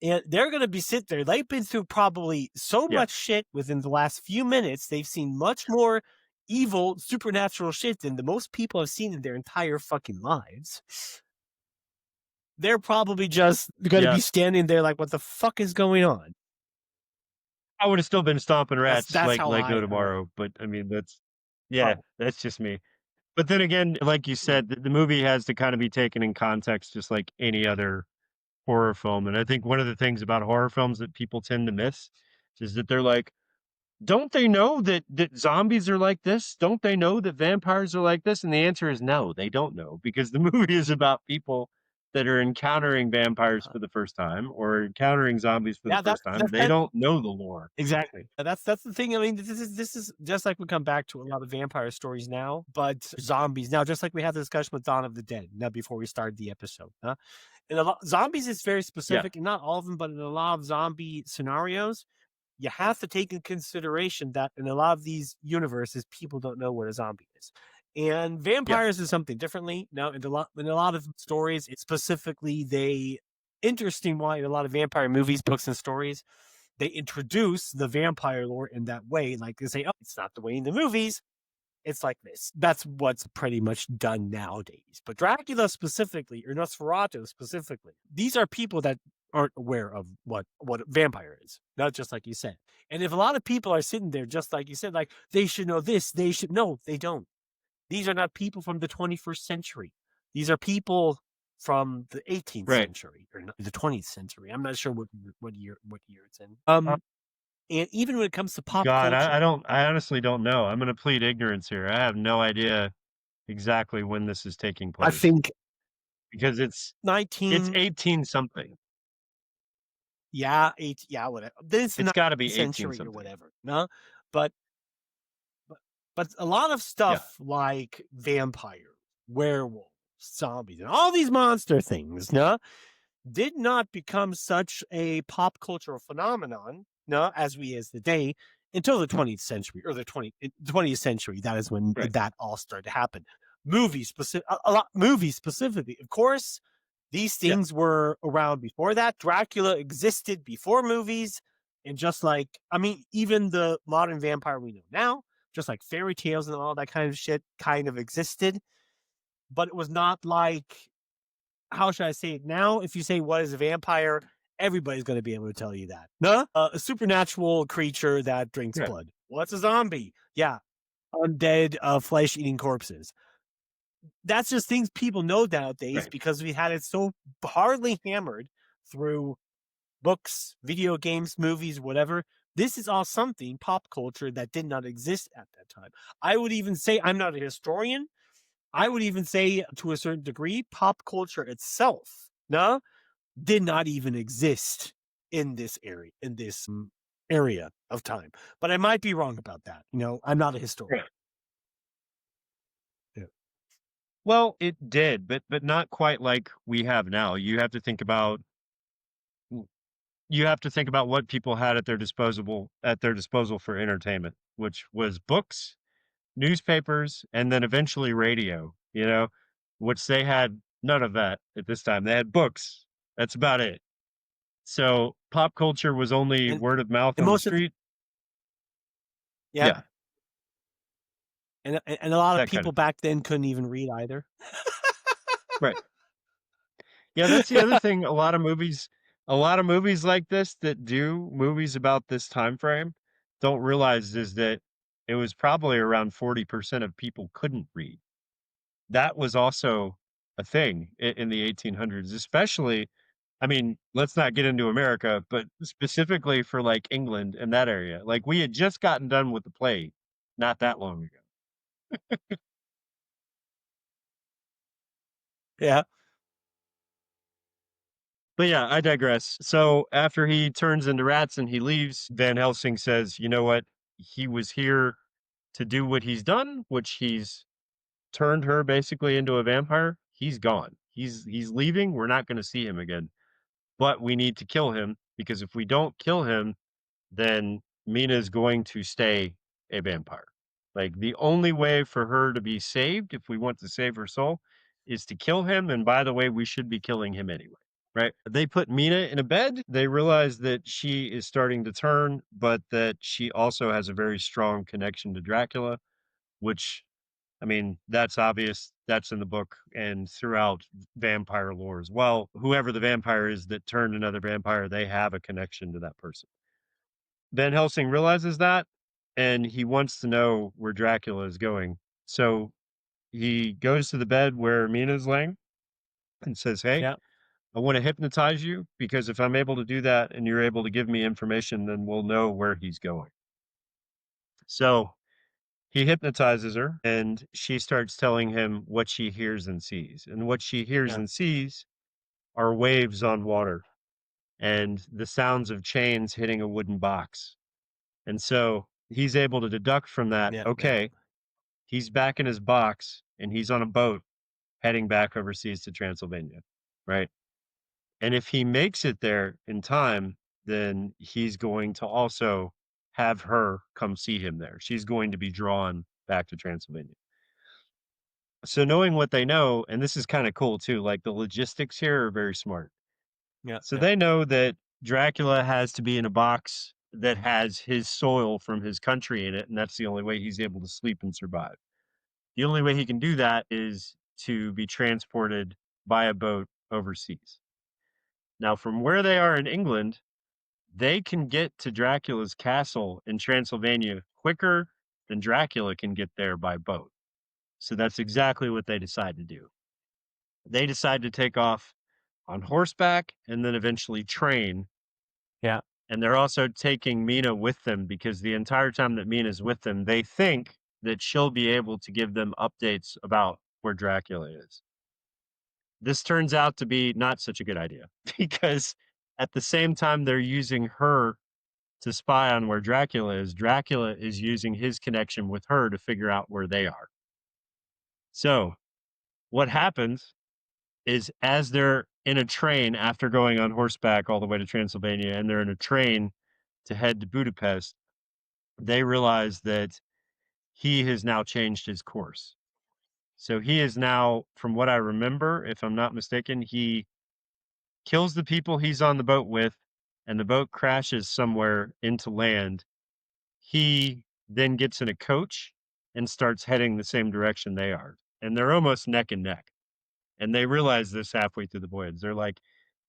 And they're going to be sit there. They've been through probably so much shit within the last few minutes. They've seen much more evil supernatural shit than the most people have seen in their entire fucking lives. They're probably just going to be standing there like, what the fuck is going on? I would have still been stomping rats That's how like I no heard. tomorrow. But I mean, that's just me. But then again, like you said, the movie has to kind of be taken in context, just like any other horror film. And I think one of the things about horror films that people tend to miss is that they're like, don't they know that zombies are like this? Don't they know that vampires are like this? And the answer is no, they don't know, because the movie is about people that are encountering vampires for the first time or encountering zombies for the first time. They don't know the lore. Exactly. That's the thing. I mean, this is just like we come back to a lot of vampire stories now, but zombies now, just like we had the discussion with Dawn of the Dead now before we started the episode. And zombies is very specific, and not all of them, but in a lot of zombie scenarios, you have to take in consideration that in a lot of these universes, people don't know what a zombie is. And vampires is something differently. Now, in a lot of stories, it's specifically interesting why in a lot of vampire movies, books, and stories, they introduce the vampire lore in that way. Like they say, oh, it's not the way in the movies. It's like this. That's what's pretty much done nowadays. But Dracula specifically, or Nosferatu specifically, these are people that aren't aware of what a vampire is. Not just like you said. And if a lot of people are sitting there, just like you said, like they should know this, no, they don't. These are not people from the 21st century. These are people from the 18th century or the 20th century. I'm not sure what year it's in. And even when it comes to pop culture, I honestly don't know. I'm going to plead ignorance here. I have no idea exactly when this is taking place. I think because it's 18 something. Yeah, whatever. It's got to be 18 century something or whatever. No, but a lot of stuff like vampire, werewolf, zombies, and all these monster things, no, did not become such a pop cultural phenomenon, no, as the day until the 20th century or the 20th century. That is when that all started to happen. Movies specifically, of course. These things were around before that. Dracula existed before movies. And just like, I mean, even the modern vampire we know now, just like fairy tales and all that kind of shit kind of existed. But it was not like, how should I say it now? If you say, what is a vampire? Everybody's going to be able to tell you that. No? A supernatural creature that drinks blood. What's a zombie? Yeah. Undead, flesh-eating corpses. That's just things people know nowadays because we had it so hardly hammered through books, video games, movies, whatever. This is all something pop culture that did not exist at that time. I would even say, I'm not a historian. I would even say to a certain degree, pop culture itself, did not even exist in this area of time. But I might be wrong about that. I'm not a historian. Well, it did, but not quite like we have now. You have to think about what people had at their disposal for entertainment, which was books, newspapers, and then eventually radio, which they had none of that at this time. They had books. That's about it. So pop culture was only word of mouth on the street. Yeah. And a lot of people back then couldn't even read either. Right. Yeah, that's the other thing. A lot of movies like this that do movies about this time frame don't realize is that it was probably around 40% of people couldn't read. That was also a thing in the 1800s, especially, I mean, let's not get into America, but specifically for like England and that area. Like we had just gotten done with the plague not that long ago. Yeah. But yeah, I digress. So after he turns into rats and he leaves, Van Helsing says, you know what? He was here to do what he's done, which he's turned her basically into a vampire. He's gone. He's leaving. We're not going to see him again. but we need to kill him because if we don't kill him, then Mina is going to stay a vampire. Like the only way for her to be saved, if we want to save her soul, is to kill him. And by the way, we should be killing him anyway. Right. They put Mina in a bed. They realize that she is starting to turn, but that she also has a very strong connection to Dracula, which, I mean, that's obvious. That's in the book and throughout vampire lore as well. Whoever the vampire is that turned another vampire, they have a connection to that person. Van Helsing realizes that, and he wants to know where Dracula is going. So he goes to the bed where Mina's laying and says, "Hey, Yeah. I want to hypnotize you because if I'm able to do that and you're able to give me information, then we'll know where he's going." So he hypnotizes her and she starts telling him what she hears and sees. And what she hears Yeah. and sees are waves on water and the sounds of chains hitting a wooden box. And so he's able to deduct from that, Yeah. okay, he's back in his box and he's on a boat heading back overseas to Transylvania, right? And if he makes it there in time, then he's going to also have her come see him there. She's going to be drawn back to Transylvania. So knowing what they know, and this is kind of cool too, like the logistics here are very smart. Yeah. So Yeah. they know that Dracula has to be in a box that has his soil from his country in it, and that's the only way he's able to sleep and survive. The only way he can do that is to be transported by a boat overseas. Now, from where they are in England, they can get to Dracula's castle in Transylvania quicker than Dracula can get there by boat. So that's exactly what they decide to do. They decide to take off on horseback and then eventually train. Yeah. And they're also taking Mina with them because the entire time that Mina's with them, they think that she'll be able to give them updates about where Dracula is. This turns out to be not such a good idea because at the same time they're using her to spy on where Dracula is using his connection with her to figure out where they are. So what happens is as they're in a train after going on horseback all the way to Transylvania and they're in a train to head to Budapest, they realize that he has now changed his course. So he is now, from what I remember, if I'm not mistaken, he kills the people he's on the boat with, and the boat crashes somewhere into land. He then gets in a coach and starts heading the same direction they are. And they're almost neck and neck. And they realize this halfway through the voyage. They're like,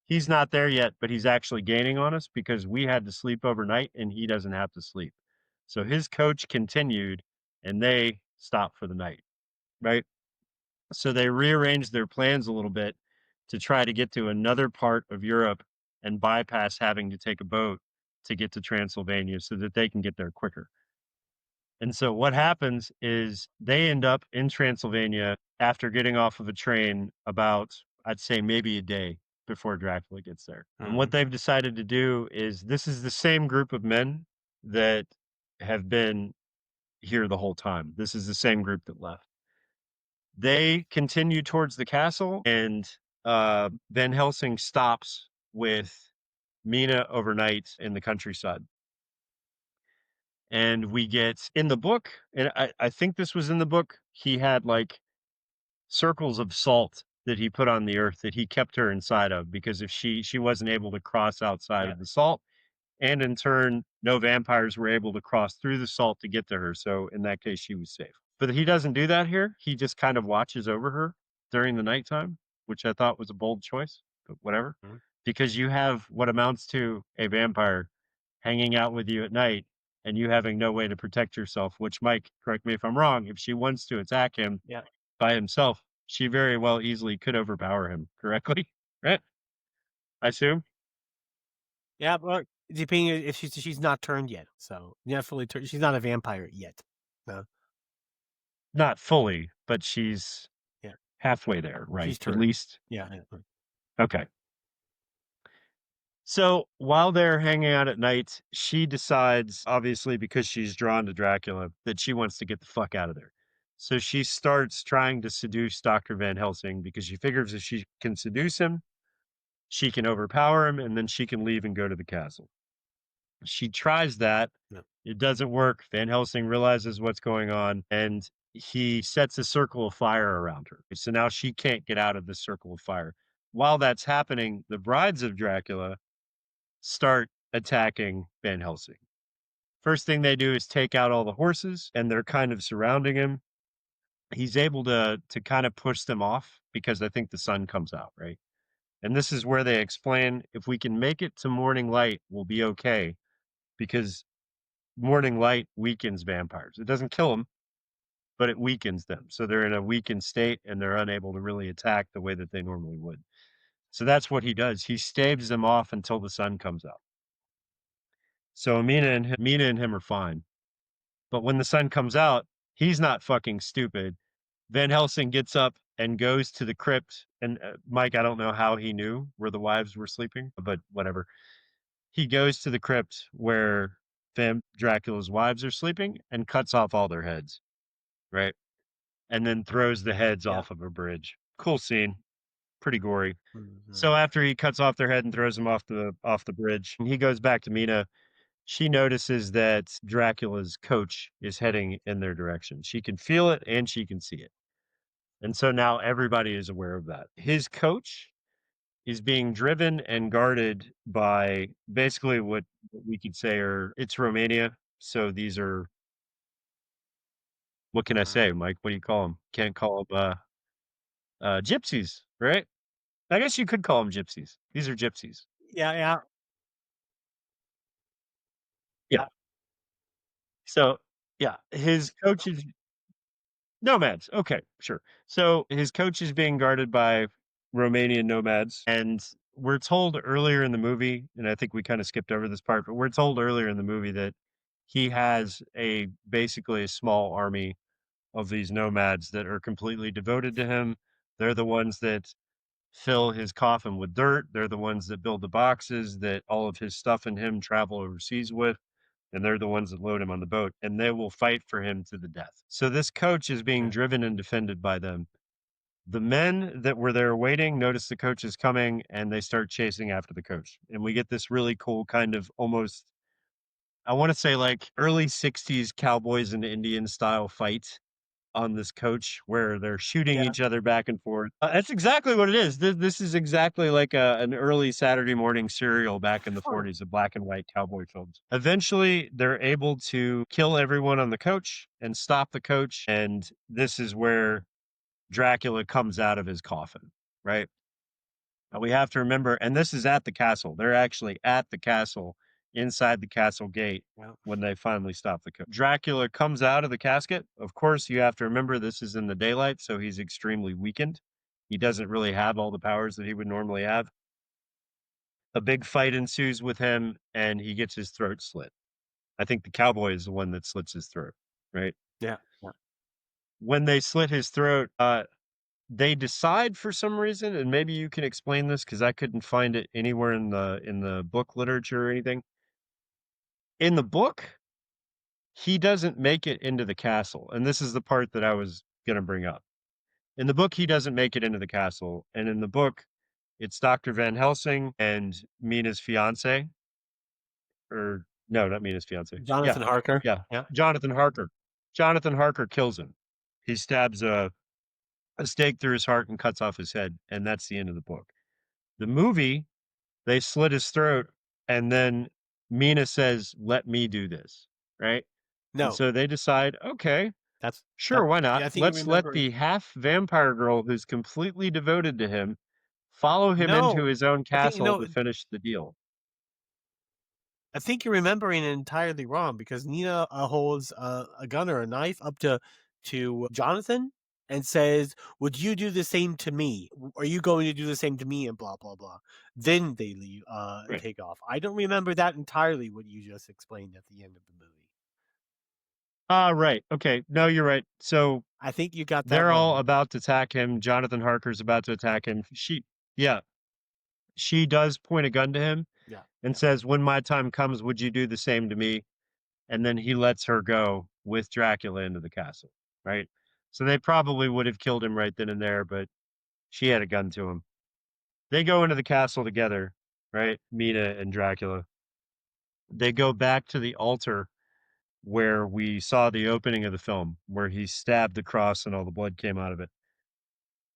he's not there yet, but he's actually gaining on us because we had to sleep overnight and he doesn't have to sleep. So his coach continued and they stopped for the night, right? So they rearranged their plans a little bit to try to get to another part of Europe and bypass having to take a boat to get to Transylvania so that they can get there quicker. And so what happens is they end up in Transylvania after getting off of a train about, I'd say maybe a day before Dracula gets there. And what they've decided to do is this is the same group of men that have been here the whole time. This is the same group that left. They continue towards the castle and Van Helsing stops with Mina overnight in the countryside. And we get in the book, and I think this was in the book, he had like circles of salt that he put on the earth that he kept her inside of because if she wasn't able to cross outside of the salt, and in turn, no vampires were able to cross through the salt to get to her. So in that case, she was safe. But he doesn't do that here. He just kind of watches over her during the nighttime, which I thought was a bold choice, but whatever. Because you have what amounts to a vampire hanging out with you at night and you having no way to protect yourself, which Mike, correct me if I'm wrong, if she wants to attack him by himself, she very well easily could overpower him correctly, right? I assume. Yeah, but depending if she's not turned yet, so definitely she's not a vampire yet. No, Not fully, but she's Yeah. halfway there, right? she's At turned. least. Yeah, Okay. So while they're hanging out at night, she decides, obviously, because she's drawn to Dracula, that she wants to get the fuck out of there. So she starts trying to seduce Dr. Van Helsing because she figures if she can seduce him, she can overpower him, and then she can leave and go to the castle. She tries that. Yeah. It doesn't work. Van Helsing realizes what's going on, and he sets a circle of fire around her. So now she can't get out of the circle of fire. While that's happening, the brides of Dracula start attacking Van Helsing. First thing they do is take out all the horses, and they're kind of surrounding him. He's able to kind of push them off because I think the sun comes out, right? And this is where they explain, if we can make it to morning light, we'll be okay, because morning light weakens vampires. It doesn't kill them, but it weakens them. So they're in a weakened state and they're unable to really attack the way that they normally would. So that's what he does. He staves them off until the sun comes out. So Mina and him are fine. But when the sun comes out, he's not fucking stupid. Van Helsing gets up and goes to the crypt. And Mike, I don't know how he knew where the wives were sleeping, but whatever. He goes to the crypt where Dracula's wives are sleeping and cuts off all their heads, right? And then throws the heads off of a bridge. Cool scene. Pretty gory. Mm-hmm. So after he cuts off their head and throws them off the bridge, he goes back to Mina. She notices that Dracula's coach is heading in their direction. She can feel it and she can see it. And so now everybody is aware of that. His coach is being driven and guarded by basically what we could say it's Romania. So these are, what can I say, Mike? What do you call them? Can't call them gypsies, right? I guess you could call them gypsies. These are gypsies. Yeah. Yeah. So yeah, his coach is nomads. Okay, sure. So his coach is being guarded by Romanian nomads. And we're told earlier in the movie, and I think we kind of skipped over this part, but we're told earlier in the movie that he has basically a small army of these nomads that are completely devoted to him. They're the ones that fill his coffin with dirt. They're the ones that build the boxes that all of his stuff and him travel overseas with. And they're the ones that load him on the boat, and they will fight for him to the death. So this coach is being driven and defended by them. The men that were there waiting notice the coach is coming, and they start chasing after the coach. And we get this really cool kind of almost, I want to say like early 60s cowboys and Indian style fight on this coach where they're shooting each other back and forth. That's exactly what it is. This is exactly like an early Saturday morning serial back in the 40s, of black and white cowboy films. Eventually, they're able to kill everyone on the coach and stop the coach. And this is where Dracula comes out of his coffin, right? Now we have to remember, and this is at the castle. They're actually at the castle, inside the castle gate, when they finally stop the coach. Dracula comes out of the casket. Of course, you have to remember this is in the daylight, so he's extremely weakened. He doesn't really have all the powers that he would normally have. A big fight ensues with him, and he gets his throat slit. I think the cowboy is the one that slits his throat, right? Yeah. When they slit his throat, they decide for some reason, and maybe you can explain this because I couldn't find it anywhere in the book literature or anything. In the book, he doesn't make it into the castle, and this is the part that I was going to bring up. In the book, he doesn't make it into the castle, and in the book, it's Dr. Van Helsing and Mina's fiance, or no, not Mina's fiance. Jonathan Harker. Yeah, Jonathan Harker. Jonathan Harker kills him. He stabs a stake through his heart and cuts off his head, and that's the end of the book. The movie, they slit his throat, and then Mina says, "Let me do this," right? No. And so they decide, okay, sure, why not? Yeah, Let's let the half vampire girl who's completely devoted to him follow him into his own castle to finish the deal. I think you're remembering it entirely wrong, because Nina holds a gun or a knife up to Jonathan and says, "Would you do the same to me? Are you going to do the same to me?" And blah blah blah. Then they leave, take off. I don't remember that entirely, what you just explained at the end of the movie. Right. Okay. No, you're right. So I think you got that. They're wrong. all about to attack him. Jonathan Harker's about to attack him. She does point a gun to him and says, "When my time comes, would you do the same to me?" And then he lets her go with Dracula into the castle, right? So they probably would have killed him right then and there, but she had a gun to him. They go into the castle together, right? Mina and Dracula. They go back to the altar where we saw the opening of the film, where he stabbed the cross and all the blood came out of it.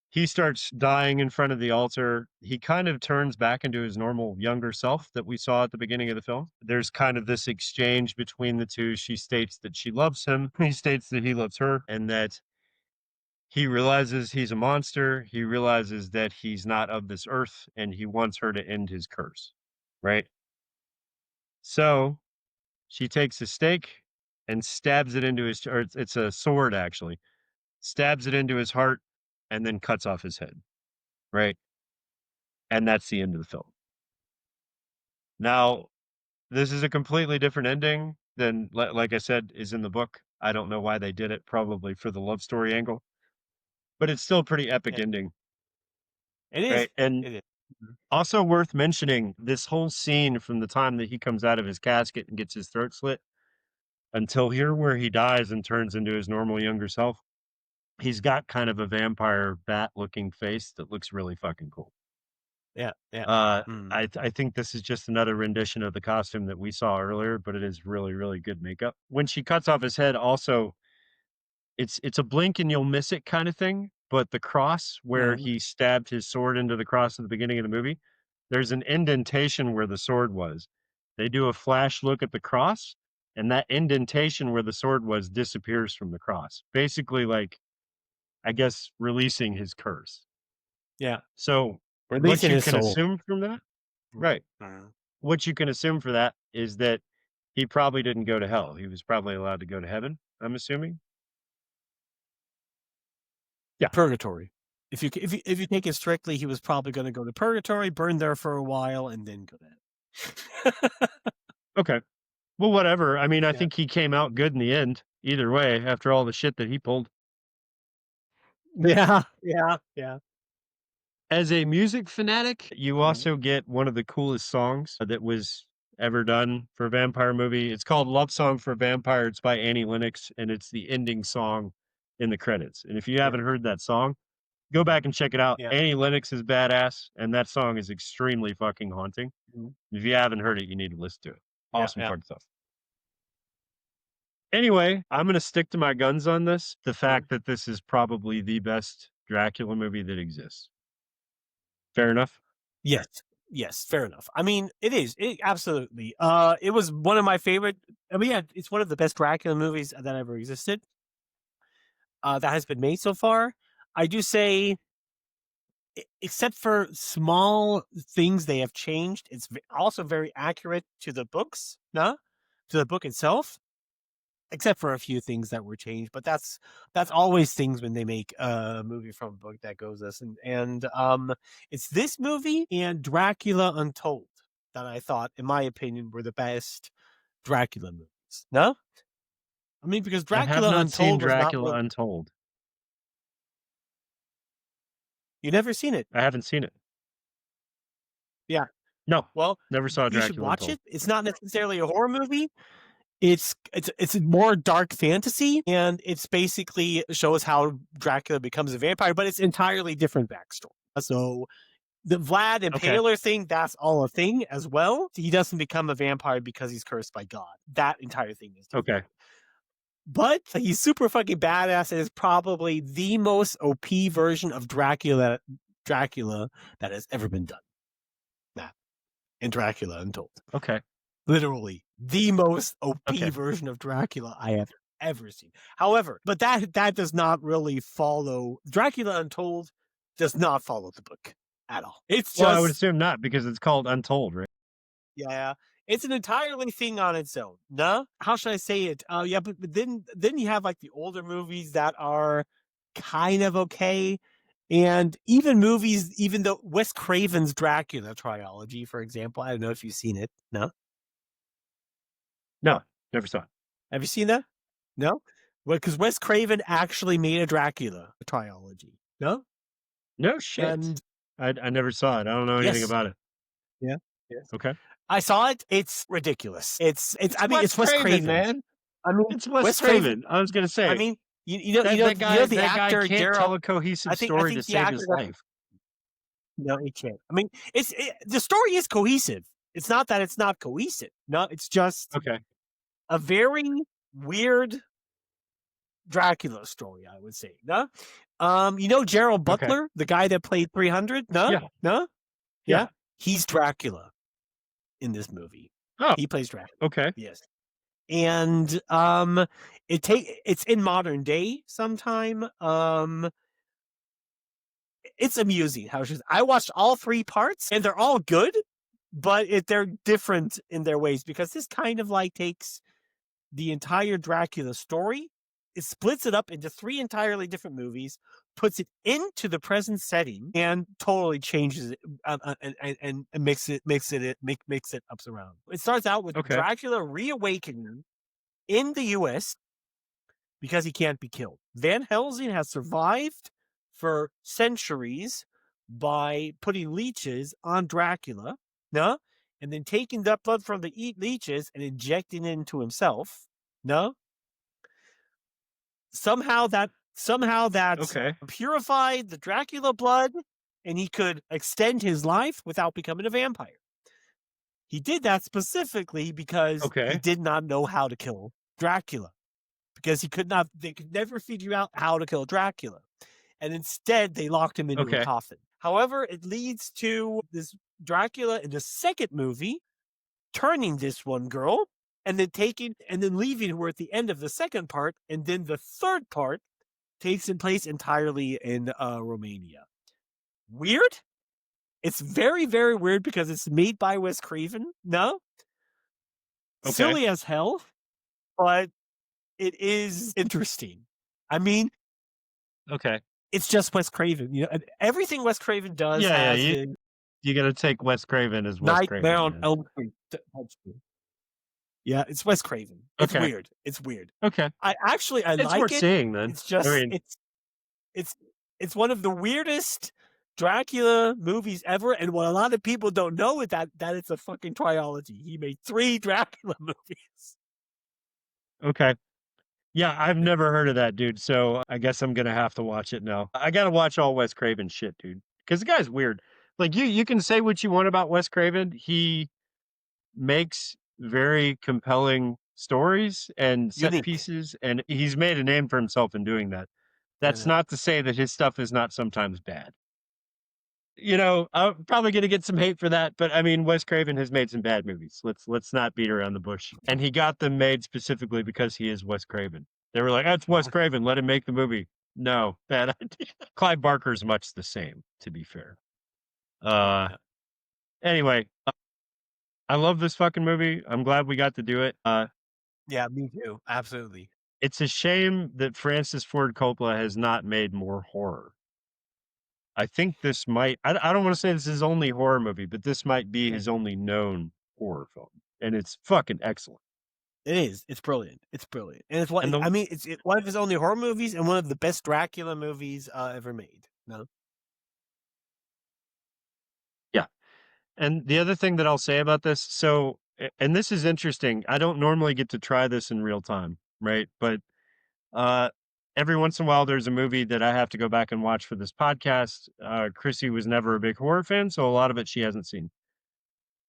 He starts dying in front of the altar. He kind of turns back into his normal younger self that we saw at the beginning of the film. There's kind of this exchange between the two. She states that she loves him. He states that he loves her, and that he realizes he's a monster. He realizes that he's not of this earth, and he wants her to end his curse, right? So she takes a stake and stabs it into his, or it's a sword actually, stabs it into his heart and then cuts off his head, right? And that's the end of the film. Now, this is a completely different ending than, like I said, is in the book. I don't know why they did it, probably for the love story angle, but it's still a pretty epic ending. It is. Right? And It is. also worth mentioning, this whole scene from the time that he comes out of his casket and gets his throat slit until here where he dies and turns into his normal younger self, he's got kind of a vampire bat looking face that looks really fucking cool. Yeah. I think this is just another rendition of the costume that we saw earlier, but it is really, really good makeup. When she cuts off his head, also, it's a blink and you'll miss it kind of thing. But the cross where he stabbed his sword into the cross at the beginning of the movie, there's an indentation where the sword was. They do a flash look at the cross, and that indentation where the sword was disappears from the cross. Basically, like, I guess, releasing his curse. Yeah. So what you can assume from that, right? What you can assume for that is that he probably didn't go to hell. He was probably allowed to go to heaven, I'm assuming. Yeah, purgatory. If you take it strictly, he was probably going to go to purgatory, burn there for a while, and then go to heaven. Okay. Well, whatever. I mean, I think he came out good in the end, either way, after all the shit that he pulled. Yeah. As a music fanatic, you also get one of the coolest songs that was ever done for a vampire movie. It's called Love Song for a Vampire. It's by Annie Lennox, and it's the ending song in the credits. And if you haven't heard that song, go back and check it out. Yeah. Annie Lennox is badass, and that song is extremely fucking haunting. If you haven't heard it, you need to listen to it. Awesome fucking stuff. Anyway, I'm going to stick to my guns on this. The fact that this is probably the best Dracula movie that exists. Fair enough? Yes, fair enough. I mean, it is. Absolutely. It was one of my favorite. I mean, yeah, it's one of the best Dracula movies that ever existed. That has been made so far. I do say, except for small things they have changed, it's also very accurate to the books, to the book itself, except for a few things that were changed. But that's always things when they make a movie from a book that goes this. And it's this movie and Dracula Untold that I thought, in my opinion, were the best Dracula movies. No? I mean, because Dracula I have not Untold seen was Dracula not Untold. You never seen it? I haven't seen it. Yeah. No. Well, never saw Dracula you should watch Untold. it. It's not necessarily a horror movie. It's more dark fantasy, and it's basically shows how Dracula becomes a vampire, but it's entirely different backstory. So the Vlad Impaler thing, that's all a thing as well. He doesn't become a vampire because he's cursed by God. That entire thing is different. Okay. But he's super fucking badass and is probably the most OP version of Dracula that has ever been done. In Dracula Untold. Okay. Literally the most OP version of Dracula I have ever seen. However, but that does not really follow. Dracula Untold does not follow the book at all. It's just, I would assume not, because it's called Untold, right? Yeah. It's an entirely thing on its own. No? How should I say it? Yeah, but then you have like the older movies that are kind of okay. And even though Wes Craven's Dracula trilogy, for example, I don't know if you've seen it. No? No, never saw it. Have you seen that? No? Well, because Wes Craven actually made a Dracula trilogy. No? No shit. And I never saw it. I don't know anything about it. Yeah. Yes. Okay. I saw it. It's ridiculous. It's Wes Craven, man. I mean, it's Wes Craven. I was going to say. I mean, you know the that guy actor can't tell a Daryl. cohesive story to save his life. No, it can't. I mean, the story is cohesive. It's not that it's not cohesive. No, it's just Okay. a very weird Dracula story, I would say. No? Gerald Okay. Butler, the guy that played 300? No? Yeah. No? Yeah. He's Dracula in this movie. Oh, He plays Dracula. okay. Yes. And it's in modern day sometime. It's amusing how I watched all 3 parts and they're all good, but they're different in their ways because this kind of like takes the entire Dracula story, it splits it up into 3 entirely different movies, puts it into the present setting, and totally changes it and makes it ups around. It starts out with Okay. Dracula reawakening in the U.S. because he can't be killed. Van Helsing has survived for centuries by putting leeches on Dracula, no? And then taking that blood from the leeches and injecting it into himself, no? Somehow that Okay. purified the Dracula blood, and he could extend his life without becoming a vampire. He did that specifically because he Okay. did not know how to kill Dracula. Because they could never figure out how to kill Dracula. And instead, they locked him into a Okay. coffin. However, it leads to this Dracula in the second movie turning this one girl and then leaving her at the end of the second part. And then the third part takes place entirely in Romania. Weird? It's very, very weird because it's made by Wes Craven. No? Okay. Silly as hell, but it is interesting. I mean, Okay. it's just Wes Craven. Everything Wes Craven does Yeah, has yeah. You got to take Wes Craven as Wes Craven. Nightmare on man. Elm Street. Yeah, it's Wes Craven. It's Okay. weird. It's weird. Okay. I It's like worth it. seeing then. It's just I mean, it's one of the weirdest Dracula movies ever, and what a lot of people don't know is that it's a fucking trilogy. He made 3 Dracula movies. okay. Yeah, I've never heard of that, dude. So I guess I'm gonna have to watch it now. I gotta watch all Wes Craven shit, dude. Because the guy's weird. Like you can say what you want about Wes Craven. He makes very compelling stories and set Unique. pieces, and he's made a name for himself in doing that. That's not to say that his stuff is not sometimes bad. I'm probably gonna get some hate for that, but I mean, Wes Craven has made some bad movies. Let's not beat around the bush. And he got them made specifically because he is Wes Craven. They were like, "That's Wes Craven. Let him make the movie." No, bad idea. Clive Barker's much the same, to be fair. Anyway, I love this fucking movie. I'm glad we got to do it. Yeah, me too. Absolutely. It's a shame that Francis Ford Coppola has not made more horror. I think this might, I don't want to say this is his only horror movie, but this might be his only known horror film. And it's fucking excellent. It is. It's brilliant. It's brilliant. And it's And it's one of his only horror movies and one of the best Dracula movies ever made. No? Yeah. And the other thing that I'll say about this, and this is interesting. I don't normally get to try this in real time, right? But every once in a while, there's a movie that I have to go back and watch for this podcast. Chrissy was never a big horror fan, so a lot of it she hasn't seen.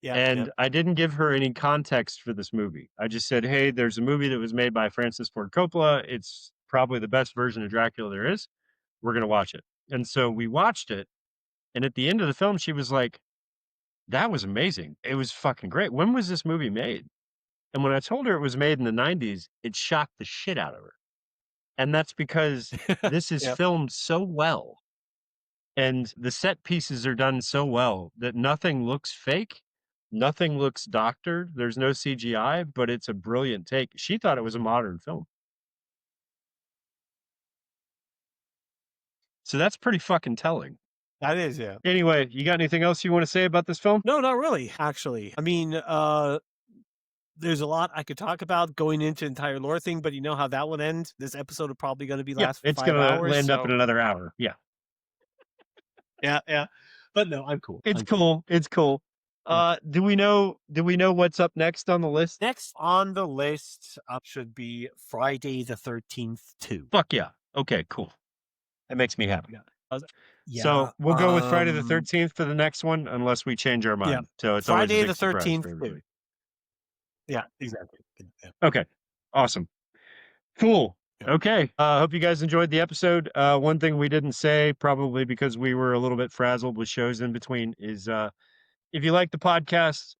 Yeah. And I didn't give her any context for this movie. I just said, hey, there's a movie that was made by Francis Ford Coppola. It's probably the best version of Dracula there is. We're going to watch it. And so we watched it. And at the end of the film, she was like, that was amazing. It was fucking great. When was this movie made? And when I told her it was made in the 90s, it shocked the shit out of her. And that's because this is filmed so well. And the set pieces are done so well that nothing looks fake. Nothing looks doctored. There's no CGI, but it's a brilliant take. She thought it was a modern film. So that's pretty fucking telling. That is, yeah. Anyway, you got anything else you want to say about this film? No, not really, actually. I mean, there's a lot I could talk about going into the entire lore thing, but you know how that would end. This episode is probably going to be last for 5 hours. It's going to end up in another hour. Yeah. Yeah. But no, I'm cool. It's cool. It's cool. Do we know what's up next on the list? Next on the list up should be Friday the 13th 2. Fuck yeah. Okay, cool. That makes me happy. Yeah. So we'll go with Friday the 13th for the next one, unless we change our mind. Yeah. So it's Friday always a the big surprise 13th for too. everybody. Yeah, exactly. Yeah. Okay, awesome, cool. Yeah. Okay, hope you guys enjoyed the episode. One thing we didn't say, probably because we were a little bit frazzled with shows in between, is if you like the podcast,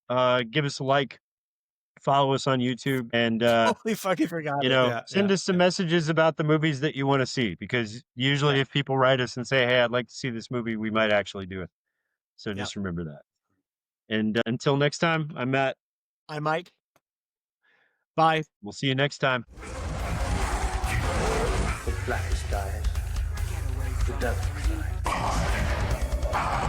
give us a like, follow us on YouTube, and Totally fucking forgot. send us some messages about the movies that you want to see, because usually if people write us and say, hey, I'd like to see this movie, we might actually do it. So just remember that. And until next time, I'm Matt. I'm Mike. Bye. We'll see you next time. The blackest eyes. The devil's eyes.